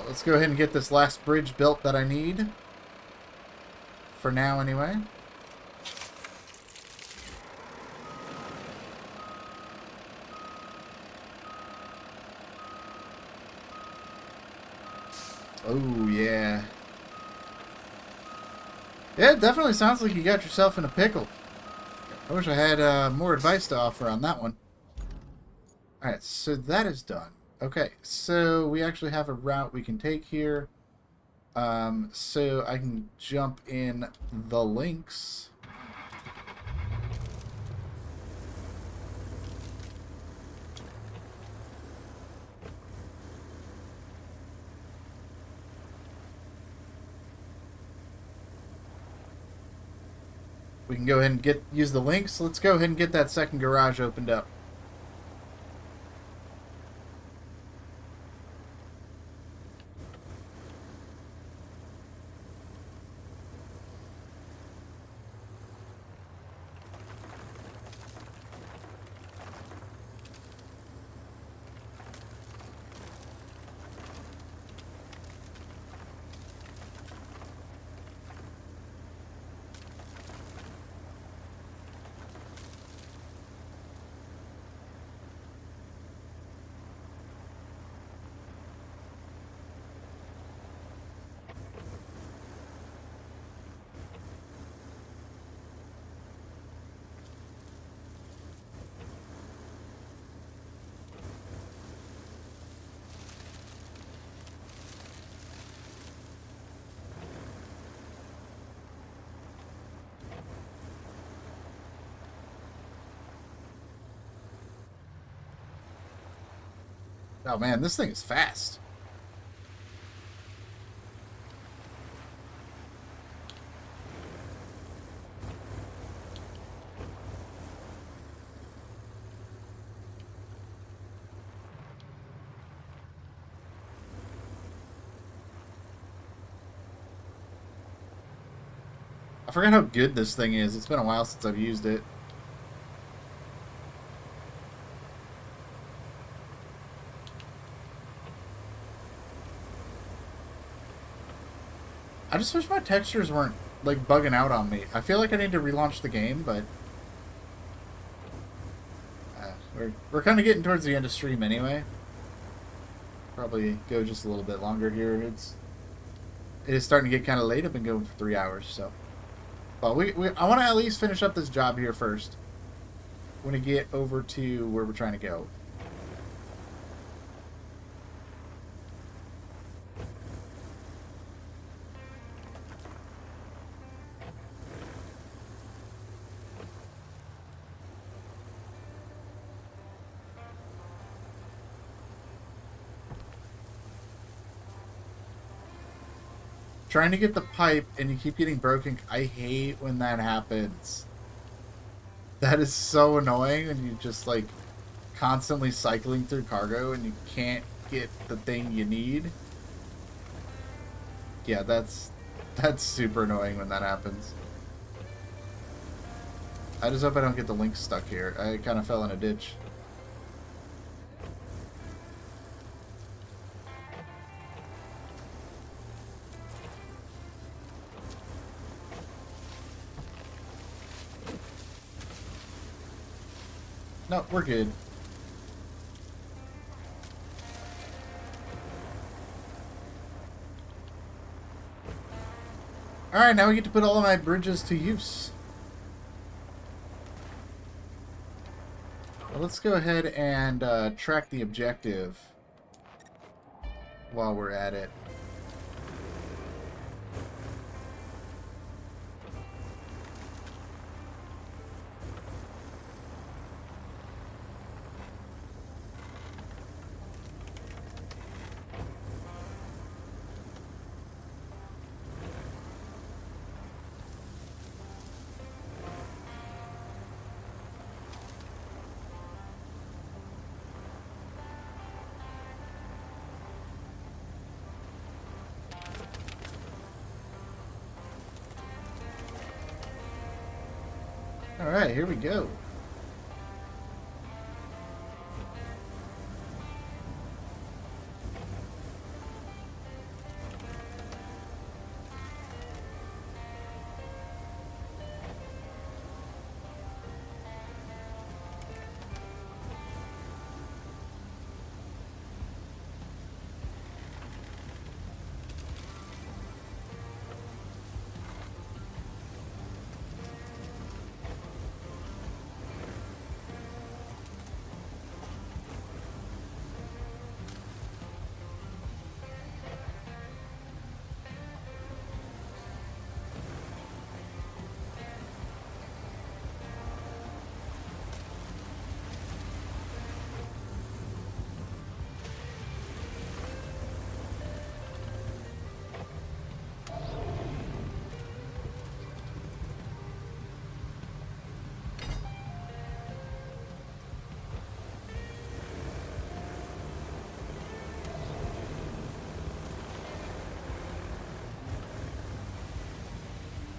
Let's go ahead and get this last bridge built that I need. For now, anyway. Oh, yeah. Yeah, it definitely sounds like you got yourself in a pickle. I wish I had more advice to offer on that one. Alright, so that is done. Okay, so we actually have a route we can take here. So I can jump in the links. We can go ahead and use the links. Let's go ahead and get that second garage opened up. Oh man, this thing is fast. I forgot how good this thing is. It's been a while since I've used it. I just wish my textures weren't, like, bugging out on me. I feel like I need to relaunch the game, but... we're kind of getting towards the end of stream anyway. Probably go just a little bit longer here. It is starting to get kind of late. I've been going for 3 hours, so... But I want to at least finish up this job here first. I want to get over to where we're trying to go. Trying to get the pipe and you keep getting broken. I hate when that happens. That is so annoying when you just like constantly cycling through cargo and you can't get the thing you need. Yeah, that's super annoying when that happens. I just hope I don't get the link stuck here. I kind of fell in a ditch. No, we're good. Alright, now we get to put all of my bridges to use. Well, let's go ahead and track the objective while we're at it. Alright, here we go.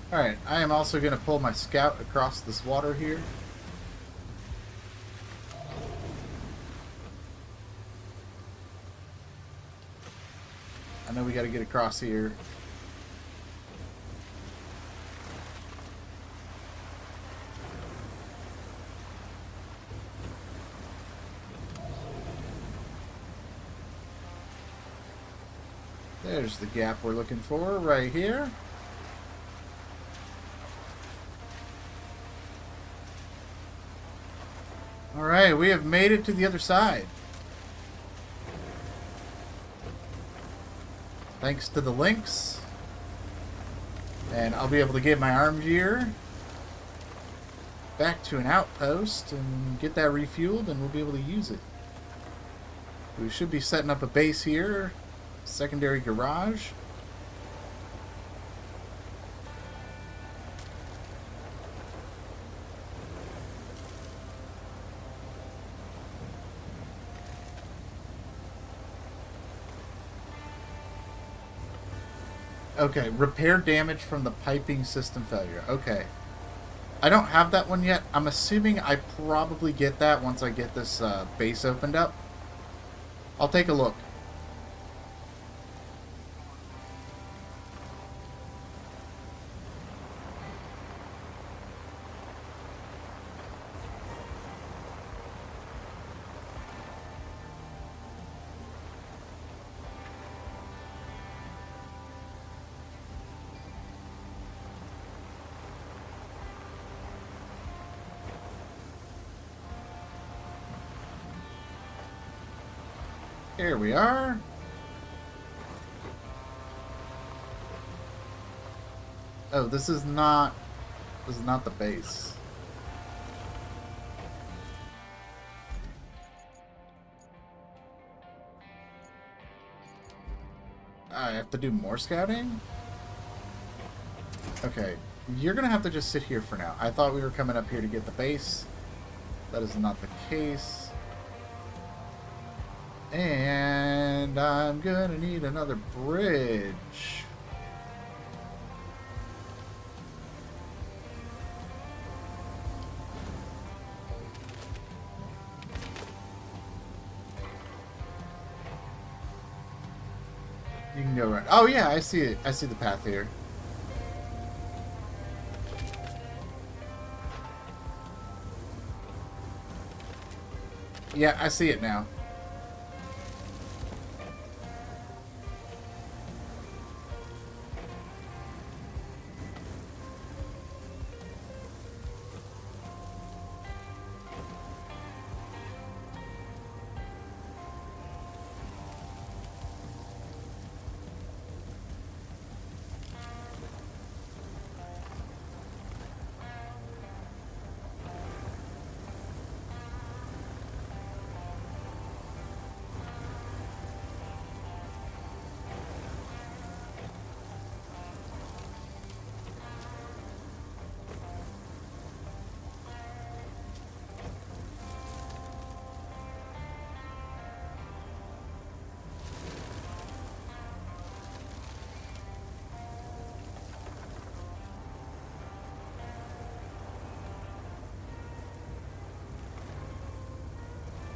Alright, I am also going to pull my scout across this water here. I know we got to get across here. There's the gap we're looking for right here. Alright, we have made it to the other side. Thanks to the links. And I'll be able to get my arm gear back to an outpost and get that refueled, and we'll be able to use it. We should be setting up a base here. Secondary garage. Okay, repair damage from the piping system failure. Okay. I don't have that one yet. I'm assuming I probably get that once I get this base opened up. I'll take a look. Here we are. Oh, this is not the base. I have to do more scouting? Okay, you're gonna have to just sit here for now. I thought we were coming up here to get the base. That is not the case. And I'm gonna need another bridge. You can go right. Oh yeah, I see it. I see the path here. Yeah, I see it now.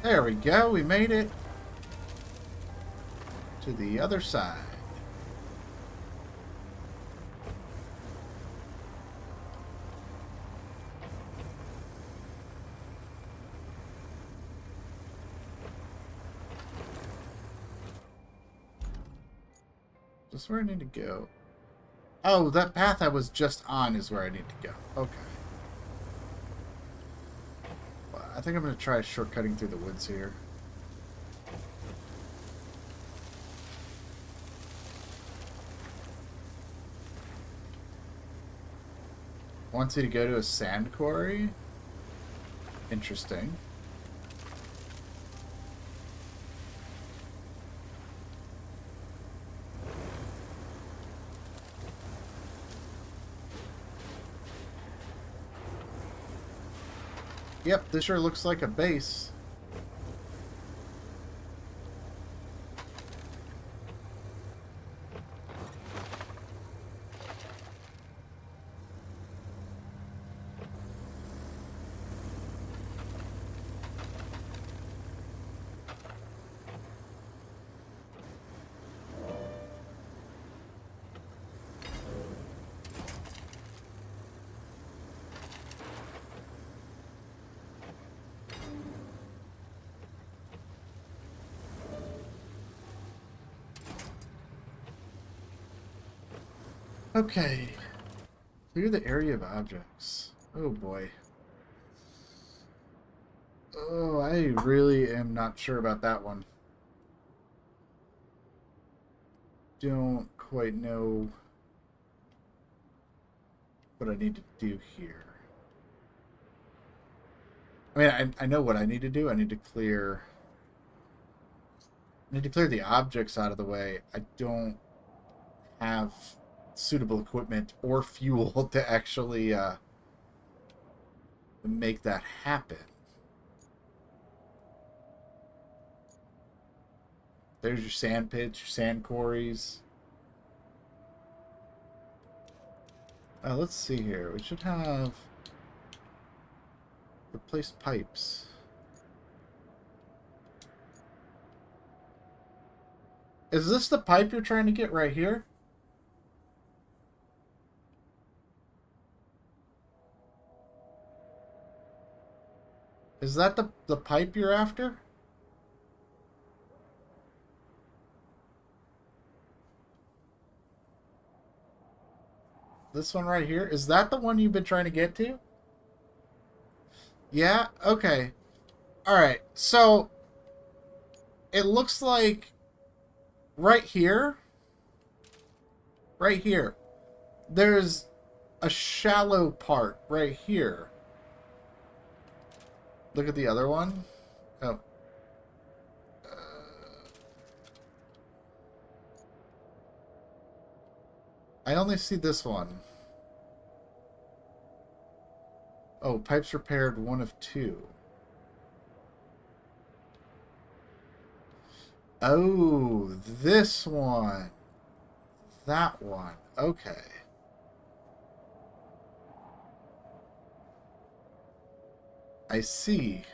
There we go. We made it to the other side. Is this where I need to go? Oh, that path I was just on is where I need to go. Okay. Well, I think I'm going to try shortcutting through the woods here. Wants you to go to a sand quarry? Interesting. Yep, this sure looks like a base. Okay. Clear the area of objects. Oh boy. Oh, I really am not sure about that one. Don't quite know what I need to do here. I mean, I know what I need to do. I need to clear the objects out of the way. I don't have suitable equipment or fuel to actually make that happen. There's your sand pits, your sand quarries. Let's see here. We should have replaced pipes. Is this the pipe you're trying to get right here? Is that the pipe you're after? This one right here? Is that the one you've been trying to get to? Yeah? Okay. Alright, so it looks like right here, there's a shallow part right here. Look at the other one. Oh. I only see this one. Oh, pipes repaired, 1 of 2. Oh, this one. That one. Okay. I see.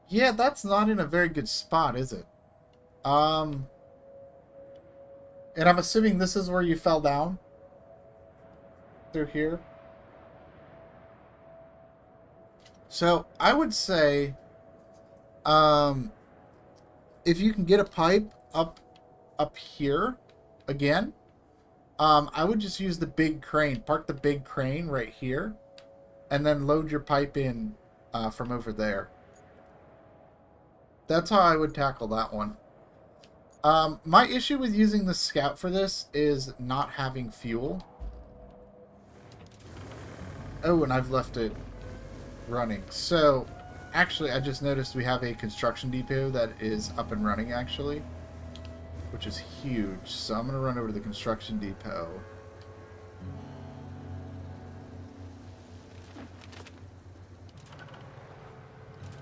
Yeah, that's not in a very good spot, is it? And I'm assuming this is where you fell down? Through here? So, I would say, if you can get a pipe up here, again, I would just use the big crane. Park the big crane right here, and then load your pipe in from over there. That's how I would tackle that one. My issue with using the scout for this is not having fuel. Oh, and I've left it running. So, actually, I just noticed we have a construction depot that is up and running, actually, which is huge. So I'm going to run over to the construction depot.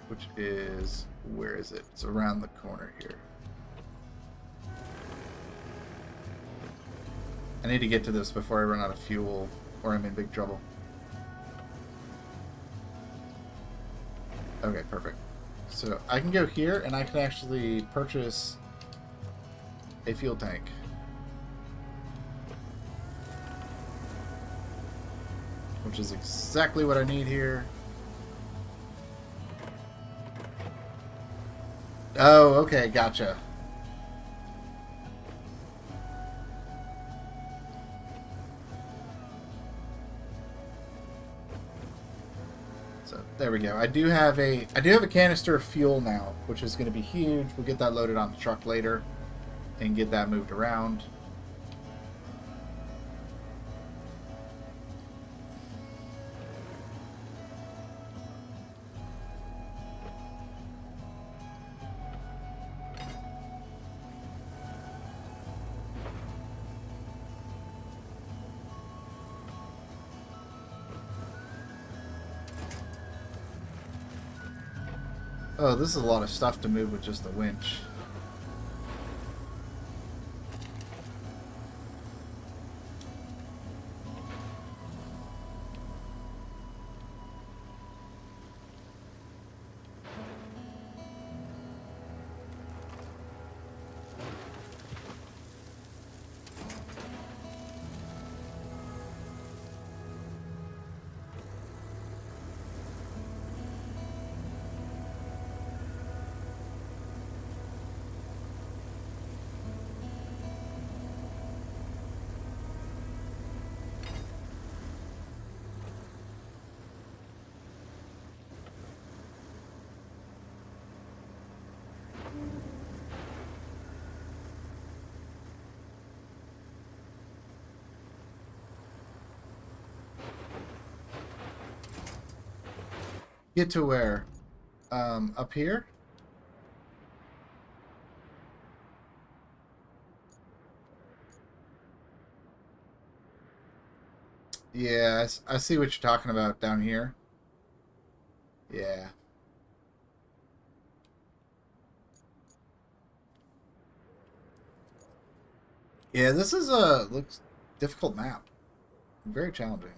Which is, where is it? It's around the corner here. I need to get to this before I run out of fuel, or I'm in big trouble. Okay, perfect. So I can go here, and I can actually purchase a fuel tank. Which is exactly what I need here. Oh, okay, gotcha. So there we go. I do have a canister of fuel now, which is going to be huge. We'll get that loaded on the truck later and get that moved around. Oh, this is a lot of stuff to move with just the winch. Get to where? Up here? Yeah, I see what you're talking about down here. Yeah. Yeah, this is a looks difficult map. Very challenging.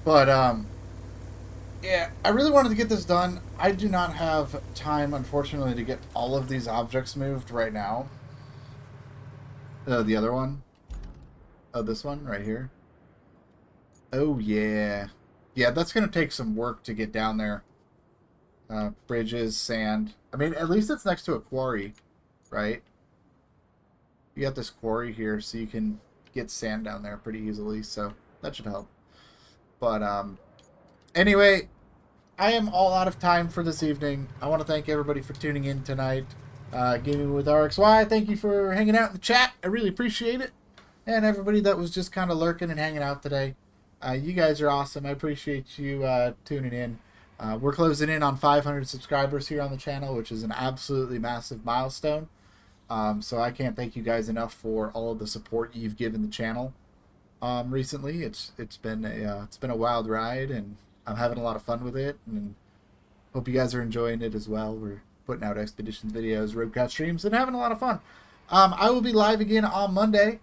But yeah, I really wanted to get this done. I do not have time, unfortunately, to get all of these objects moved right now. The other one. Oh, this one right here. Oh, yeah. Yeah, that's going to take some work to get down there. Bridges, sand. I mean, at least it's next to a quarry, right? You got this quarry here, so you can get sand down there pretty easily, so that should help. But, anyway, I am all out of time for this evening. I want to thank everybody for tuning in tonight. Gaming with RXY, thank you for hanging out in the chat. I really appreciate it. And everybody that was just kind of lurking and hanging out today. You guys are awesome. I appreciate you tuning in. We're closing in on 500 subscribers here on the channel, which is an absolutely massive milestone. So I can't thank you guys enough for all of the support you've given the channel recently. It's been a wild ride, and I'm having a lot of fun with it, and hope you guys are enjoying it as well. We're putting out expeditions videos, Roadcraft streams, and having a lot of fun. I will be live again on Monday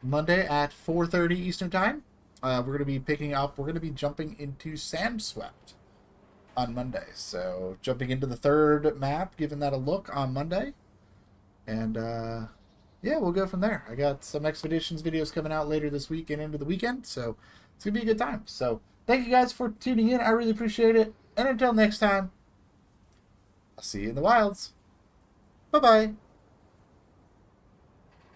at 4:30 Eastern Time. We're going to be we're going to be jumping into Sandswept on Monday. So jumping into the third map, giving that a look on Monday. And yeah, we'll go from there. I got some expeditions videos coming out later this week and into the weekend, so it's going to be a good time. So thank you guys for tuning in. I really appreciate it. And until next time, I'll see you in the wilds. Bye-bye.